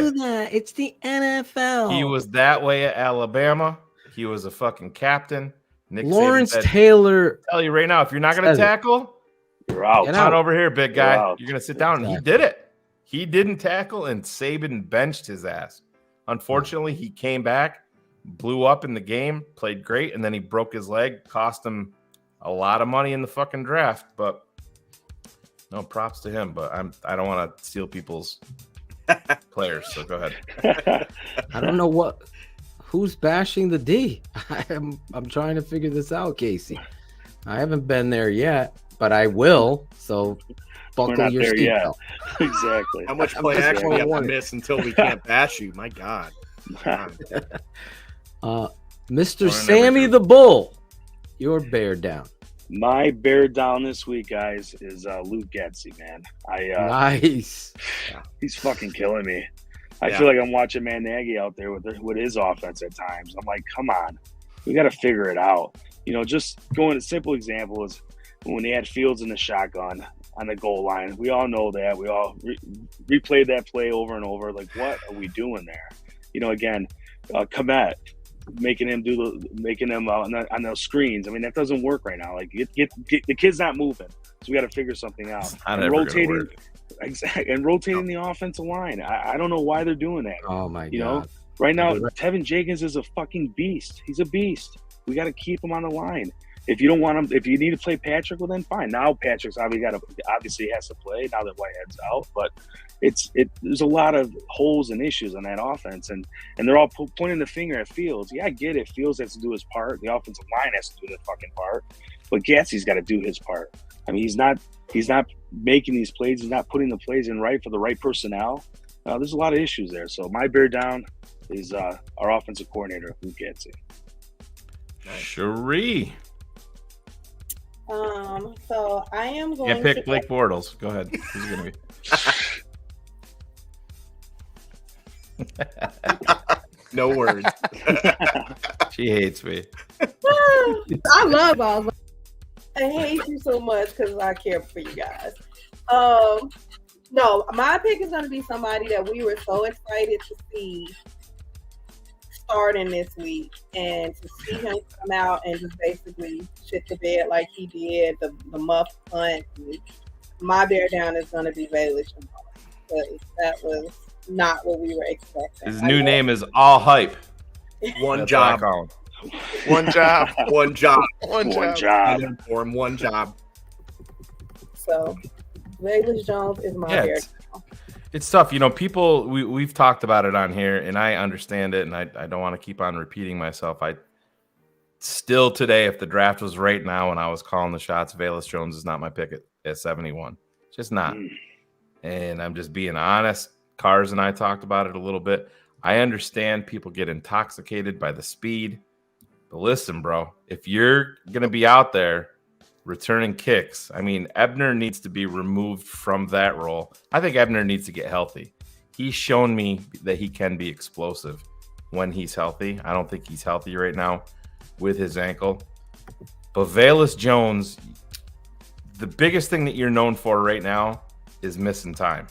It's the NFL. He was that way at Alabama. He was a fucking captain. Nick Lawrence Saban said, Taylor. Tell you right now, if you're not going to tackle, you're out. Come on over here, big guy. You're going to sit down. Exactly. And he did it. He didn't tackle, and Saban benched his ass. Unfortunately, he came back, blew up in the game, played great, and then he broke his leg, cost him a lot of money in the fucking draft. But no, props to him. But I don't want to steal people's players, so go ahead. I don't know who's bashing the D. I'm trying to figure this out, Casey. I haven't been there yet, but I will. So buckle your seatbelt. Exactly. How much play action we have to miss until we can't bash you? My God. Mr. Sammy the Bull, your bear down. My bear down this week, guys, is Luke Getsy, man. Nice. He's fucking killing me. I feel like I'm watching Matt Nagy out there with his offense at times. I'm like, come on, we got to figure it out. Just going a simple example is when they had Fields in the shotgun on the goal line. We all know that. We all replayed that play over and over. Like, what are we doing there? Again, Komet, making him on those screens. I mean, that doesn't work right now. Like, the kid's not moving, so we got to figure something out. And rotating the offensive line. I don't know why they're doing that. Oh my God! Right now, Tevin Jenkins is a fucking beast. He's a beast. We got to keep him on the line. If you don't want him, if you need to play Patrick, well then fine. Now Patrick's obviously has to play now that Whitehead's out, but there's a lot of holes and issues on that offense, and they're all pointing the finger at Fields. Yeah, I get it. Fields has to do his part. The offensive line has to do their fucking part, but Getsy's got to do his part. I mean, he's not making these plays. He's not putting the plays in right for the right personnel. There's a lot of issues there. So my bear down is our offensive coordinator, Luke Getsy. Cherie. So I am going to pick Blake Bortles. Go ahead. Who's it gonna be? No words. She hates me. I love balls. I hate you so much because I care for you guys. No, my pick is going to be somebody that we were so excited to see starting this week, and to see him come out and just basically shit the bed like he did, the muff punt. My bear down is going to be Bayless, because that was not what we were expecting. His new name is All Hype. One job. One job. One job. One job. For him, one job. So, Bayless Jones is my bear down. It's tough. People, we've talked about it on here, and I understand it, and I don't want to keep on repeating myself. I still today, if the draft was right now and I was calling the shots, Velus Jones is not my pick at 71. Just not. And I'm just being honest. Cars and I talked about it a little bit. I understand people get intoxicated by the speed. But listen, bro, if you're going to be out there returning kicks, I mean, Ebner needs to be removed from that role. I think Ebner needs to get healthy. He's shown me that he can be explosive when he's healthy. I don't think he's healthy right now with his ankle. But Velus Jones, the biggest thing that you're known for right now is missing time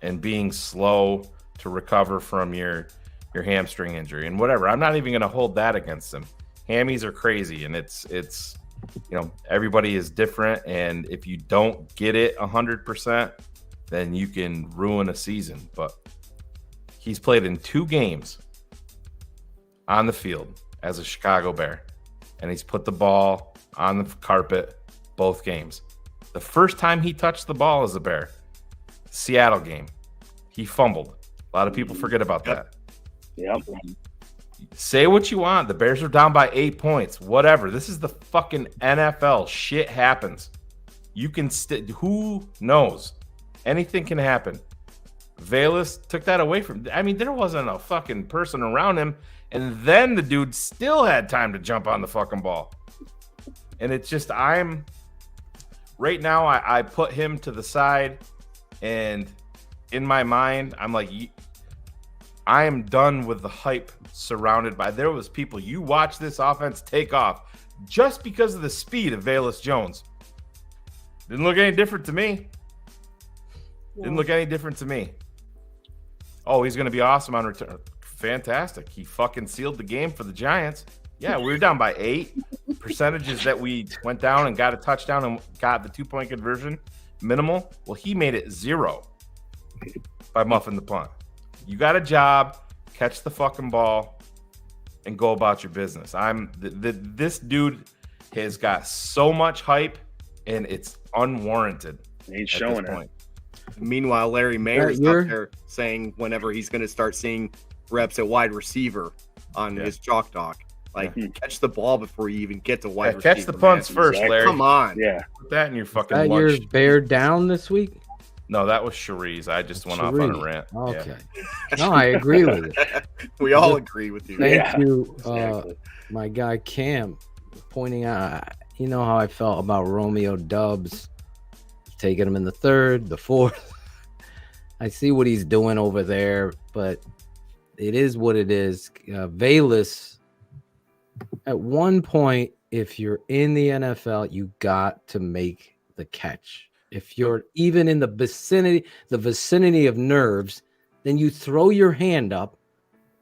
and being slow to recover from your your hamstring injury and whatever. I'm not even going to hold that against him. Hammies are crazy, and it's everybody is different, and if you don't get it 100%, then you can ruin a season. But he's played in 2 games on the field as a Chicago Bear, and he's put the ball on the carpet both games. The first time he touched the ball as a Bear, Seattle game, he fumbled. A lot of people forget about that. Yep. Say what you want. The Bears are down by 8 points. Whatever. This is the fucking NFL. Shit happens. You can who knows? Anything can happen. Velus took that away from. I mean, there wasn't a fucking person around him, and then the dude still had time to jump on the fucking ball. And it's just, right now, I put him to the side, and in my mind, I'm like, I am done with the hype surrounded by. There was people, you watch this offense take off just because of the speed of Velus Jones. Didn't look any different to me. Didn't look any different to me. Oh, he's going to be awesome on return. Fantastic. He fucking sealed the game for the Giants. Yeah, we were down by 8. Percentages that we went down and got a touchdown and got the 2-point conversion minimal. Well, he made it 0 by muffing the punt. You got a job, catch the fucking ball, and go about your business. This dude has got so much hype, and it's unwarranted. He's showing it. Meanwhile, Larry Mayer's up there saying whenever he's going to start seeing reps at wide receiver on his chalk talk. Like, catch the ball before you even get to wide receiver. Catch the punts first, Larry. Come on. Yeah. Put that in your fucking Is that lunch. your Bear down this week? No, that was Cherise. I just went off on a rant. Okay. Yeah. No, I agree with it. We all agree with you. Thank you, my guy Cam, pointing out. You know how I felt about Romeo Dubs, taking him in the 3rd, the 4th. I see what he's doing over there, but it is what it is. Velus, at one point, if you're in the NFL, you got to make the catch. If you're even in the vicinity of nerves, then you throw your hand up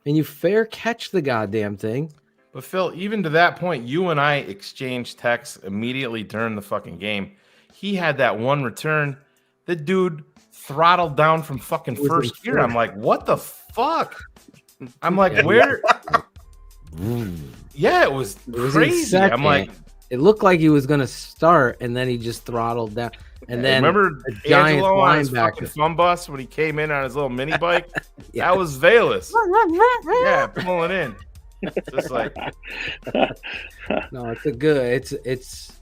and you fair catch the goddamn thing. But Phil, even to that point, you and I exchanged texts immediately during the fucking game. He had that one return. The dude throttled down from fucking first gear. I'm like, what the fuck? I'm like, where? Yeah, it was crazy. I'm like, it looked like he was going to start, and then he just throttled down. And then remember the Giants Angelo on his fucking linebacker. fun bus when he came in on his little mini bike? That was Velus. Yeah, pulling in. Just like, no, it's a good. It's.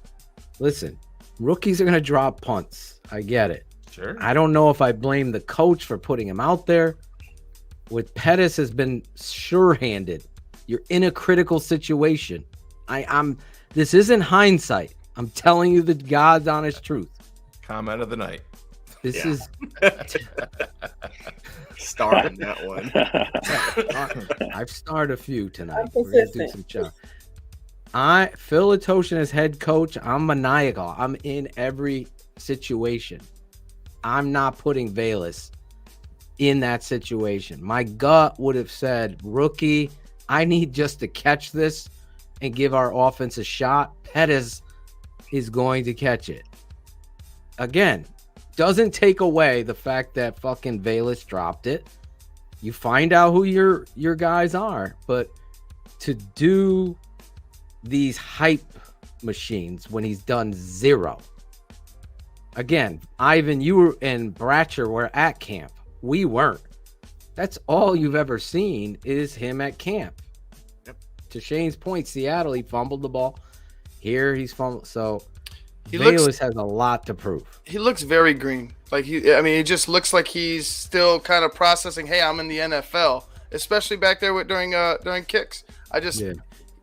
Listen, rookies are going to drop punts. I get it. Sure. I don't know if I blame the coach for putting him out there. With Pettis has been sure-handed. You're in a critical situation. I'm. This isn't hindsight. I'm telling you the God's honest truth. Comment of the night. This is starting that one. I've started a few tonight. We're gonna do some job. Phil Latoshin as head coach. I'm maniacal. I'm in every situation. I'm not putting Velus in that situation. My gut would have said, rookie, I need just to catch this and give our offense a shot. Pettis is going to catch it. Again, doesn't take away the fact that fucking Velus dropped it. You find out who your guys are, but to do these hype machines when he's done 0. Again, Ivan, you and Bratcher were at camp. We weren't. That's all you've ever seen is him at camp. Yep. To Shane's point, Seattle, he fumbled the ball. Here he's fumbled. So Velus has a lot to prove. He looks very green. It just looks like he's still kind of processing, hey, I'm in the NFL, especially back there during kicks.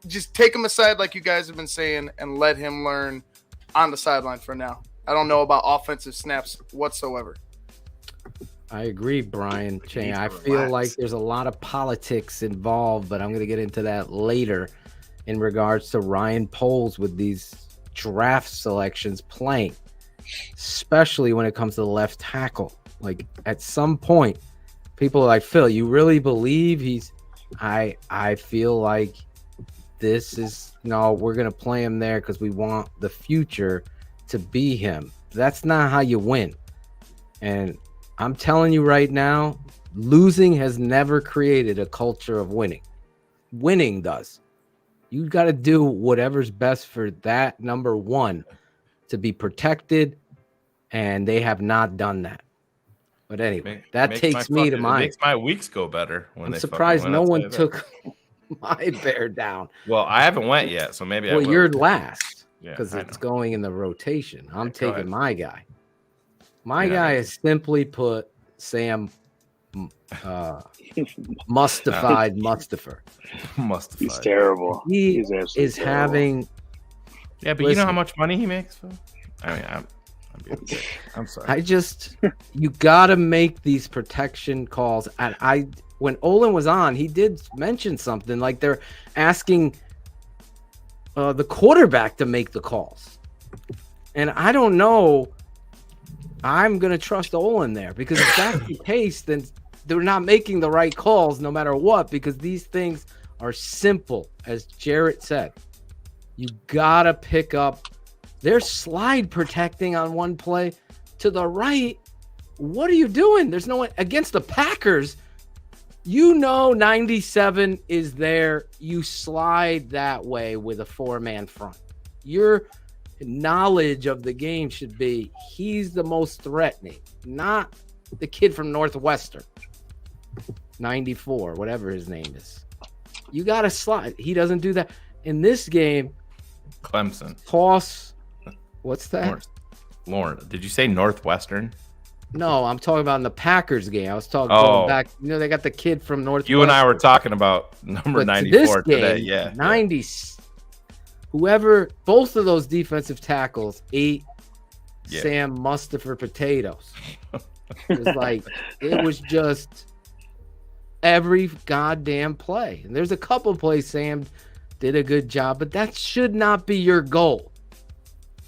Just take him aside like you guys have been saying and let him learn on the sideline for now. I don't know about offensive snaps whatsoever. I agree, Brian Chang. I feel like there's a lot of politics involved, but I'm going to get into that later in regards to Ryan Poles with these draft selections playing, especially when it comes to the left tackle. Like, at some point, people are like, Phil, you really believe he's I feel like this is we're gonna play him there because we want the future to be him. That's not how you win. And I'm telling you right now, losing has never created a culture of winning. Winning does. You got to do whatever's best for that number one to be protected, and they have not done that. But anyway, that takes me to my. It makes my weeks go better when I'm they. surprised no one took my Bear down. Well, I haven't went yet, so maybe. Well, you're last Yeah, because I it's know. going in the rotation. I'm Go taking ahead. my guy. My guy is simply put Sam Mustafied Mustafa. He's terrible. He He's absolutely is terrible. having. Yeah, but you know how much money he makes, Phil? I mean, I'm sorry. You gotta make these protection calls. And when Olin was on, he did mention something like they're asking the quarterback to make the calls. And I don't know. I'm gonna trust Olin there because if that's the case, then they're not making the right calls no matter what, because these things are simple, as Jarrett said. You gotta pick up. They're slide protecting on one play to the right. What are you doing? There's no one against the Packers. 97 is there. You slide that way with a 4-man front. Your knowledge of the game should be he's the most threatening, not the kid from Northwestern. 94, whatever his name is. You got to slide. He doesn't do that. In this game, Clemson. Toss. What's that? Lauren, did you say Northwestern? No, I'm talking about in the Packers game. I was talking going back. They got the kid from Northwestern. You and I were talking about number 94 today. Yeah. 90. Whoever, both of those defensive tackles ate Sam Mustafa potatoes. It was just every goddamn play. And there's a couple plays Sam did a good job, but that should not be your goal.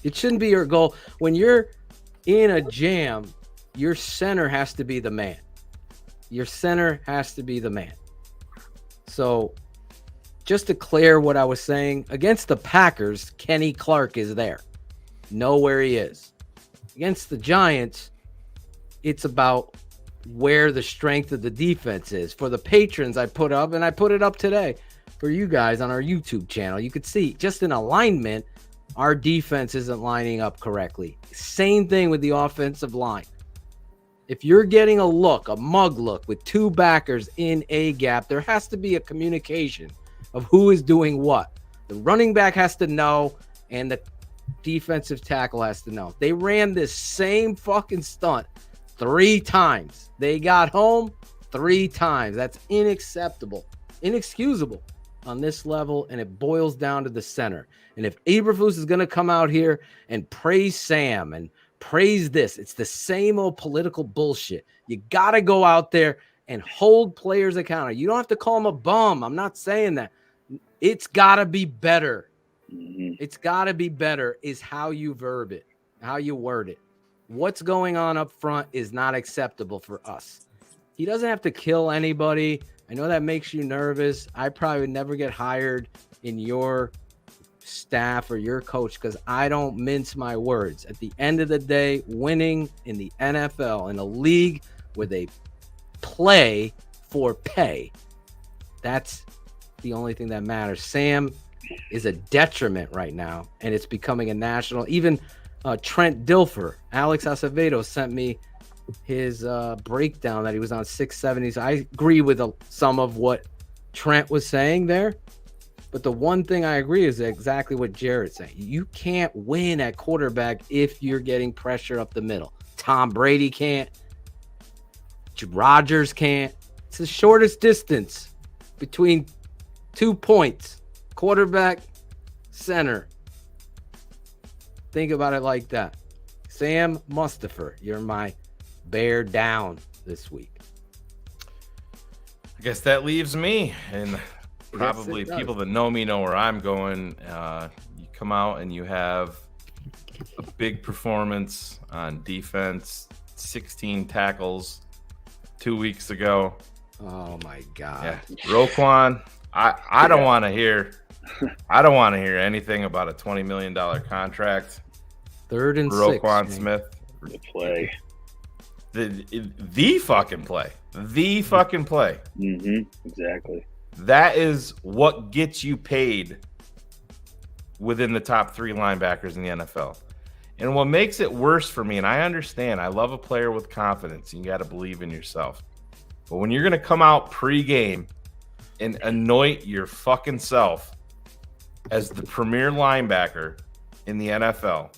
It shouldn't be your goal. When you're in a jam, your center has to be the man. Your center has to be the man. So just to clear what I was saying, against the Packers, Kenny Clark is there. Know where he is. Against the Giants, it's about where the strength of the defense is. For the patrons, I put up, and I put it up today for you guys on our YouTube channel. You could see just in alignment, our defense isn't lining up correctly. Same thing with the offensive line. If you're getting a mug look with two backers in a gap, there has to be a communication of who is doing what. The running back has to know, and the defensive tackle has to know. They ran this same fucking stunt 3 times. They got home 3 times. That's inacceptable, inexcusable on this level, and it boils down to the center. And if Eberflus is going to come out here and praise Sam and praise this, it's the same old political bullshit. You got to go out there and hold players accountable. You don't have to call him a bum. I'm not saying that. It's got to be better. It's got to be better is how you verb it, how you word it. What's going on up front is not acceptable for us. He doesn't have to kill anybody. I know that makes you nervous. I probably would never get hired in your staff or your coach because I don't mince my words. At the end of the day, winning in the NFL, in a league where they play for pay, that's the only thing that matters. Sam is a detriment right now, and it's becoming a national. Even Trent Dilfer, Alex Acevedo sent me his breakdown that he was on 670s. I agree with some of what Trent was saying there, but the one thing I agree is exactly what Jarrett's saying. You can't win at quarterback if you're getting pressure up the middle. Tom Brady can't. Rodgers can't. It's the shortest distance between 2 points. Quarterback, center. Think about it like that. Sam Mustafa, you're my bear down this week. I guess that leaves me, and probably people that know me know where I'm going. You come out and you have a big performance on defense, 16 tackles 2 weeks ago. Oh my God. Yeah, Roquan. I don't want to hear. I don't want to hear anything about a $20 million contract. 3rd and 6. Roquan Smith. The play. The fucking play. The fucking play. Exactly. That is what gets you paid within the top 3 linebackers in the NFL. And what makes it worse for me, and I understand, I love a player with confidence. You got to believe in yourself. But when you're going to come out pregame and anoint your fucking self as the premier linebacker in the NFL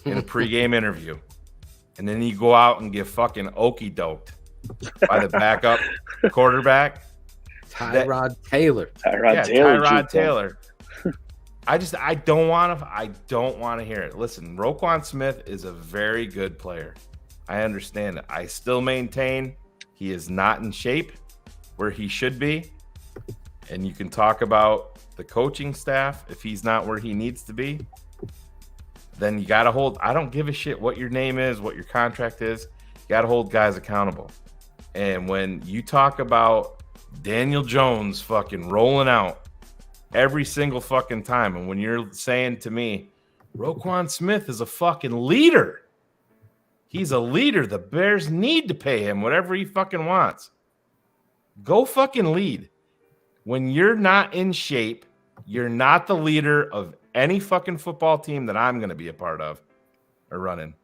in a pregame interview, and then you go out and get fucking okey-doked by the backup quarterback, Tyrod Taylor. Tyrod Taylor. I don't want to hear it. Listen, Roquan Smith is a very good player. I understand it. I still maintain he is not in shape where he should be. And you can talk about the coaching staff. If he's not where he needs to be, then you got to hold. I don't give a shit what your name is, what your contract is. You got to hold guys accountable. And when you talk about Daniel Jones fucking rolling out every single fucking time, and when you're saying to me, Roquan Smith is a fucking leader. He's a leader. The Bears need to pay him whatever he fucking wants. Go fucking lead. When you're not in shape, you're not the leader of any fucking football team that I'm going to be a part of or running.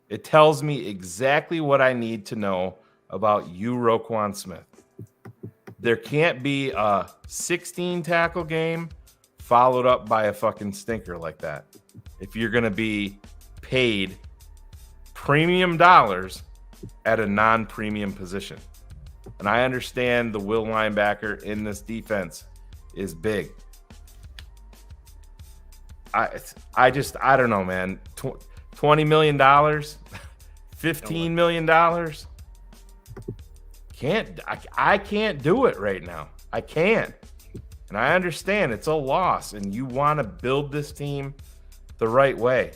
It tells me exactly what I need to know about you, Roquan Smith. There can't be a 16 tackle game followed up by a fucking stinker like that. If you're going to be paid premium dollars at a non-premium position. And I understand the will linebacker in this defense is big. I don't know, man. $20 million, $15 million. I can't do it right now. I can't. And I understand it's a loss, and you want to build this team the right way.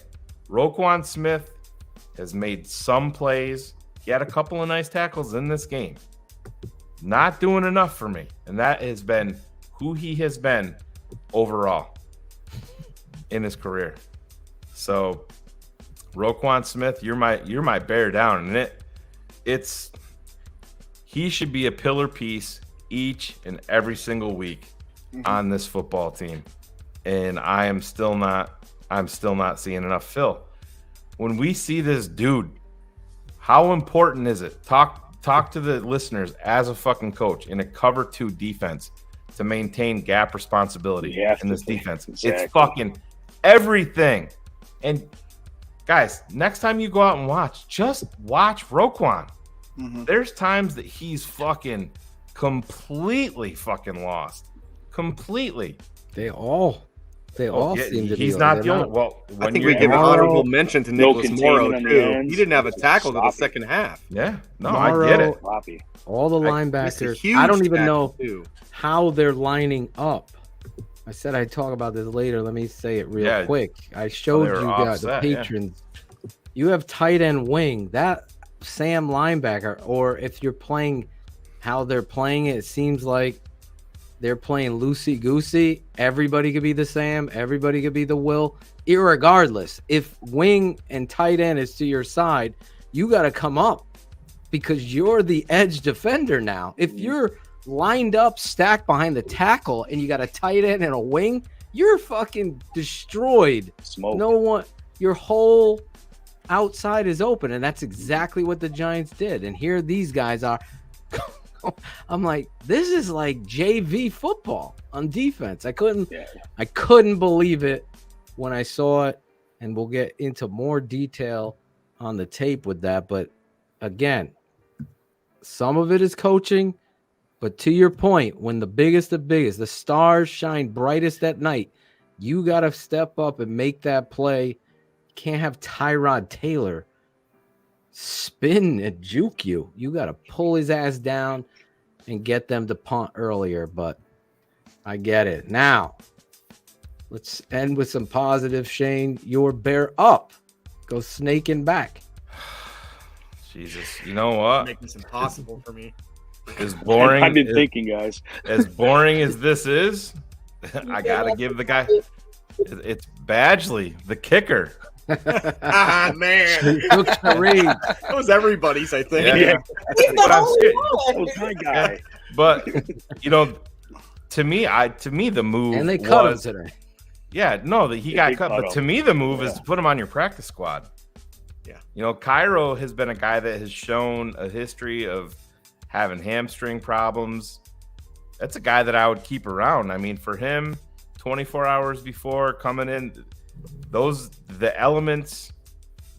Roquan Smith has made some plays. He had a couple of nice tackles in this game. Not doing enough for me. And that has been who he has been overall in his career. So Roquan Smith, you're my bear down. And he should be a pillar piece each and every single week on this football team. And I'm still not seeing enough. Phil, when we see this dude, how important is it? Talk to the listeners as a fucking coach in a cover 2 defense to maintain gap responsibility in this defense. Exactly. It's fucking everything. And guys, next time you go out and watch, just watch Roquan. There's times that he's fucking completely fucking lost. Completely. They all seem to be. He's not the only. Well, I think we give an honorable mention to Nicholas Morrow too. He didn't have a tackle to the second half. Yeah, no, Morrow, I get it. All the linebackers. I don't even know how they're lining up. I said I'd talk about this later. Let me say it real quick. I showed you guys the patrons. Yeah. You have tight end wing. That Sam linebacker, or if you're playing how they're playing it seems like they're playing loosey-goosey. Everybody could be the Sam. Everybody could be the Will. Irregardless, if wing and tight end is to your side, you got to come up because you're the edge defender now. If you're lined up, stacked behind the tackle, and you got a tight end and a wing, you're fucking destroyed. Smoke. No one, your whole outside is open, and that's exactly what the Giants did. And here these guys are. I'm like, this is like JV football on defense. I couldn't believe it when I saw it, and we'll get into more detail on the tape with that. But again, some of it is coaching, but to your point, when the biggest, the stars shine brightest at night, you got to step up and make that play. You can't have Tyrod Taylor spin and juke you. You got to pull his ass down and get them to punt earlier, but I get it. Now, let's end with some positive, Shane. Your bear up. Go snaking back. Jesus. You know what? Make this impossible for me. as boring. I've been thinking, guys. As boring as this is, I gotta give the guy. It's Badgley, the kicker. Ah, man. That was everybody's, I think. Yeah. That was my guy. But to me, the move And they cut him was today. Yeah, no, he got cut. But to me, the move is to put him on your practice squad. Yeah. Cairo has been a guy that has shown a history of having hamstring problems. That's a guy that I would keep around. I mean, for him, 24 hours before coming in, the elements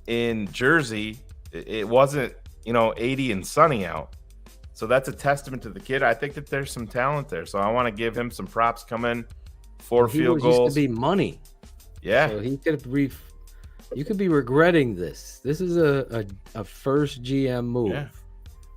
in Jersey, it wasn't, 80 and sunny out. So that's a testament to the kid. I think that there's some talent there. So I want to give him some props coming. 4 field goals. Used to be money. Yeah. So he could you could be regretting this. This is a first GM move. Yeah.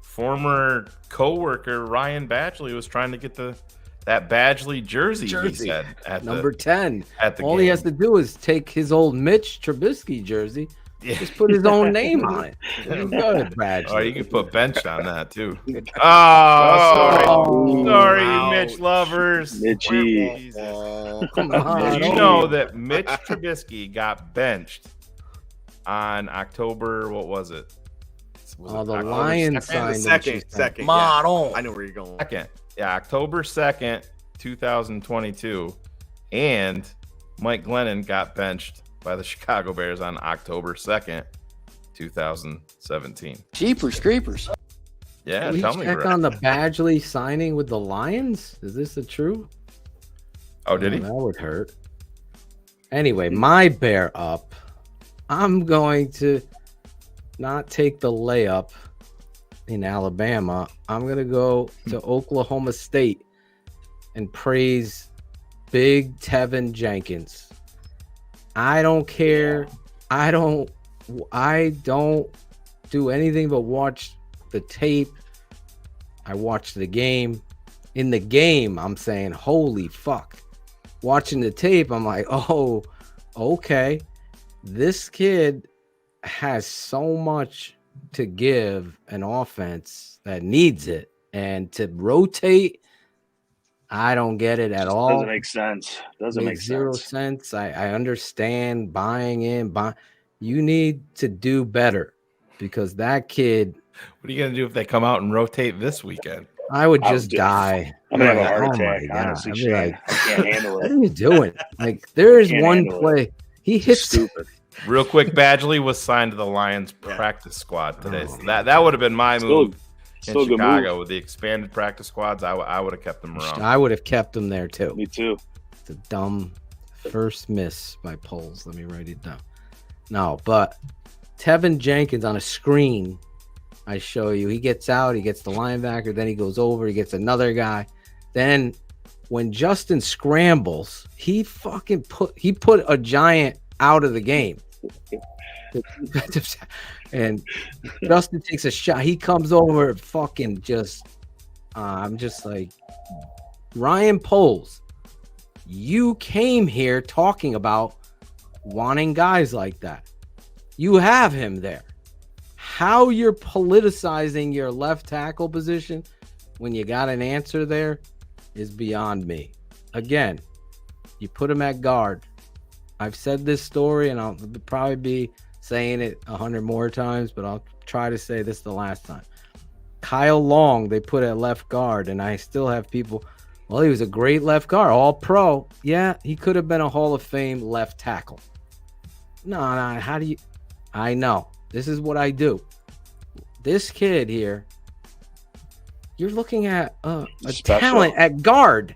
Former co-worker Ryan Badgley was trying to get that Badgley jersey. He said at number 10. At the All game. he has to do is take his old Mitch Trubisky jersey, just put his own name on it. Good, Badgley. Oh, you can put benched on that too. Sorry, Mitch lovers. Mitchie. Come on. Did you know that Mitch Trubisky got benched on October? What was it? The Lions signed him. Second. Yeah. I know where you're going. Second. Yeah, October 2nd, 2022. And Mike Glennon got benched by the Chicago Bears on October 2nd, 2017. Jeepers creepers. Yeah, Can we tell me, check Brett. on the Badgley signing with the Lions? Is this a true? Oh, did he? That would hurt. Anyway, my bear up. I'm going to not take the layup in Alabama. I'm going to go to Oklahoma State and praise Big Tevin Jenkins. I don't care. I don't do anything but watch the tape. I watched the game. In the game, I'm saying, holy fuck. Watching the tape, I'm like, oh, okay. This kid has so much to give an offense that needs it. And to rotate, I don't get it at all. Doesn't make sense. Doesn't make zero sense. I understand buying in. You need to do better because that kid. What are you going to do if they come out and rotate this weekend? I would just die. I'm going to have a heart Oh my attack, God. honestly, I'd be Shane. like, I can't handle what it. are you doing? Like, there is Can't one handle play. He hits Stupid. Real quick, Badgley was signed to the Lions practice squad today. So that would have been my move in still a good Chicago move. with the expanded practice squads. I would have kept them around. I would have kept him there too. Me too. It's a dumb first miss by Poles. Let me write it down. No, but Tevin Jenkins on a screen, I show you. He gets out, he gets the linebacker, then he goes over, he gets another guy. Then when Justin scrambles, he put a giant out of the game. And Justin takes a shot. He comes over fucking just I'm just like, Ryan Poles, you came here talking about wanting guys like that. You have him there. How you're politicizing your left tackle position when you got an answer there is beyond me. Again, you put him at guard. I've said this story and I'll probably be saying it 100 more times, but I'll try to say this the last time. Kyle Long, they put at left guard, and I still have people, well, he was a great left guard, all pro. Yeah, he could have been a Hall of Fame left tackle. No, how do you? I know. This is what I do. This kid here, you're looking at a talent at guard.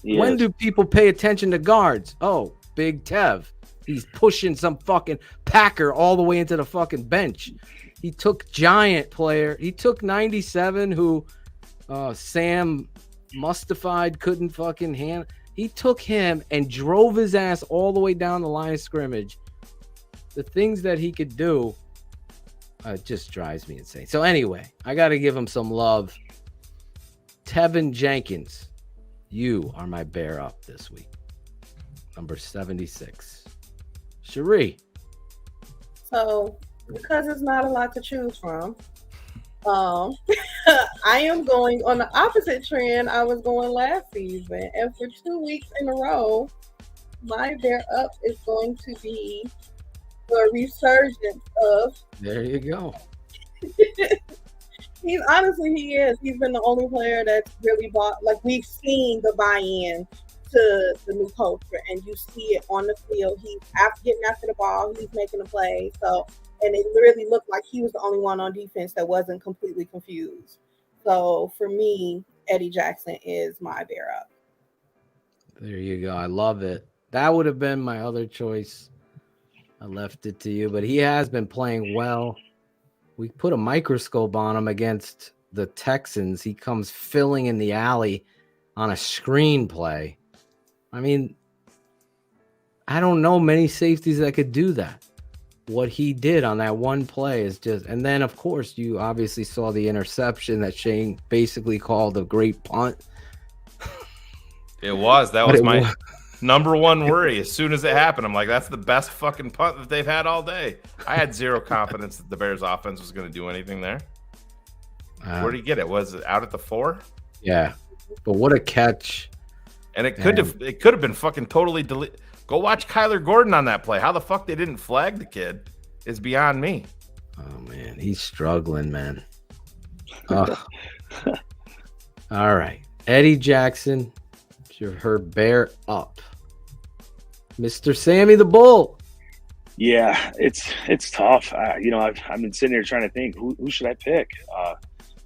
When do people pay attention to guards? Oh, Big Tev. He's pushing some fucking Packer all the way into the fucking bench. He took giant player. He took 97 who Sam Mustafied couldn't fucking hand. He took him and drove his ass all the way down the line of scrimmage. The things that he could do just drives me insane. So anyway, I got to give him some love. Tevin Jenkins, you are my bear up this week. Number 76. Cherie. So, because there's not a lot to choose from, I am going on the opposite trend I was going last season. And for 2 weeks in a row, my bear up is going to be the resurgence of. There you go. He is. He's been the only player that's really bought. Like, we've seen the buy-in to the new culture, and you see it on the field. He's getting after the ball. He's making a play. So, and it really looked like he was the only one on defense that wasn't completely confused. So, for me, Eddie Jackson is my bear up. There you go. I love it. That would have been my other choice. I left it to you, but he has been playing well. We put a microscope on him against the Texans. He comes filling in the alley on a screenplay. I mean, I don't know many safeties that could do that. What he did on that one play is just, and then of course you obviously saw the interception that Shane basically called a great punt. It was. That was my number one worry. As soon as it happened, I'm like, that's the best fucking punt that they've had all day. I had zero confidence that the Bears offense was going to do anything there. Where did he get it? Was it out at the 4? Yeah. But what a catch. And it could have been fucking totally deleted. Go watch Kyler Gordon on that play. How the fuck they didn't flag the kid is beyond me. Oh man, he's struggling, man. Oh. All right. Eddie Jackson. Her bear up. Mr. Sammy the Bull. Yeah, it's tough. I've been sitting here trying to think who should I pick. I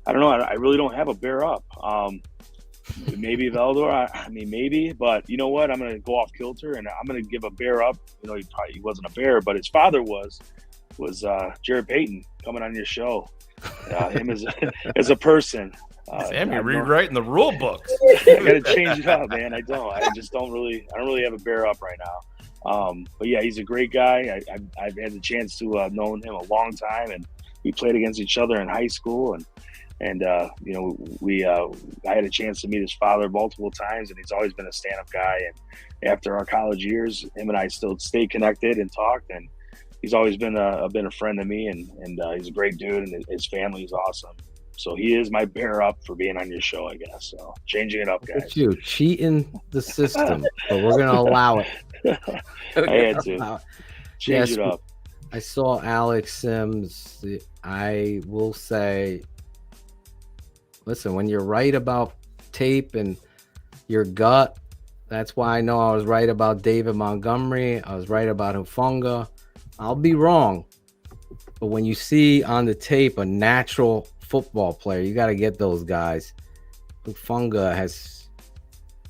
don't know. I really don't have a bear up. Maybe Valdor. I mean, maybe. But you know what? I'm going to go off kilter, and I'm going to give a bear up. You know, he wasn't a bear, but his father was Jarrett Payton coming on your show. Him as a person. Sam, you're rewriting the rule books. I got to change it up, man. I don't really have a bear up right now. But yeah, he's a great guy. I've had the chance to know him a long time, and we played against each other in high school, and I had a chance to meet his father multiple times, and he's always been a stand-up guy. And after our college years, him and I still stayed connected and talked, and he's always been a friend to me, and he's a great dude, and his family is awesome. So he is my bear up for being on your show, I guess. So changing it up, guys. Look at you cheating the system, but we're gonna allow it. I had to change it up. I saw Alex Sims. I will say, listen, when you're right about tape and your gut, that's why I know I was right about David Montgomery. I was right about Hufanga. I'll be wrong, but when you see on the tape a natural football player, you got to get those guys. Hufanga has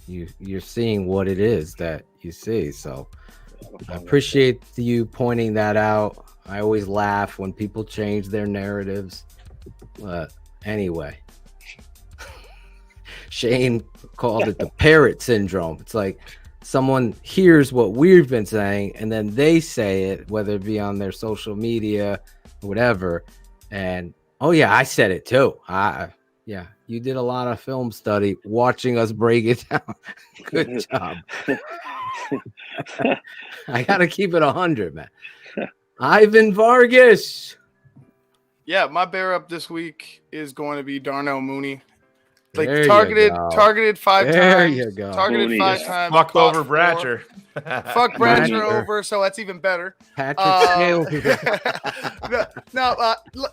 you're seeing what it is that you see. So I appreciate you pointing that out. I always laugh when people change their narratives. But anyway, Shane called it the parrot syndrome. It's like someone hears what we've been saying and then they say it, whether it be on their social media or whatever, and oh yeah, I said it too. Yeah, you did a lot of film study watching us break it down. Good job. I gotta keep it 100, man. Ivan Vargas. Yeah, my bear up this week is going to be Darnell Mooney. Like There targeted 5 times. There you go. Targeted Mooney 5 is times. Fuck caught over 4. Bratcher. Fuck Bratcher over, so that's even better. Patrick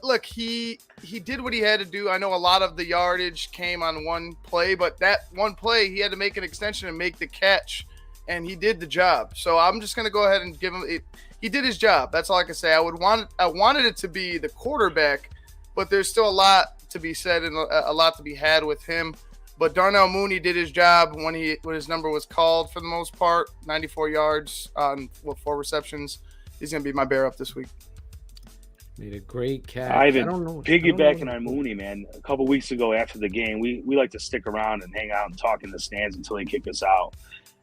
Look, he did what he had to do. I know a lot of the yardage came on one play, but that one play he had to make an extension and make the catch, and he did the job. So I'm just gonna go ahead and give him it. He did his job. That's all I can say. I wanted it to be the quarterback, but there's still a lot to be said and a lot to be had with him. But Darnell Mooney did his job when his number was called for the most part. 94 yards on 4 receptions. He's gonna be my bear up this week. Made a great catch. Ivan, piggybacking on Mooney, man. A couple weeks ago after the game, we like to stick around and hang out and talk in the stands until they kick us out.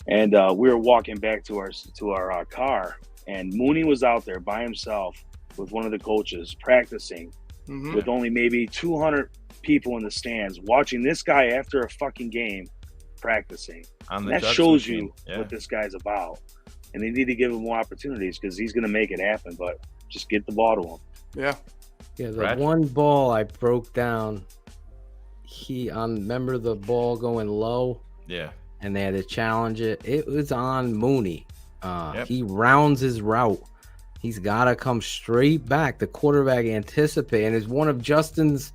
And we were walking back to our car, and Mooney was out there by himself with one of the coaches practicing with only maybe 200 people in the stands watching this guy after a fucking game practicing. That shows you what this guy's about. And they need to give him more opportunities because he's going to make it happen, but just get the ball to him. Yeah. Yeah, the one ball I broke down, remember the ball going low? Yeah. And they had to challenge it. It was on Mooney. He rounds his route. He's got to come straight back. The quarterback anticipating is one of Justin's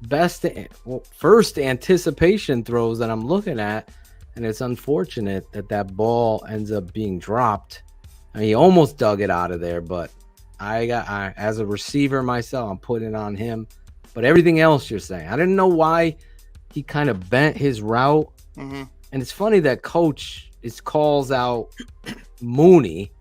first anticipation throws that I'm looking at. And it's unfortunate that ball ends up being dropped. I mean, he almost dug it out of there, but I as a receiver myself, I'm putting it on him. But everything else you're saying, I didn't know why he kind of bent his route. Mm-hmm. And it's funny that coach calls out Mooney.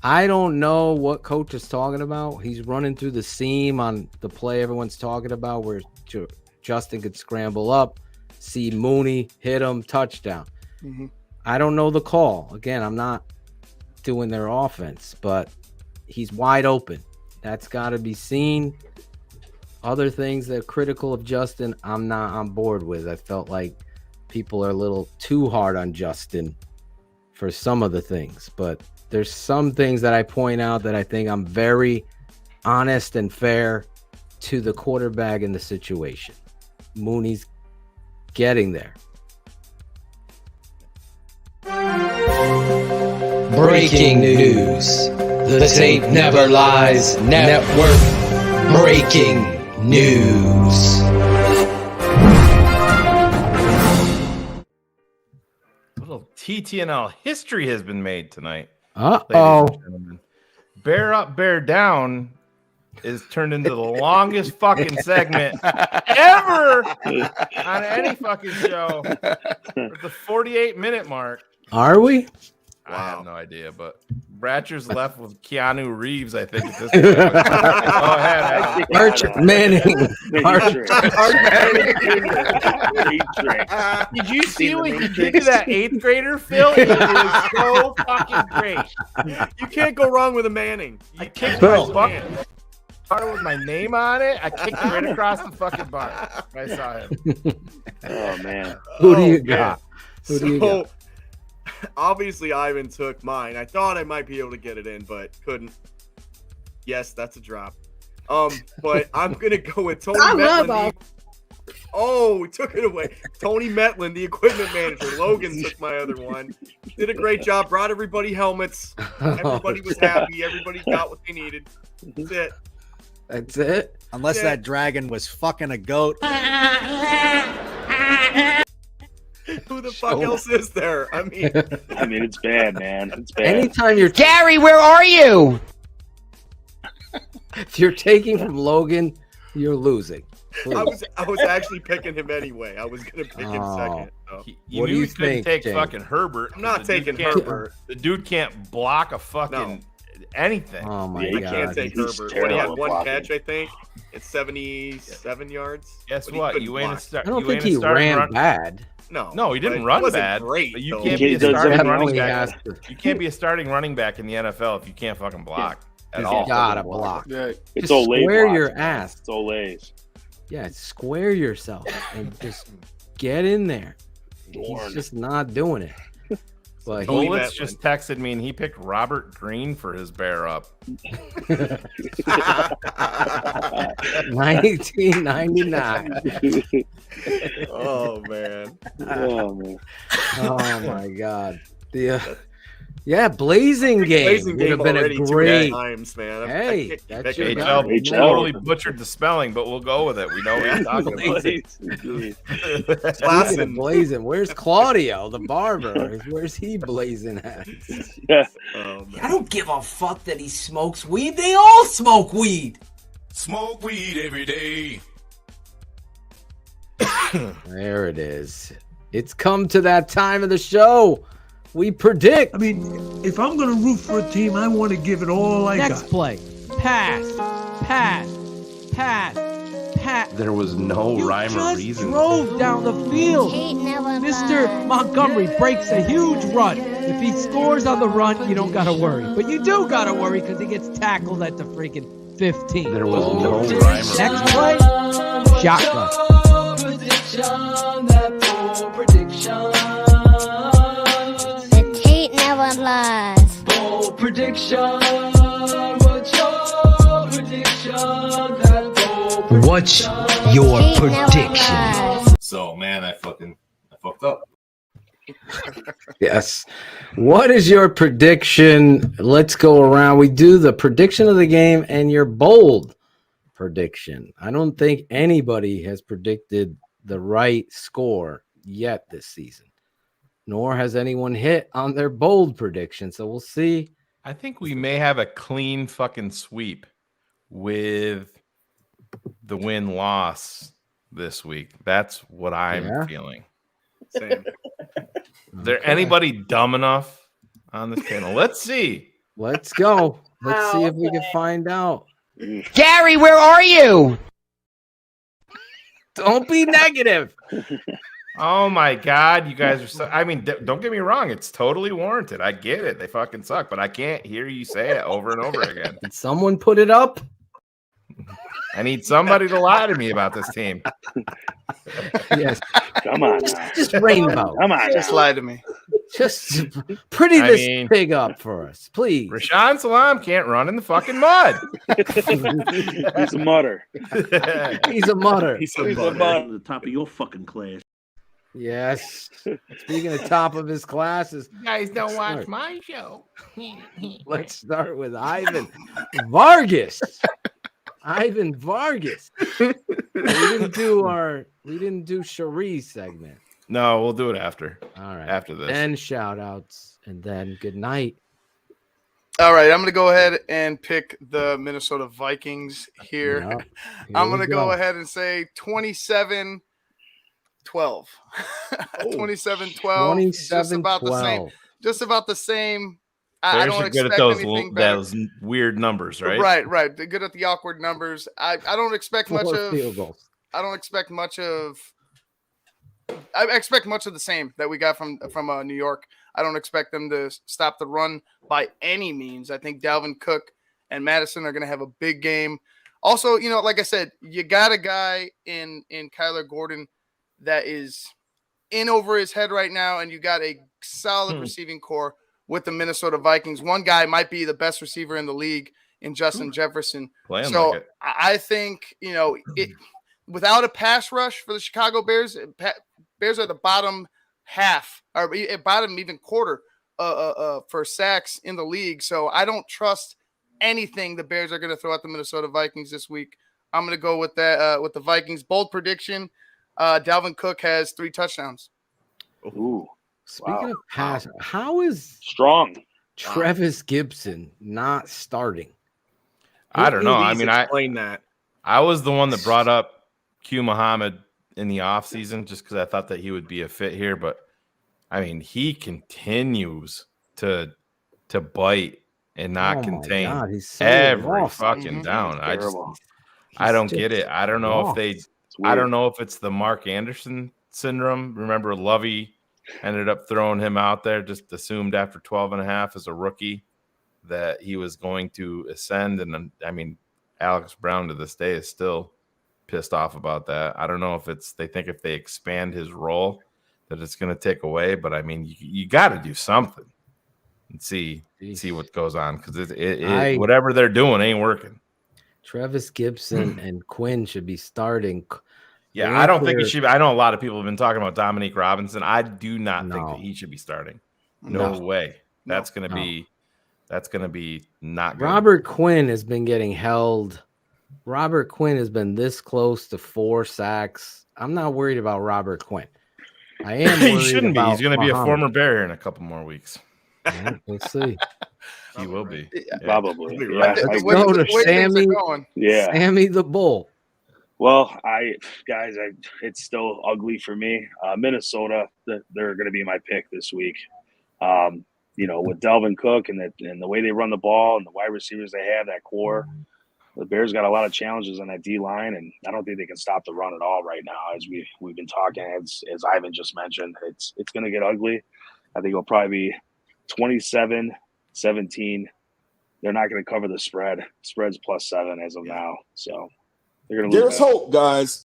I don't know what coach is talking about. He's running through the seam on the play everyone's talking about where Justin could scramble up, see Mooney, hit him, touchdown. Mm-hmm. I don't know the call. Again, I'm not doing their offense, but he's wide open. That's got to be seen. Other things that are critical of Justin, I'm not on board with. I felt like people are a little too hard on Justin for some of the things, but there's some things that I point out that I think I'm very honest and fair to the quarterback in the situation. Mooney's getting there. Breaking news. The Tape Never Lies Network. Breaking news. Little TTNL history has been made tonight. Uh-oh. Bear Up, Bear Down is turned into the longest fucking segment ever on any fucking show. At the 48-minute mark. Are we? I have no idea, but Bratcher's left with Keanu Reeves, I think, at this point. Go ahead, Arch Manning. Did you see what he did to that 8th grader, Phil? It was so fucking great. You can't go wrong with a Manning. I kicked my bucket. Started with my name on it. I kicked it right across the fucking bar. I saw him. Oh, man. Who do you got? Who do you got? Obviously, Ivan took mine. I thought I might be able to get it in, but couldn't. Yes, that's a drop. But I'm gonna go with Tony Metlin. Oh, we took it away. Tony Metlin, the equipment manager. Logan took my other one. Did a great job. Brought everybody helmets. Everybody was happy. Everybody got what they needed. That's it. That's it. Unless that dragon was fucking a goat. Who the fuck else is there? I mean, it's bad, man. It's bad. Anytime you're Gary, where are you? If you're taking from Logan, you're losing. I was actually picking him anyway. I was gonna pick him second. So. What do you think? Take fucking Herbert. I'm not taking Herbert. The dude can't block a fucking anything. Oh my God, God. He can't take Herbert. When he had one catch, I think it's 77 yards. Guess what? You ain't a start. I don't think he ran bad. No, he didn't run bad. Great, but you though. can't be a starting running back. You can't be a starting running back in the NFL if you can't fucking block at all. You gotta block. It's just Olay square blocks, your man. ass. It's Olays. Yeah, square yourself and just get in there. He's just not doing it. But Olitz just texted me and he picked Robert Green for his Bear Up. 1999. Oh man. Oh my God. Yeah, Blazing Game would have been a great times, man. Hey, that's your HL totally butchered the spelling, but we'll go with it. We know what he's talking about. Blazing. Where's Claudio, the barber? Where's he blazing at? I don't give a fuck that he smokes weed. They all smoke weed. Smoke weed every day. There it is. It's come to that time of the show. We predict. I mean, if I'm going to root for a team, I want to give it all I got. Next play. Pass. There was no rhyme or reason. Drove down the field. Mr. Montgomery breaks a huge run. If he scores on the run, you don't got to worry. But you do got to worry because he gets tackled at the freaking 15. There was no rhyme or Next play. Shotgun. The tape never lies. Bold prediction. What's your What's your prediction? So, man, I fucked up. Yes. What is your prediction? Let's go around. We do the prediction of the game and your bold prediction. I don't think anybody has predicted the right score yet this season, nor has anyone hit on their bold prediction. So we'll see. I think we may have a clean fucking sweep with the win-loss this week. That's what I'm feeling. Same. Is there anybody dumb enough on this panel? Let's see. Let's go. Let's see if we can find out. Gary, where are you? Don't be negative. Oh my God, you guys are so. I mean, don't get me wrong. It's totally warranted. I get it. They fucking suck, but I can't hear you say it over and over again. Did someone put it up? I need somebody to lie to me about this team. Yes. Come on. Just rainbow. Come on. Just lie to me. Just pretty this pig up for us, please. Rashawn Salam can't run in the fucking mud. He's a mutter. He's a mutter. He's a mutter. The top of your fucking class. Yes. Speaking of top of his classes, You guys don't watch my show. let's start with Ivan Vargas. Ivan Vargas. We didn't do Cherie's segment. No, we'll do it after. All right. After this. Then shout outs and then good night. All right, I'm going to go ahead and pick the Minnesota Vikings here. Yep. I'm going to go ahead and say 27-12. 27-12. Just about the same. Just about the same. I don't expect anything better. Those weird numbers, right? Right. They're good at the awkward numbers. I don't expect much of field goals. I don't expect much of I expect much of the same that we got from New York. I don't expect them to stop the run by any means. I think Dalvin Cook and Madison are going to have a big game. Also, like I said, you got a guy in Kyler Gordon that is in over his head right now, and you got a solid receiving core with the Minnesota Vikings. One guy might be the best receiver in the league in Justin Jefferson. So I think, without a pass rush for the Chicago Bears, Bears are the bottom half or bottom even quarter for sacks in the league. So I don't trust anything the Bears are going to throw at the Minnesota Vikings this week. I'm going to go with that with the Vikings. Bold prediction, Dalvin Cook has 3 touchdowns. Ooh. Speaking of pass, how is strong Travis Gibson not starting? I don't know. I mean, explain that. I was the one that brought up Q Muhammad in the offseason just because I thought that he would be a fit here. But, I mean, he continues to bite and not contain every fucking down. I don't get it. I don't know if it's the Mark Anderson syndrome. Remember, Lovey ended up throwing him out there, just assumed after 12 and a half as a rookie that he was going to ascend. And I mean, Alex Brown to this day is still pissed off about that. I don't know if they think if they expand his role that it's going to take away, but I mean, you got to do something and see what goes on because whatever they're doing ain't working. Travis Gibson and Quinn should be starting. Yeah, I don't think he should. I know a lot of people have been talking about Dominique Robinson. I do not think that he should be starting. No way. That's going to be not good. Robert Quinn has been getting held. Robert Quinn has been this close to 4 sacks. I'm not worried about Robert Quinn. I am worried he shouldn't be. He's going to be a Muhammad. former Bear in a couple more weeks. Yeah, we'll see. He will be. Yeah, probably. Yeah. Let's go to Sammy. Yeah. Sammy the Bull. Well, it's still ugly for me. Minnesota, they're going to be my pick this week. With Dalvin Cook and the way they run the ball and the wide receivers they have, that core, the Bears got a lot of challenges on that D line, and I don't think they can stop the run at all right now. As we've been talking, as Ivan just mentioned, it's going to get ugly. I think it'll probably be 27-17. They're not going to cover the spread. Spread's +7 as of now, so. There's hope, guys.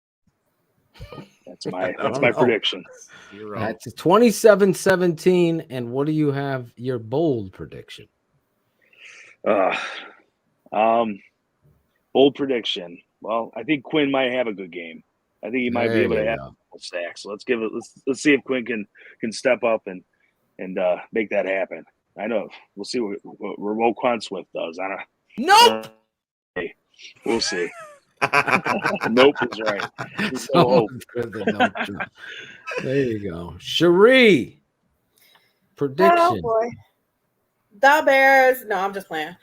That's my prediction. That's 27-17. And what do you have your bold prediction? Bold prediction. Well, I think Quinn might have a good game. I think he might be able to have a couple sacks. So let's see if Quinn can step up and make that happen. I know. We'll see what Roquan Swift does. I don't. Nope. We'll see. Nope is right. So there you go. Cherie. Prediction. Oh boy. The Bears. No, I'm just playing.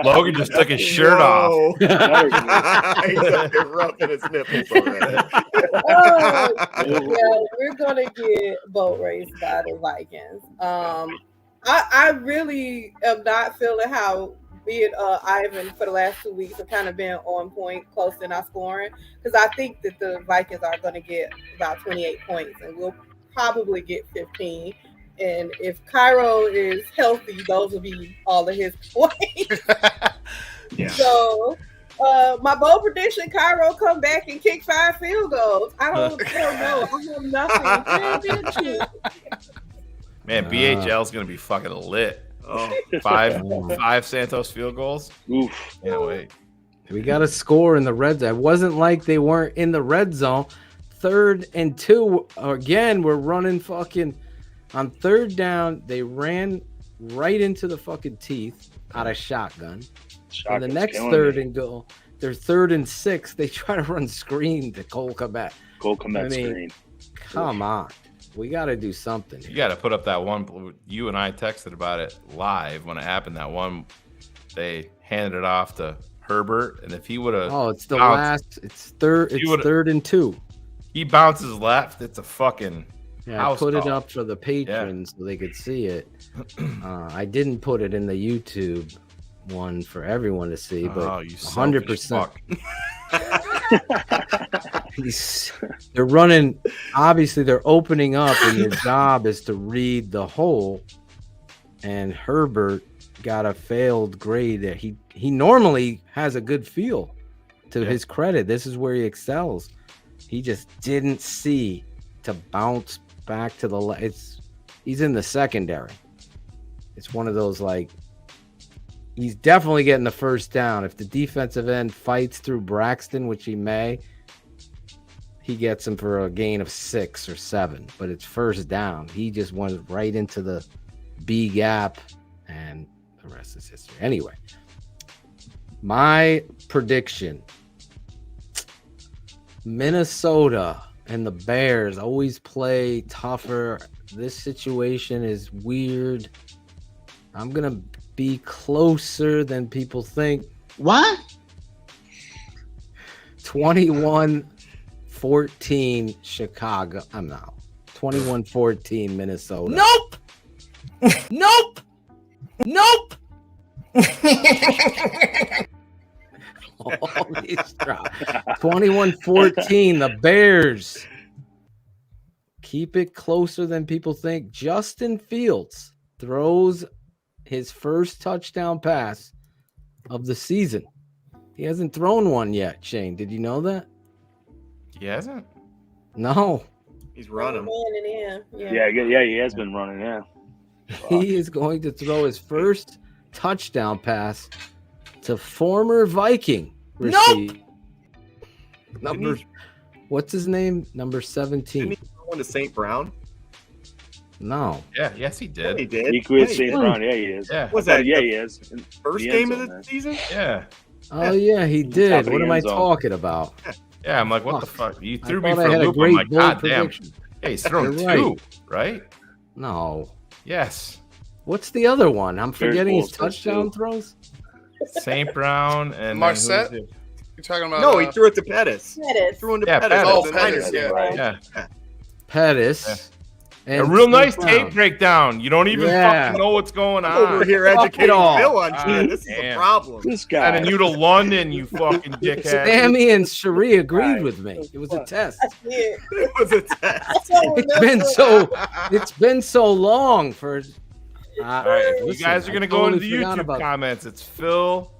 Logan just took his shirt off. He's up there rubbing his nipples already. Yeah, we're gonna get boat raced by the Vikings. I really am not feeling how Ivan for the last 2 weeks have kind of been on point, close in our scoring, because I think that the Vikings are going to get about 28 points, and we'll probably get 15. And if Cairo is healthy, those will be all of his points. Yeah. So my bold prediction: Cairo come back and kick 5 field goals. I don't know. I have nothing. Man, BHL is gonna be fucking lit. Oh, five Santos field goals. Oof. Can't wait. We got to score in the red zone. It wasn't like they weren't in the red zone. 3rd and 2. Again, we're running fucking on 3rd down. They ran right into the fucking teeth out of shotgun. And the next 3rd and goal, they're 3rd and 6. They try to run screen to Cole Komet. Screen. Come on. We got to do something. You got to put up that one. You and I texted about it live when it happened. That one, they handed it off to Herbert, and if he would have, it's the last. It's 3rd and 2. He bounces left. It's a fucking. Yeah, I put it up for the patrons so they could see it. I didn't put it in the YouTube one for everyone to see, but 100%. They're running. Obviously, they're opening up, and your job is to read the hole. And Herbert got a failed grade. He normally has a good feel. To his credit, this is where he excels. He just didn't see to bounce back to the left. He's in the secondary. It's one of those he's definitely getting the first down. If the defensive end fights through Braxton, which he may, he gets him for a gain of 6 or 7, but it's first down. He just went right into the B gap, and the rest is history. Anyway, my prediction: Minnesota and the Bears always play tougher. This situation is weird. I'm going to be closer than people think. What? 21-14 Chicago. I'm not. 21-14 Minnesota. Nope. Nope. Nope. 21-14 the Bears. Keep it closer than people think. Justin Fields throws his first touchdown pass of the season. He hasn't thrown one yet, Shane. Did you know that? He hasn't? No. He's running. Yeah, he has been running, yeah. He is going to throw his first touchdown pass to former Viking receiver. Nope. What's his name? Number 17. Didn't he throw one to St. Brown? No. Yeah, yes, he did. He did. He quit St. Brown. Yeah, he is. Yeah. Was that? Yeah, he is. First game of the season? Yeah. Oh, yeah, he did. What am I talking about? Yeah, I'm like, what the fuck? You threw me thought for I a had a loop. I'm great like, bold God damn. prediction. Hey, he's thrown You're two, right? No. Yes. What's the other one? I'm forgetting his Bulls, touchdown throws. St. Brown and Marset? You're talking about? No, he threw it to Pettis. Pettis. Threw him to Yeah, Pettis. Pettis. Oh, Oh, Pettis. Pettis, Yeah. Yeah. Pettis. And A real St. nice Brown. tape breakdown. You don't even fucking know what's going on. Over here educating Phil on shit. This is a damn. problem. This guy. Sending you to London, you fucking dickhead. Sammy and Cherie agreed with me. It was a test. It was a test. It's been so long for. All right, if you Listen, guys are I gonna go into totally the forgot YouTube about- comments, it's Phil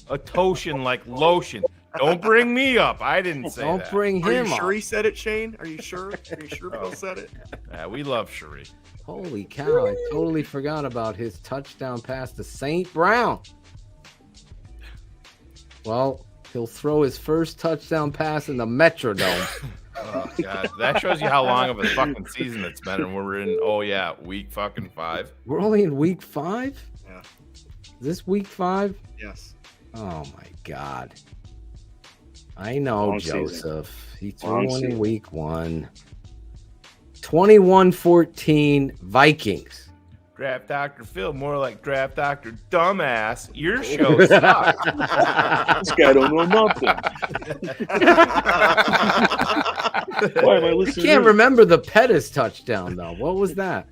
Atoshin like lotion. Don't bring me up. I didn't say Don't that. bring Are you him sure up. he said it, Shane? Are you sure? Are you sure Phil said it? Yeah, we love Cherie. Holy cow! I totally forgot about his touchdown pass to St. Brown. Well, he'll throw his first touchdown pass in the Metrodome. Oh God, that shows you how long of a fucking season it's been, and we're in week fucking 5. We're only in week 5. Yeah. Is this week 5? Yes. Oh my God. I know, Long Joseph. season. He threw Long one in season. week 1. 21-14 Vikings. Draft Dr. Phil, more like Draft Dr. Dumbass. Your show sucks. This guy don't know nothing. Why am I I listening? can't remember the Pettis touchdown though. What was that?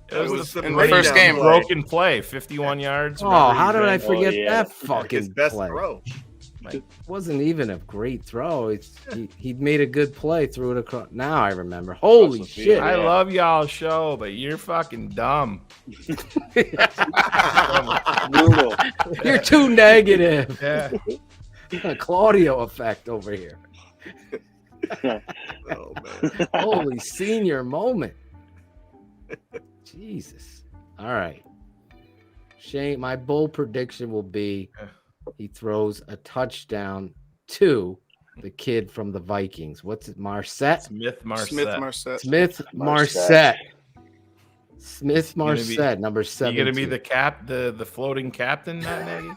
It was the in the first game. broken play, 51 yards. Oh, Remember how he did I ran- forget yeah. that fucking His best play? throw. It wasn't even a great throw. He made a good play, threw it across. Now I remember. Holy shit! I love y'all show, but you're fucking dumb. Brutal. You're too negative. Yeah. A Claudio effect over here. Oh man. Holy senior moment. Jesus. All right. Shane, my bold prediction will be he throws a touchdown to the kid from the Vikings. What's it? Marset? Smith Marset. Smith Marset. Smith Marset, number 7. You gonna be the floating captain, not Maggie?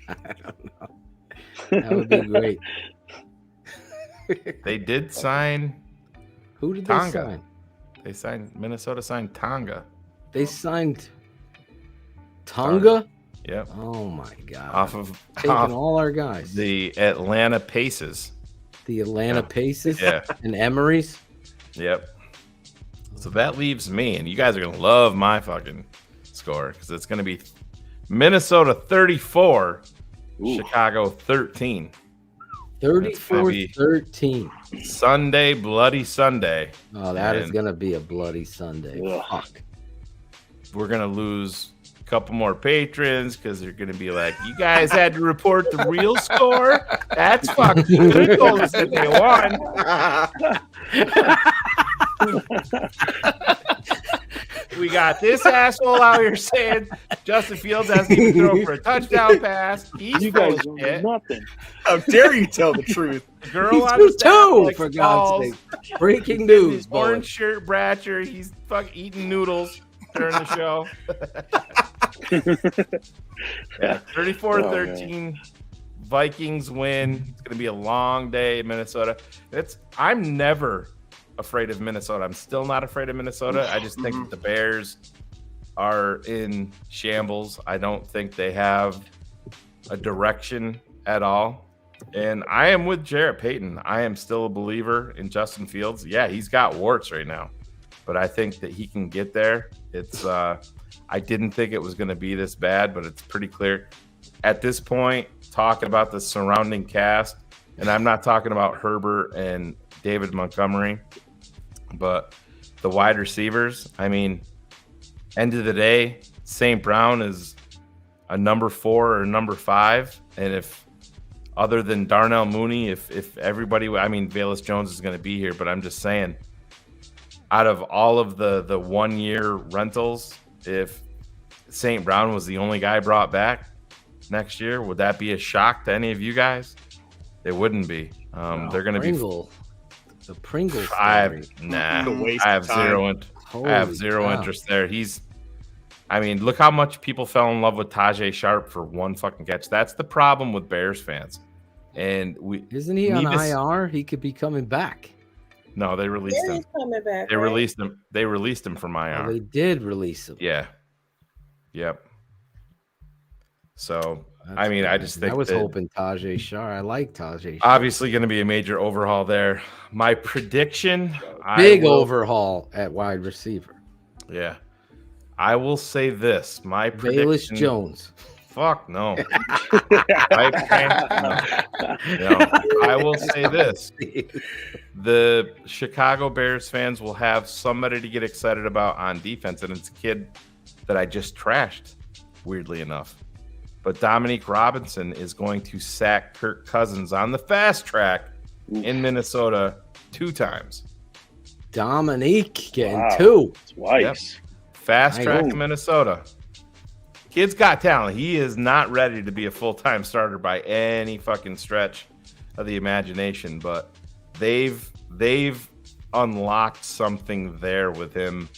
I don't know. That would be great. They did sign. Who did they Tonga. sign? Minnesota signed Tonga. They signed Tonga? Yep. Oh my God. Off of Taking all our guys. The Atlanta Paces. The Atlanta Paces? Yeah. And Emery's? Yep. So that leaves me, and you guys are going to love my fucking score because it's going to be Minnesota 34, Chicago 13. 34-13. Sunday, bloody Sunday. Oh, that is going to be a bloody Sunday. Fuck. We're going to lose a couple more patrons because they're going to be like, you guys had to report the real score? That's fucking good. Told us that they won. We got this asshole out here saying Justin Fields hasn't even thrown for a touchdown pass. He's You guys don't know nothing. How dare you tell the truth? Girl on He's the staff 2-2, like for balls. God's sake. Breaking news, His orange boys. shirt, Bratcher. He's fucking eating noodles during the show. Yeah, 34-13. Vikings win. It's going to be a long day in Minnesota. I'm never afraid of Minnesota. I'm still not afraid of Minnesota. I just think that the Bears are in shambles. I don't think they have a direction at all. And I am with Jarrett Payton. I am still a believer in Justin Fields. Yeah, he's got warts right now, but I think that he can get there. It's I didn't think it was going to be this bad, but it's pretty clear at this point. Talking about the surrounding cast, and I'm not talking about Herbert and David Montgomery, but the wide receivers. I mean, end of the day, St. Brown is a number 4 or number 5, and if other than Darnell Mooney, if everybody, I mean, Velus Jones is going to be here, but I'm just saying, out of all of the 1-year rentals, if St. Brown was the only guy brought back next year, would that be a shock to any of you guys? It wouldn't be. They're going to be the Pringle. I have zero interest there. I mean, look how much people fell in love with Tajay Sharp for one fucking catch. That's the problem with Bears fans. And Isn't he on IR? He could be coming back. No, they released him. Coming back, They released him. They released him from IR. Oh, they did release him. Yeah. Yep. So I mean, I just think I was hoping Tajay Sharp. I like Tajay Sharp. Obviously going to be a major overhaul there. My prediction, big overhaul at wide receiver. Yeah. I will say this. My prediction, Velus Jones. Fuck no. No. I will say this. The Chicago Bears fans will have somebody to get excited about on defense, and it's a kid that I just trashed, weirdly enough. But Dominique Robinson is going to sack Kirk Cousins on the fast track in Minnesota 2 times. Dominique getting 2. Twice. Yep. Fast track in Minnesota. Kid's got talent. He is not ready to be a full-time starter by any fucking stretch of the imagination, but they've unlocked something there with him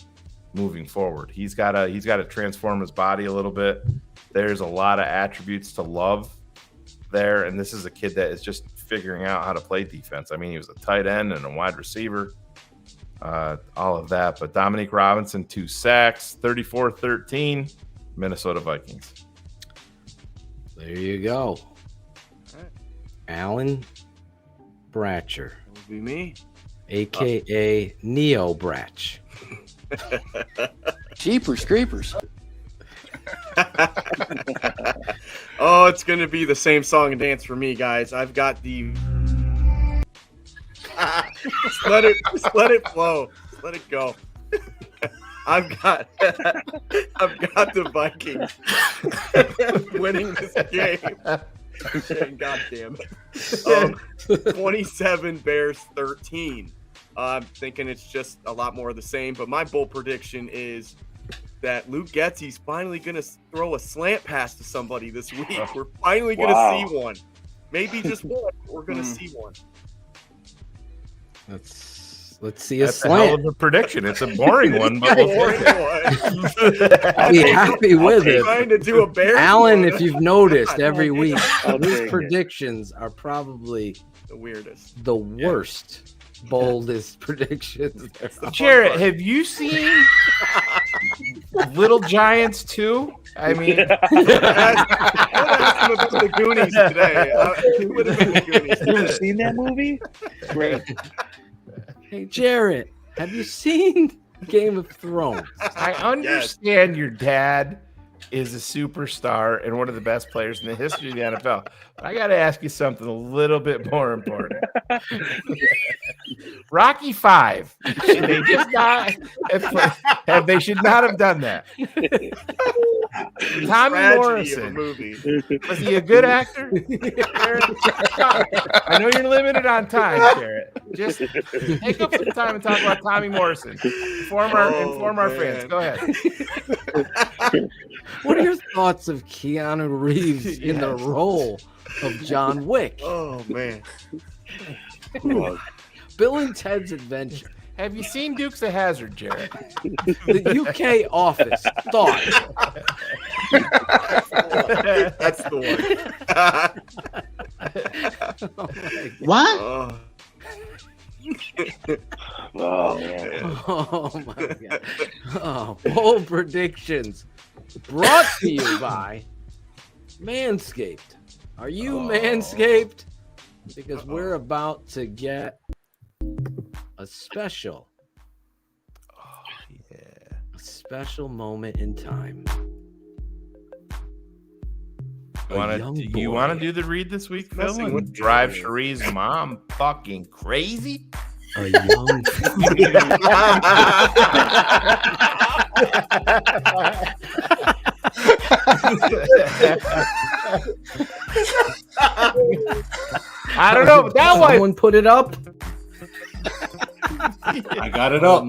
moving forward. He's got to transform his body a little bit. There's a lot of attributes to love there, and this is a kid that is just figuring out how to play defense. I mean, he was a tight end and a wide receiver, all of that. But Dominique Robinson, 2 sacks, 34-13, Minnesota Vikings. There you go. Alan Bratcher. That would be me. A.K.A. Neo Bratch. Jeepers creepers. Oh, it's going to be the same song and dance for me, guys. I've got the... just let it flow. Just let it go. I've got the Vikings winning this game. God damn it. 27 Bears 13. I'm thinking it's just a lot more of the same, but my bold prediction is that Luke Getsy's finally going to throw a slant pass to somebody this week. We're finally going to see one. Maybe just one, but we're going to see one. Let's see a That's slant. a hell of a prediction. It's a boring one, but we'll take it. I'll be happy with it. Trying to do a Bears Alan, one. if you've noticed, every week I'll his take it. predictions are probably the weirdest, the worst, boldest predictions. Jarrett, have you seen Little Giants 2? I mean, the Goonies today. It would have been the Goonies You ever today. seen that movie? Great. Hey, Jarrett, have you seen Game of Thrones? I understand your dad is a superstar and one of the best players in the history of the NFL. But I got to ask you something a little bit more important. Rocky V. Should they just not? They should not have done that. Tommy Tragedy of a Morrison. movie. Was he a good actor? I know you're limited on time, Jarrett. Just take up some time and talk about Tommy Morrison. Inform our fans. Go ahead. What are your thoughts of Keanu Reeves in the role of John Wick? Oh, man. Bill and Ted's Adventure. Have you seen Dukes of Hazzard, Jarrett? The UK Office. Thoughts? That's the one. What? Oh, man. Oh my God. Oh, bold predictions brought to you by Manscaped. Are you Manscaped? Because we're about to get a special. A special moment in time. You want to do the read this week, Phil? And drive Cherie's mom fucking crazy? A young I don't know, but that one. Someone put it up. I got it up.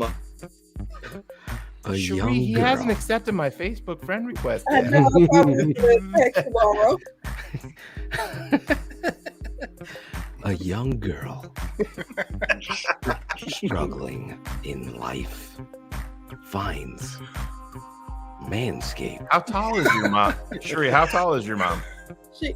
A Cherie, young he girl. hasn't accepted my Facebook friend request I yet. know, I'm probably gonna text tomorrow. A young girl struggling in life finds Manscaped. How tall is your mom? Cherie, how tall is your mom? She's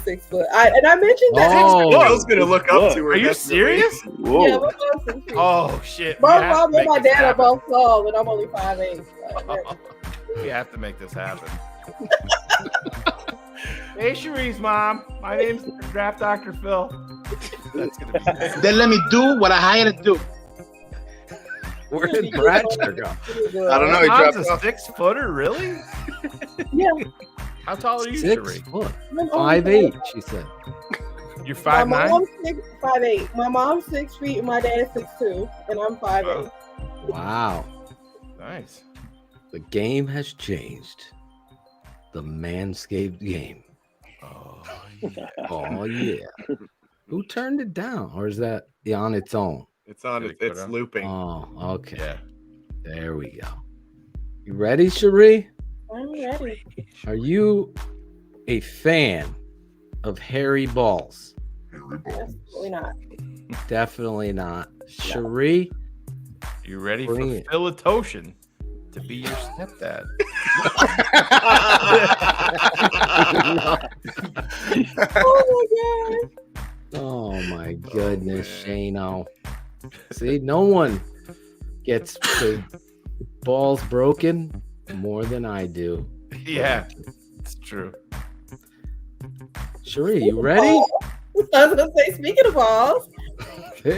6 foot. I mentioned that. I was gonna look up to her. Are you That's serious? Whoa. Yeah, my mom's 6 feet. Oh, shit. My We have mom to and my make this dad are happen. both tall, and I'm only 5'8". We have to make this happen. Hey, Cherie's mom. My name's Draft Dr. Phil. That's gonna be nice. Then let me do what I hired to do. Where did Bratcher go? I don't know. He Mom's dropped a off. 6-footer, really? Yeah. How tall are you, 6 Cherie? foot. 5'8", she said. You're My 5'9"? mom's 5'8". My mom's 6 feet, and my dad's 6'2", and I'm 5'8". Wow. Nice. The game has changed. The Manscaped game. Oh, Oh, yeah. Who turned it down? Or is that on its own? It's on. It's looping. Oh, okay. Yeah. There we go. You ready, Cherie? I'm ready. Are you a fan of hairy balls? Absolutely not. Definitely not. Cherie, You ready Bring for it. Philitoshin to be your stepdad? Oh my god. oh my goodness, Shano. See, no one gets the balls broken more than I do. Yeah, it's true. Cherie, you ready? I was gonna say, speaking of balls,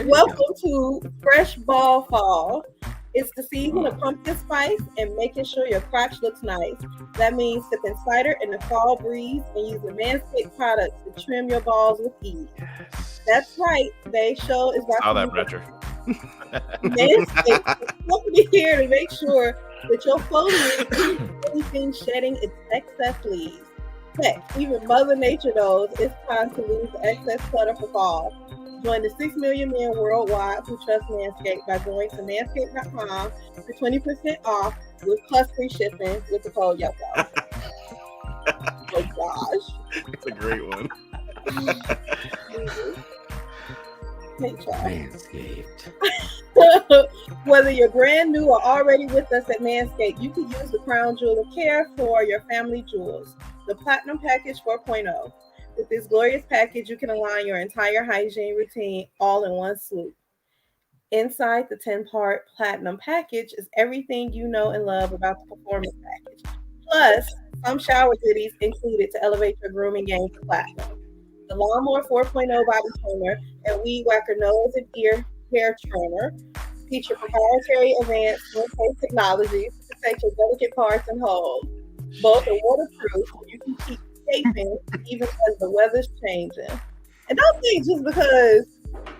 welcome to Fresh Ball Fall. It's the season of pumpkin spice and making sure your crotch looks nice. That means sipping cider in the fall breeze and using Manscaped products to trim your balls with ease. That's right. Today's show is How about that retro. Manscaped is company here to make sure that your foliage is anything shedding its excess leaves. Heck, even Mother Nature knows it's time to lose the excess clutter for fall. Join the 6 million men worldwide who trust Manscaped by going to manscaped.com for 20% off with plus free shipping with the code YOKO. Oh gosh. It's a great one. Manscaped. Whether you're brand new or already with us at Manscaped, you can use the crown jewel of care for your family jewels, the Platinum Package 4.0. With this glorious package, you can align your entire hygiene routine all in one swoop. Inside the 10-part Platinum Package is everything you know and love about the Performance Package. Plus, some shower goodies included to elevate your grooming game to platinum. The Lawnmower 4.0 body trimmer and Weed Whacker nose and ear hair trimmer feature proprietary advanced skin-safe technology to protect your delicate parts and holes. Both are waterproof, so you can keep escaping even as the weather's changing. And don't think just because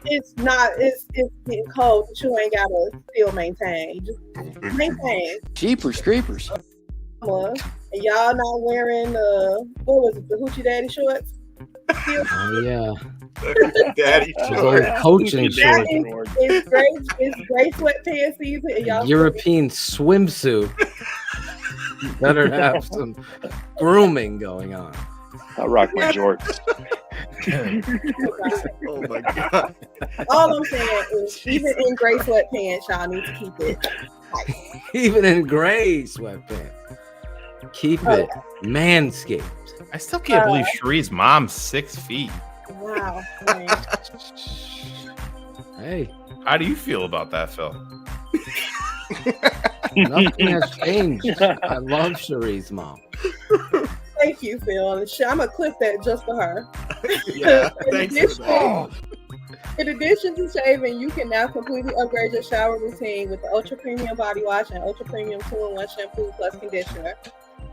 it's getting cold that you ain't gotta still maintain. Just maintain. Jeepers creepers. And y'all not wearing what was it, the Hoochie Daddy shorts? Oh yeah. Daddy Those old coaching shorts. It's gray sweatpants season. And y'all European swimsuit. Better have some grooming going on. I rock my jorts. Oh my god. All I'm saying is, even in gray sweatpants, y'all need to keep it tight. Even in gray sweatpants. Keep it Manscaped. I still can't believe Cherie's mom's 6 feet. Wow. Hey. How do you feel about that, Phil? Nothing has changed. I love Cherie's mom. Thank you, Phil. And I'm going to clip that just for her. Yeah, thanks for that. In addition to shaving, you can now completely upgrade your shower routine with the Ultra Premium Body Wash and Ultra Premium 2-in-1 Shampoo plus Conditioner.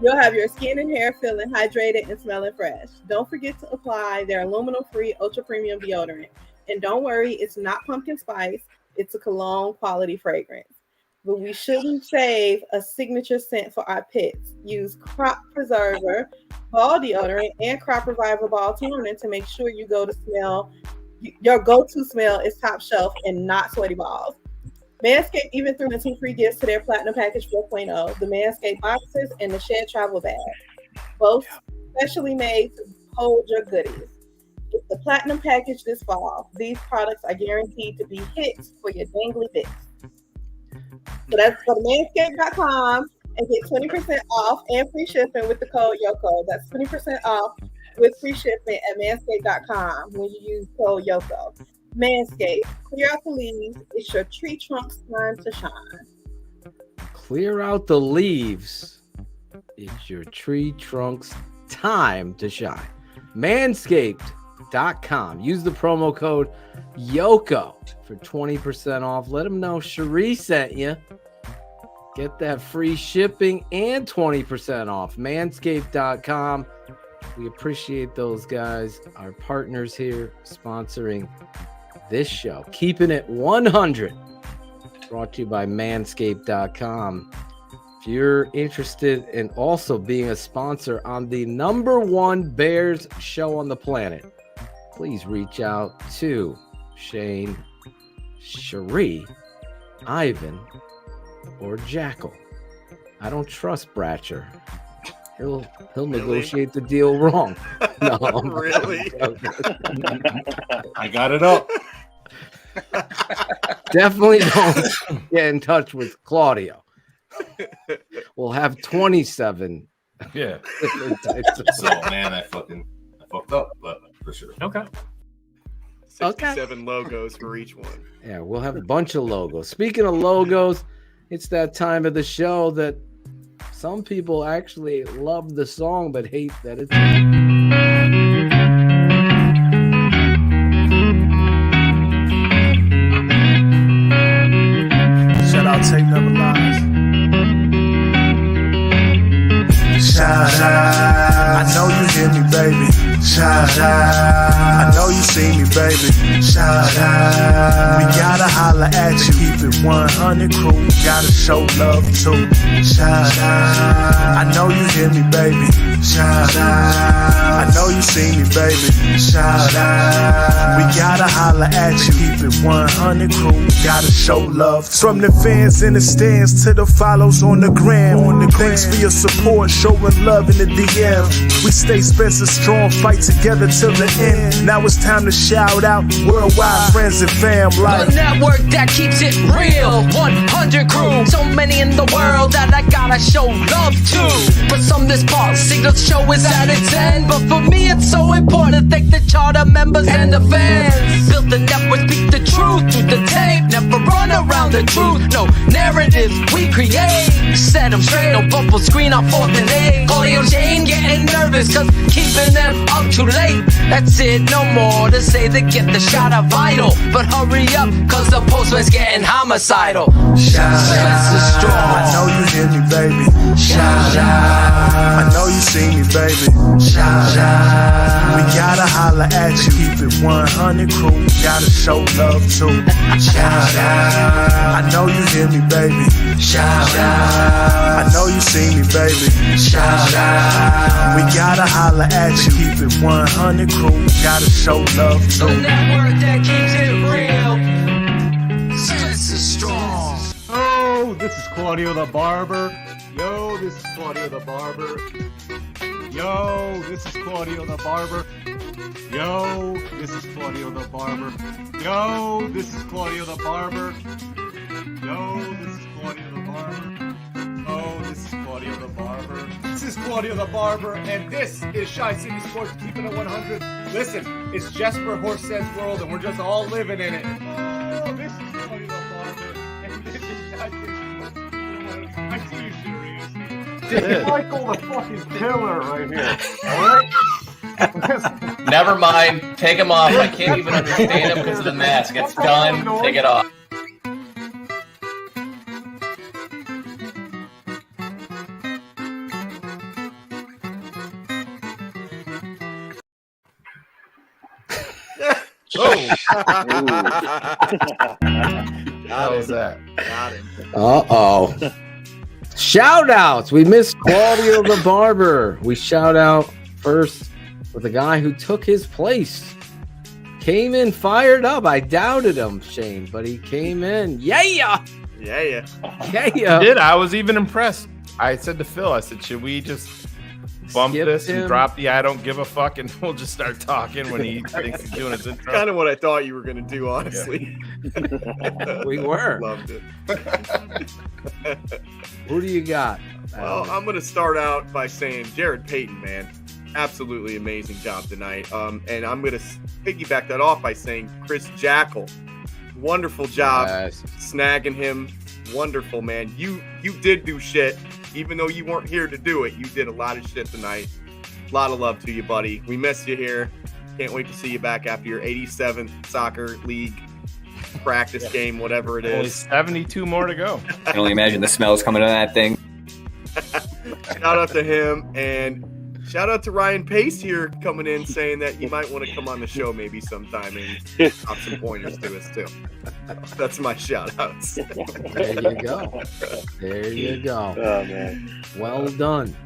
You'll have your skin and hair feeling hydrated and smelling fresh. Don't forget to apply their aluminum-free Ultra Premium deodorant. And don't worry, it's not pumpkin spice. It's a cologne quality fragrance. But we shouldn't save a signature scent for our pets. Use Crop Preserver, Ball Deodorant, and Crop Reviver Ball Toner to make sure your go-to smell is top shelf and not sweaty balls. Manscaped even threw in 2 free gifts to their Platinum Package 4.0, the Manscaped boxes and the Shed Travel Bag, both specially made to hold your goodies. Get the Platinum Package this fall. These products are guaranteed to be hits for your dangly bits. So that's go to manscaped.com and get 20% off and free shipping with the code YOKO. That's 20% off with free shipping at manscaped.com when you use code YOKO. Manscaped, clear out the leaves. It's your tree trunk's time to shine. Clear out the leaves. It's your tree trunk's time to shine. Manscaped.com. Use the promo code YOKO for 20% off. Let them know Cherie sent you. Get that free shipping and 20% off. Manscaped.com. We appreciate those guys, our partners here, sponsoring this show. Keeping it 100. Brought to you by Manscaped.com. If you're interested in also being a sponsor on the #1 Bears show on the planet, please reach out to Shane, Cherie, Ivan, or Jackal. I don't trust Bratcher. He'll negotiate the deal wrong. No, Really? I got it up. Definitely don't get in touch with Claudio. We'll have 27. Yeah. So man, I fucked up, but for sure. Okay. 67 logos for each one. Yeah, we'll have a bunch of logos. Speaking of logos, it's that time of the show that some people actually love the song but hate that it's. Shout out Tape Never Lies. Shout out. I know you hear me, baby. Shout out. I know you see me, baby. Shout out. We gotta holler at you. Keep it 100 crew. Gotta show love too. Shout out. I know you hear me, baby. Shout out. I know you see me, baby. Shout out. We gotta holler at you. Keep it 100 crew. Gotta show love too. From the fans in the stands to the follows on the gram. Thanks for your support, showing love in the DM. We stay Spencer strong, fight together till the end. Now it's time to shout out worldwide friends and fam. Like the network that keeps it real, 100 crew. So many in the world that I gotta show love to. For some this policy the show is at its end, but for me it's so important to thank the charter members and the fans. Built the network, speak the truth through the tape. Never run around the truth, no narratives we create. Set them straight, no bubble screen on 4th and 8. Claudio Jane getting nervous cause keeping them up too late. That's it, no more to say to get the shot of vital. But hurry up cause the postman's getting homicidal. Shout out. I know you hear me, baby. Shout out. I know you see me, baby. Shout out. We gotta holler at you. Keep it 100 crew. Gotta show love too. Shout out. I know you hear me, baby. Shout out. I know you see me, baby. Shout out. We gotta holler at you. Keep it 100 crew. Gotta show love too. The network that keeps it real. Sense is strong. Oh, this is Claudio the Barber. Yo, this is Claudio the Barber. Yo, this is Claudio the Barber. Yo, this is Claudio the Barber. Yo, this is Claudio the Barber. Yo, this is Claudio the Barber. Oh, this is Claudio the Barber. This is Claudio the Barber, and this is Shy City Sports Keeping It 100. Listen, it's Jesper Horsed's world, and we're just all living in it. Oh, this is Claudio the Barber, and this is Shy City Sports Keeping It 100. I see you serious. This is Michael the fucking killer right here. All right? Never mind. Take him off. I can't even understand him because of the mask. It's done. Take it off. How was that? Got him. Uh-oh. Shout outs. We missed Claudio the Barber. We shout out first with the guy who took his place. Came in fired up. I doubted him, Shane, but he came in. Yeah. Yeah. Yeah. I was even impressed. I said to Phil, I said, should we just bump this and drop the I don't give a fuck and we'll just start talking when he thinks he's doing his intro? Kind of what I thought you were going to do, honestly. Yeah. We were. Loved it. Who do you got? Well, I'm going to start out by saying Jarrett Payton, man. Absolutely amazing job tonight. And I'm going to piggyback that off by saying Chris Jackal. Wonderful job snagging him. Wonderful, man. You did do shit. Even though you weren't here to do it, you did a lot of shit tonight. A lot of love to you, buddy. We miss you here. Can't wait to see you back after your 87th soccer league practice game, whatever it is. Only 72 more to go. I can only imagine the smells coming out of that thing. Shout out to him, and shout out to Ryan Pace here coming in saying that you might want to come on the show maybe sometime and drop some pointers to us too. That's my shout outs. There you go. There you go. Oh, man. Well done.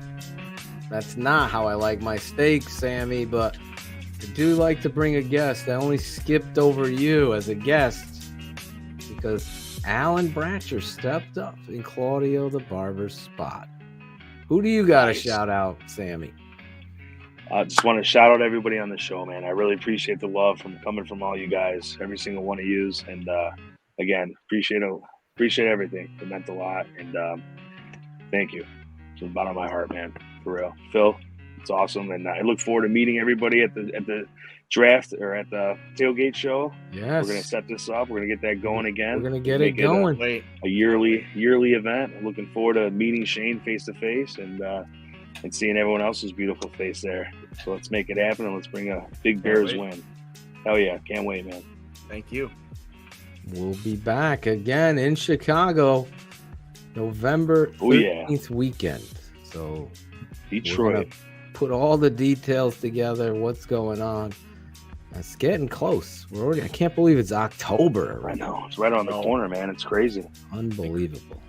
That's not how I like my steak, Sammy, but I do like to bring a guest. I only skipped over you as a guest because Alan Bratcher stepped up in Claudio the Barber's spot. Who do you got to shout out, Sammy? I just want to shout out everybody on the show, man. I really appreciate the love coming from all you guys, every single one of yous. And again, appreciate everything. It meant a lot. And thank you from the bottom of my heart, man. For real. Phil, it's awesome. And I look forward to meeting everybody at the draft or at the tailgate show. Yes. We're going to set this up. We're going to get that going again. We're going to get it going. A yearly event. I'm looking forward to meeting Shane face to face and seeing everyone else's beautiful face there. So let's make it happen and let's bring a big Bears win. Hell yeah. Can't wait, man. Thank you. We'll be back again in Chicago, November 13th weekend. So Detroit. Put all the details together. What's going on? It's getting close. I can't believe it's October already. I know. It's right on the corner, man. It's crazy. Unbelievable.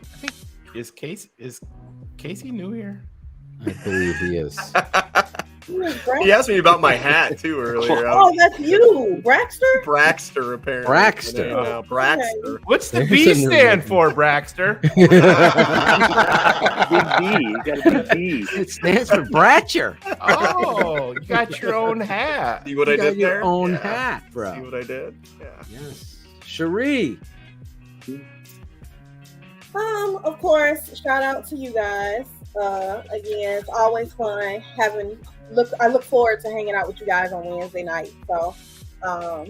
Is Casey new here? I believe he is. He asked me about my hat too earlier. Oh, that's you, Braxter. Braxter, apparently. Braxter. Braxter. What's the B stand for, Braxter? Big B. You got a big B. It stands for Bratcher. Oh, you got your own hat. See what I did there? Your own hat, bro. See what I did? Yeah. Yes. Cherie. Of course, shout out to you guys. Again, it's always fun I look forward to hanging out with you guys on Wednesday night. So I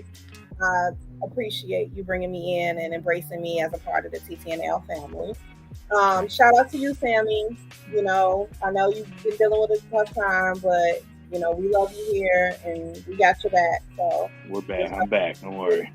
appreciate you bringing me in and embracing me as a part of the TTNL family. Shout out to you, Sammy. You know, I know you've been dealing with a tough time, but you know, we love you here and we got your back. So we're back. I'm back. Don't worry.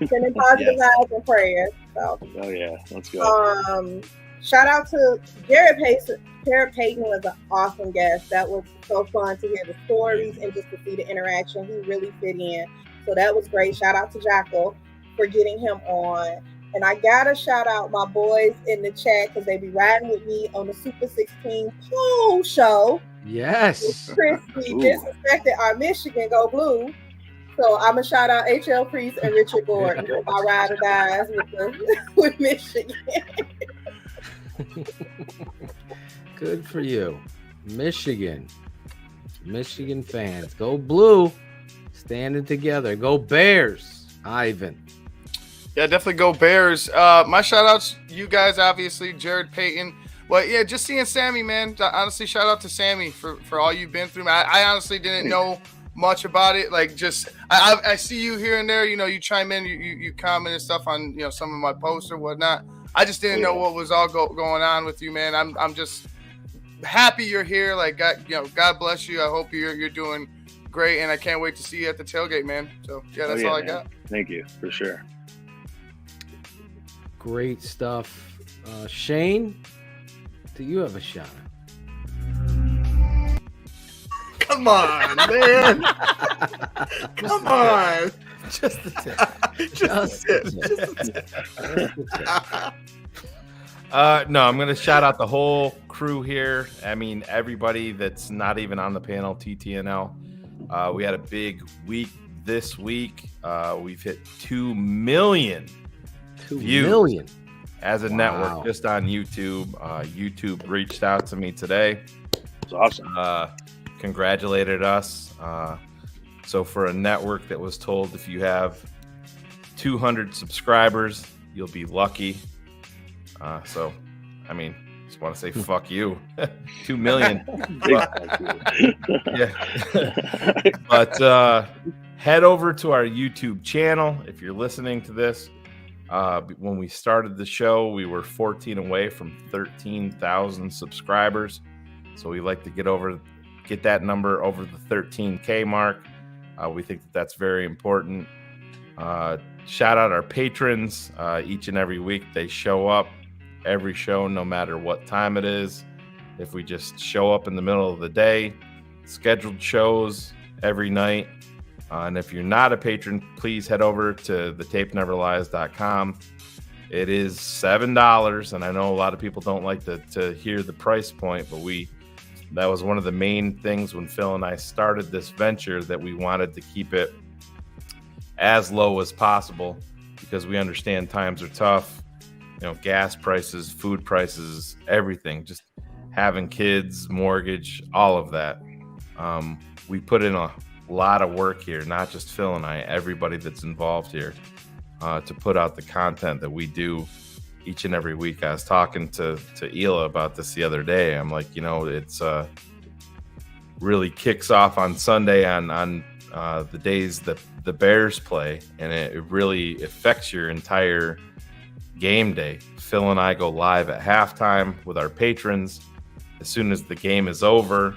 Sending positive vibes and prayers. So oh yeah, let's go. Shout out to Jarrett Payton. Jarrett Payton was an awesome guest. That was so fun to hear the stories and just to see the interaction. He really fit in. So that was great. Shout out to Jackal for getting him on. And I gotta shout out my boys in the chat because they be riding with me on the Super 16 poll show. Yes. Chris, we disrespected our Michigan Go Blue. So I'm gonna shout out HL Priest and Richard Gordon, my ride or dies with Michigan. Good for you. Michigan fans. Go Blue. Standing together. Go Bears. Ivan. Yeah, definitely go Bears. My shout outs, you guys, obviously, Jarrett Payton. Well, yeah, just seeing Sammy, man. Honestly, shout out to Sammy for all you've been through. I honestly didn't know much about it. Like, just I see you here and there. You know, you chime in, you comment and stuff on some of my posts or whatnot. I just didn't know what was all going on with you, man. I'm just happy you're here. Like, God bless you. I hope you're doing great, and I can't wait to see you at the tailgate, man. So yeah, that's all I got. Thank you for sure. Great stuff. Shane, do you have a shout out? Come on, man. Come on. Just a tip. Just a tip. No, I'm going to shout out the whole crew here. I mean, everybody that's not even on the panel, TTNL. We had a big week this week. We've hit 2 million views as a network just on YouTube. YouTube reached out to me today. It's awesome. Congratulated us. So for a network that was told if you have 200 subscribers, you'll be lucky. So, I mean, just want to say fuck you. 2 million. Yeah. But head over to our YouTube channel if you're listening to this. When we started the show, we were 14 away from 13,000 subscribers. So we like to get that number over the 13K mark. We think that's very important. Shout out our patrons each and every week. They show up every show, no matter what time it is. If we just show up in the middle of the day, scheduled shows every night. And if you're not a patron, please head over to thetapeneverlies.com. It is $7. And I know a lot of people don't like to hear the price point, but that was one of the main things when Phil and I started this venture, that we wanted to keep it as low as possible because we understand times are tough. Gas prices, food prices, everything. Just having kids, mortgage, all of that. We put in a lot of work here, not just Phil and I, everybody that's involved here, to put out the content that we do each and every week. I was talking to Hila about this the other day. I'm like, it's really kicks off on Sunday on the days that the Bears play, and it really affects your entire game day. Phil and I go live at halftime with our patrons. As soon as the game is over,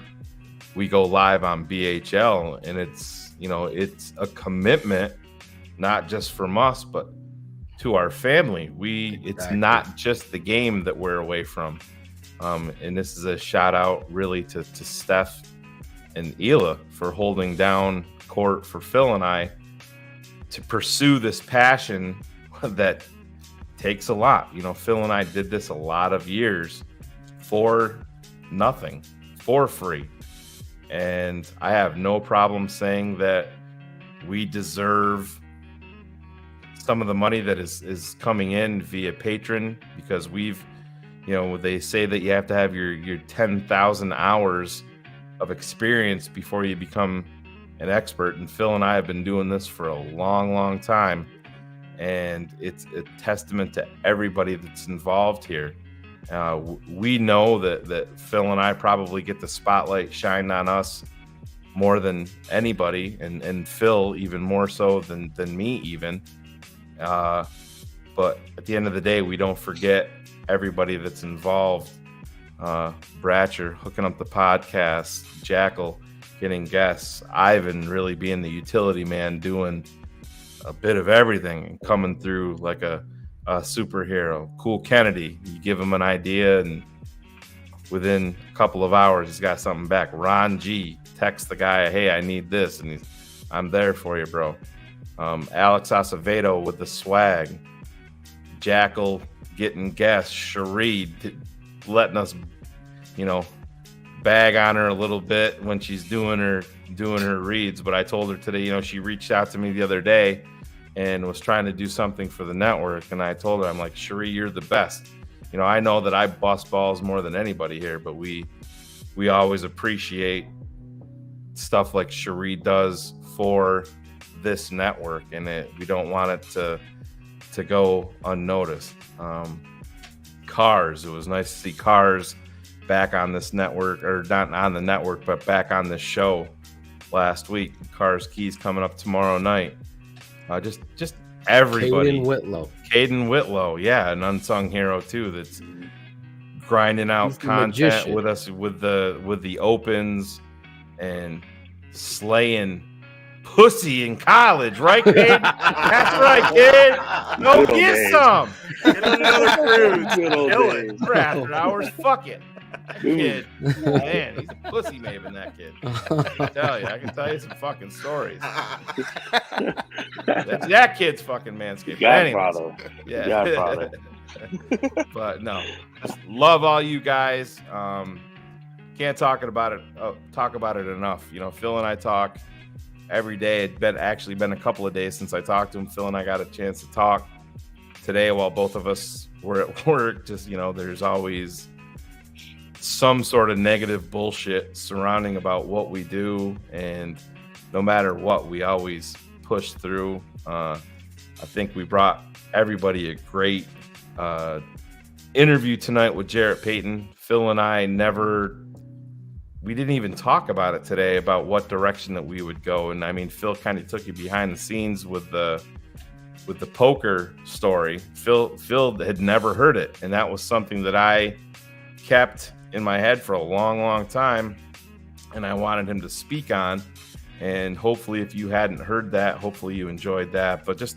we go live on BHL, and it's a commitment, not just from us, but to our family. It's not just the game that we're away from. And this is a shout out really to Steph and Hila for holding down court for Phil and I to pursue this passion that takes a lot. Phil and I did this a lot of years for nothing, for free. And I have no problem saying that we deserve some of the money that is coming in via Patreon, because we've, they say that you have to have your 10,000 hours of experience before you become an expert. And Phil and I have been doing this for a long, long time. And it's a testament to everybody that's involved here. We know that Phil and I probably get the spotlight shined on us more than anybody, and Phil even more so than me even. But at the end of the day, we don't forget everybody that's involved. Bratcher hooking up the podcast, Jackal getting guests, Ivan really being the utility man, doing a bit of everything and coming through like a superhero. Cool Kennedy, you give him an idea and within a couple of hours he's got something back. Ron G texts the guy, hey, I need this, and I'm there for you, bro. Alex Acevedo with the swag, Jackal getting guests, Cherie letting us bag on her a little bit when she's doing her reads. But I told her today, she reached out to me the other day and was trying to do something for the network, and I told her, I'm like, Cherie, you're the best. I know that I bust balls more than anybody here, but we always appreciate stuff like Cherie does for this network, and we don't want it to go unnoticed. Cars, it was nice to see Cars back on this network, or not on the network, but back on this show last week. Cars Keys coming up tomorrow night. Just everybody. Caden Whitlow, yeah, an unsung hero too. That's grinding out content with us with the opens and slaying pussy in college, right, kid? That's right, kid. Go get some. Get on another cruise. Kill it. For after hours. Fuck it. That kid, man, he's a pussy maven, that kid. I can tell you some fucking stories. That kid's fucking manscaped. Godfather. Yeah. Godfather. But no, just love all you guys. Can't talk about it enough. Phil and I talk every day. It's been a couple of days since I talked to him. Phil and I got a chance to talk today while both of us were at work. Just, there's always some sort of negative bullshit surrounding about what we do, and no matter what, we always push through. I think we brought everybody a great interview tonight with Jarrett Payton. Phil and I we didn't even talk about it today, about what direction that we would go. And I mean, Phil kind of took you behind the scenes with the poker story. Phil had never heard it, and that was something that I kept in my head for a long, long time, and I wanted him to speak on. And hopefully, if you hadn't heard that, hopefully you enjoyed that. But just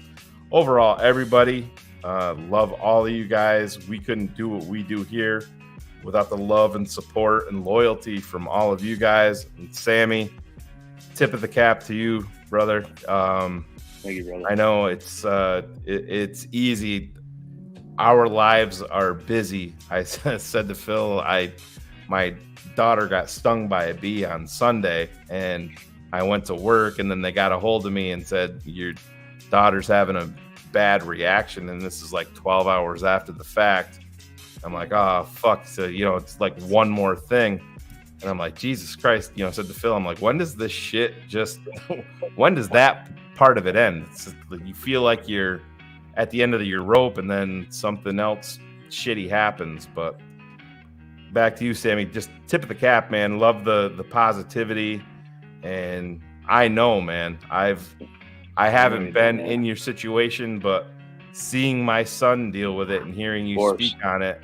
overall, everybody, love all of you guys. We couldn't do what we do here without the love and support and loyalty from all of you guys. And Sammy, tip of the cap to you, brother. Thank you, brother. I know it's easy. Our lives are busy. I said to Phil, my daughter got stung by a bee on Sunday, and I went to work, and then they got a hold of me and said, your daughter's having a bad reaction, and this is like 12 hours after the fact. I'm like, oh, fuck. So, it's like one more thing. And I'm like, Jesus Christ, I said to Phil, I'm like, when does this shit when does that part of it end? It's just, you feel like you're at the end of your rope and then something else shitty happens. But back to you, Sammy, just tip of the cap, man. Love the positivity. And I know, man, I haven't been in your situation, but seeing my son deal with it and hearing you speak on it,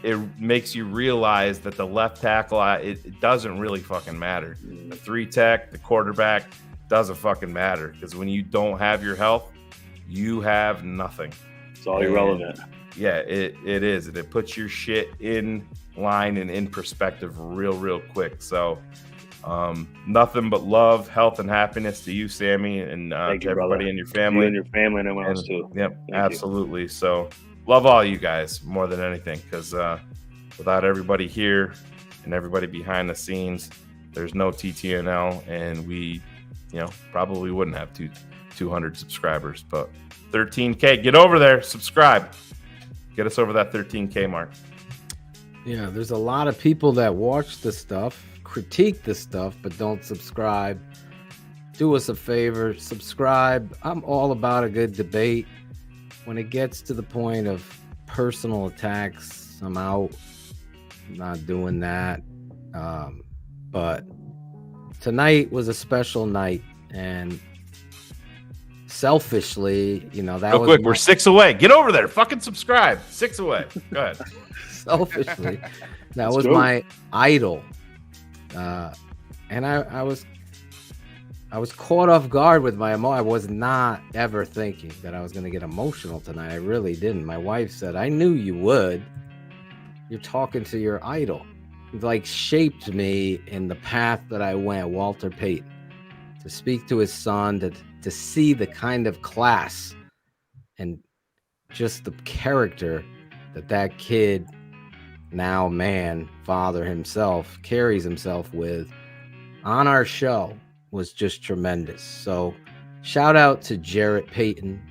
it makes you realize that the left tackle, it doesn't really fucking matter. The 3-tech, the quarterback, doesn't fucking matter, because when you don't have your health, you have nothing. It's all irrelevant. Yeah, it is. And it puts your shit in line and in perspective real quick. So nothing but love, health, and happiness to you, Sammy, and to everybody in your family. You and your family and everyone else too. Yep, absolutely. You. So love all you guys more than anything, because without everybody here and everybody behind the scenes, there's no TTNL, and we, probably wouldn't have 200 subscribers. But 13K, get over there, subscribe, get us over that 13K mark. Yeah, there's a lot of people that watch the stuff, critique the stuff, but don't subscribe. Do us a favor, subscribe. I'm all about a good debate. When it gets to the point of personal attacks, I'm out. I'm not doing that. But tonight was a special night, and selfishly, that real was quick. We're 6 away. Get over there. Fucking subscribe. 6 away. Go ahead. Selfishly, that was my idol, and I was caught off guard with my emotion. I was not ever thinking that I was going to get emotional tonight. I really didn't. My wife said, "I knew you would. You're talking to your idol." It like shaped me in the path that I went. Walter Payton, to speak to his son, to see the kind of class and just the character that kid, now man, father himself, carries himself with on our show was just tremendous. So shout out to Jarrett Payton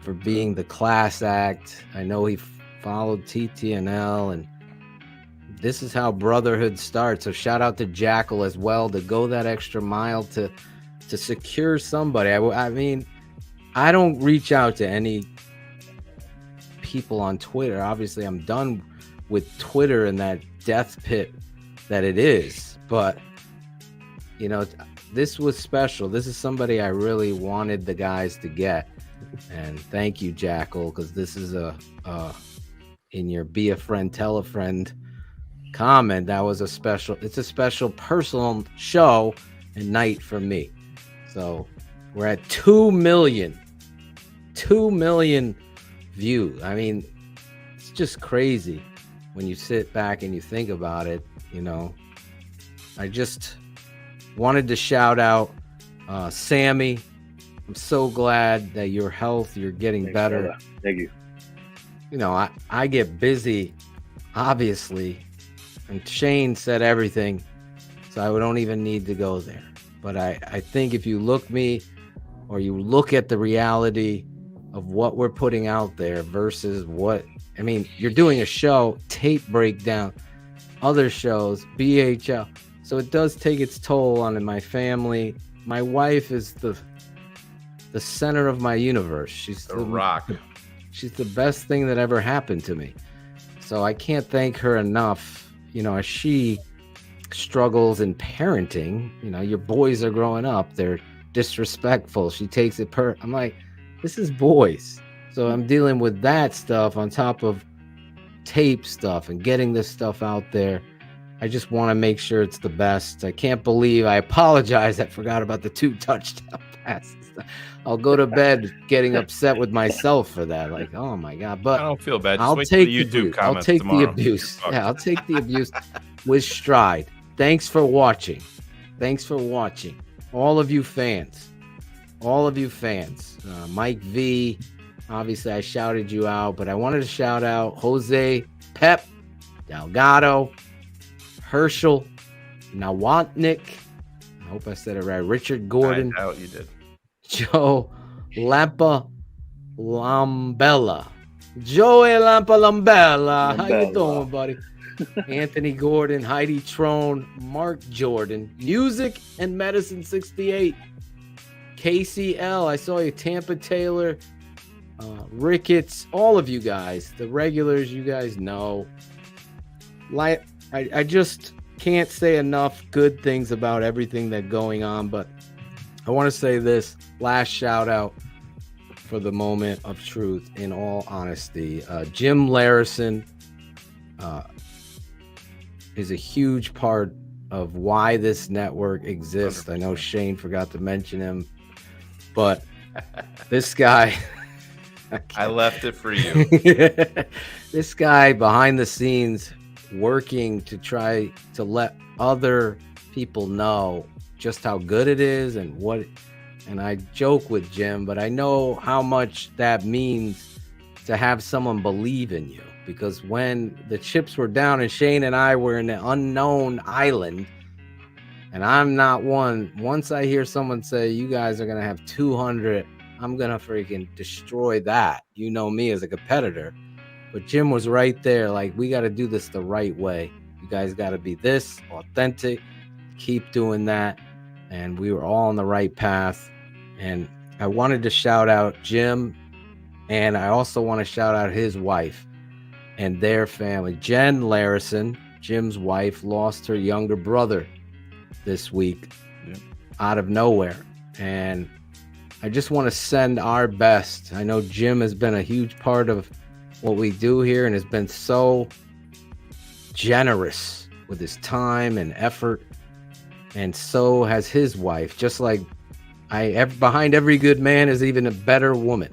for being the class act. I know he followed TTNL, and this is how brotherhood starts. So shout out to Jackal as well, to go that extra mile to secure somebody. I mean, I don't reach out to any people on Twitter. Obviously, I'm done with Twitter and that death pit that it is. But, this was special. This is somebody I really wanted the guys to get. And thank you, Jackal, because this is in your be a friend, tell a friend comment, it's a special personal show and night for me. So we're at 2 million views. I mean, it's just crazy when you sit back and you think about it. I just wanted to shout out Sammy. I'm so glad that your health, you're getting better. Brother. Thank you. I get busy, obviously, and Shane said everything, so I don't even need to go there. But I think if you look at the reality of what we're putting out there versus you're doing a show, tape breakdown, other shows, BHL. So it does take its toll on my family. My wife is the center of my universe. She's the rock. She's the best thing that ever happened to me. So I can't thank her enough. As she struggles in parenting, your boys are growing up, they're disrespectful. She takes it I'm like, this is boys. So I'm dealing with that stuff on top of tape stuff and getting this stuff out there. I just want to make sure it's the best. I can't believe, I apologize, I forgot about the 2 touchdown passes. I'll go to bed getting upset with myself for that. Like, oh my God. But I don't feel bad. I'll take the abuse. I'll take the abuse. Yeah, I'll take the abuse with stride. Thanks for watching. All of you fans. Mike V, obviously I shouted you out, but I wanted to shout out Jose, Pep, Delgado, Herschel, Nawantnik. I hope I said it right. Richard Gordon. I doubt you did. Joe Lampa Lambella. Joey Lampalambella. How you doing, buddy? Anthony Gordon, Heidi Trone, Mark Jordan, Music and Medicine 68, Casey L. I saw you, Tampa Taylor, Ricketts, all of you guys, the regulars, you guys know. Like, I just can't say enough good things about everything that's going on, but I want to say this last shout out for the moment of truth. In all honesty, Jim Larison is a huge part of why this network exists. 100%. I know Shane forgot to mention him, but this guy, I left it for you. This guy behind the scenes working to try to let other people know just how good it is and what, and I joke with Jim, but I know how much that means to have someone believe in you. Because when the chips were down and Shane and I were in an unknown island, and I'm not one, once I hear someone say, you guys are going to have 200, I'm going to freaking destroy that. You know me as a competitor. But Jim was right there. Like, we got to do this the right way. You guys got to be this authentic. Keep doing that. And we were all on the right path. And I wanted to shout out Jim. And I also want to shout out his wife and their family. Jen Larison, Jim's wife, lost her younger brother this week out of nowhere. And I just want to send our best. I know Jim has been a huge part of what we do here and has been so generous with his time and effort. And so has his wife. Just like behind every good man is even a better woman.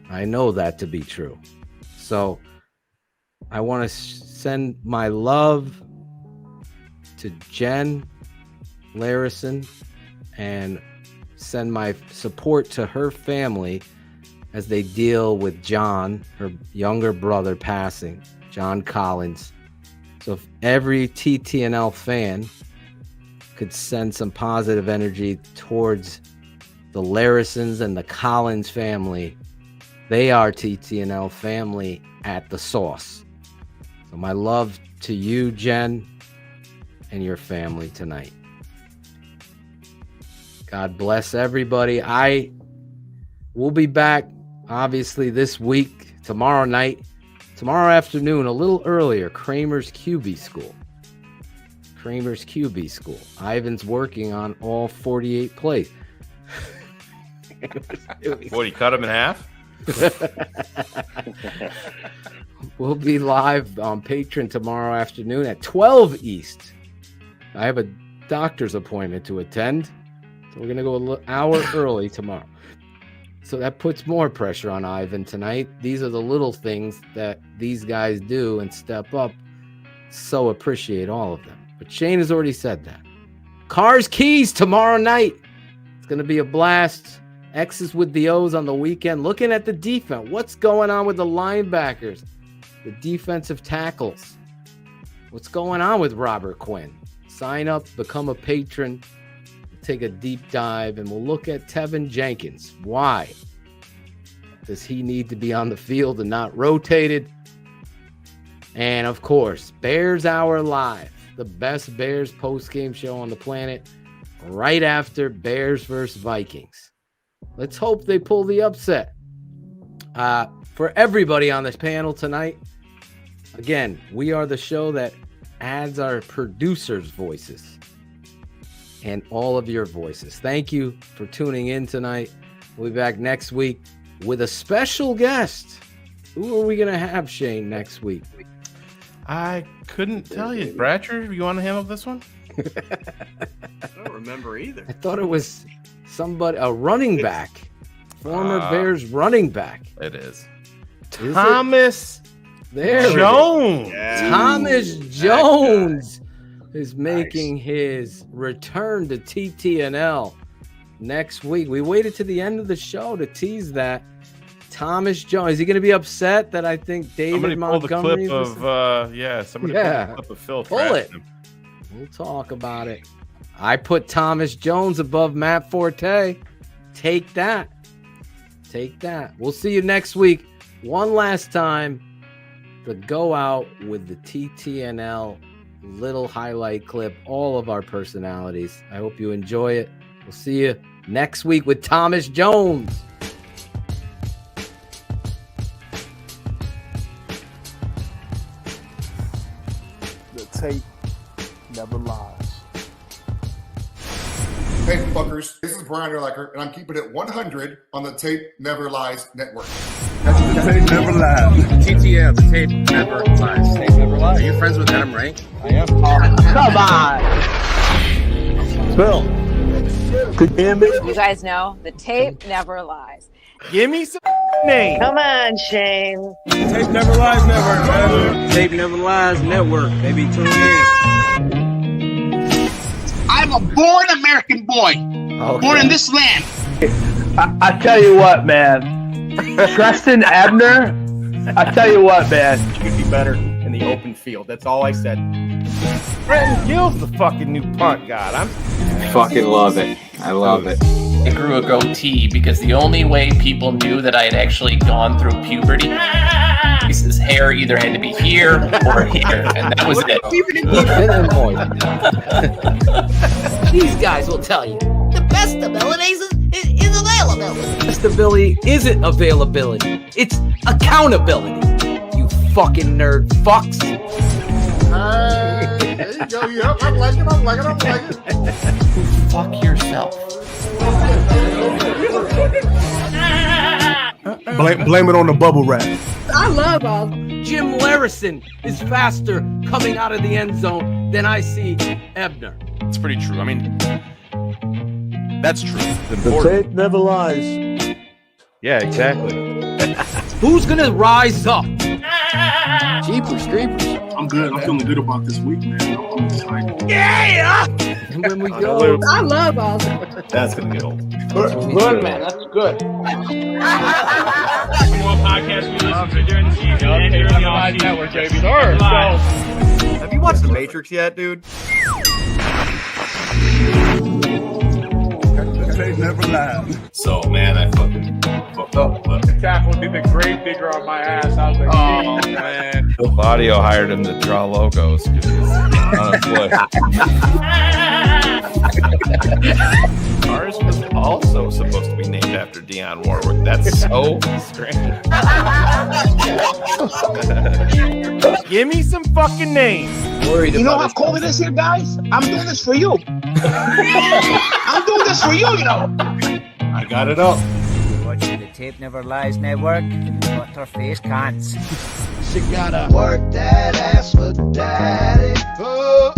I know that to be true. So I want to send my love to Jen Larison and send my support to her family as they deal with John, her younger brother, passing, John Collins. So if every TTNL fan could send some positive energy towards the Larisons and the Collins family, they are TTNL family at the source. So my love to you, Jen, and your family tonight. God bless everybody. I will be back, obviously, this week, tomorrow night, tomorrow afternoon, a little earlier, Kramer's QB School. Kramer's QB School. Ivan's working on all 48 plays. What, he cut him in half? We'll be live on Patreon tomorrow afternoon at 12 East. I have a doctor's appointment to attend, so we're going to go an hour early tomorrow. So that puts more pressure on Ivan tonight. These are the little things that these guys do and step up. So appreciate all of them. But Shane has already said that. Cars Keys tomorrow night. It's going to be a blast. X's with the O's on the weekend. Looking at the defense. What's going on with the linebackers? The defensive tackles. What's going on with Robert Quinn? Sign up, become a patron, take a deep dive, and we'll look at Tevin Jenkins. Why does he need to be on the field and not rotated? And of course, Bears Hour Live, the best Bears post-game show on the planet, right after Bears versus Vikings. Let's hope they pull the upset. For everybody on this panel tonight, again, we are the show that adds our producers' voices and all of your voices. Thank you for tuning in tonight. We'll be back next week with a special guest. Who are we going to have, Shane, next week? I couldn't tell you. Bratcher, you want to handle this one? I don't remember either. I thought it was somebody, a running back, former Bears running back. It is. Thomas Jones. Yeah. Thomas Jones is making his return to TTNL next week. We waited to the end of the show to tease that. Thomas Jones. Is he going to be upset that I think David Montgomery? Somebody pull the clip of Phil. Pull it. We'll talk about it. I put Thomas Jones above Matt Forte. Take that. We'll see you next week one last time to go out with the TTNL little highlight clip, all of our personalities. I hope you enjoy it. We'll see you next week with Thomas Jones. The tape never lies. Hey, fuckers. This is Brian Urlacher, and I'm keeping it 100 on the Tape Never Lies Network. The tape never lies. TTNL, the tape never lies. Tape never lies. Are you friends with Adam Rank? I am. Come on. Bill, could you hear me? You guys know the tape never lies. Give me some name. Come on, Shane. Tape never lies network, man. Tape never lies network. Maybe tune in. I'm a born American boy. Born in this land. I tell you what, man. Tristan Abner, I tell you what, man. You could be better in the open field. That's all I said. Brenton Gill's the fucking new punt god. I fucking love it. I love it. I grew a goatee because the only way people knew that I had actually gone through puberty is his hair either had to be here or here, and that was it. These guys will tell you the best ability is availability. Best ability isn't availability. It's accountability. You fucking nerd fucks. There you go. Yep, I'm liking it. Fuck yourself. Blame it on the bubble wrap. I love all. Jim Larison is faster coming out of the end zone than I see Ebner. It's pretty true. I mean, that's true. The tape never lies. Yeah, exactly. Who's gonna rise up? Jeepers creepers. I'm good. I'm feeling good about this week, man. I'm excited. Yeah! And when we go, I love all. That's gonna get old. Good, man. That's good. More podcasts we listen to during the season and during the off-season. Network, baby. Sure. Have you watched The Matrix yet, dude? The tape never lies. So, man, I fucking fucked up. But The tackle did the grave digger on my ass. I was like, oh, man. Claudio hired him to draw logos because he's unemployed. Ours was also supposed to be named after Dionne Warwick. That's so strange. Give me some fucking names. You know how cold it is here, guys? I'm doing this for you. I'm doing this for you, you know. I got it up. Watching the Tape Never Lies Network, what her face can't. She gotta work that ass for daddy. Oh.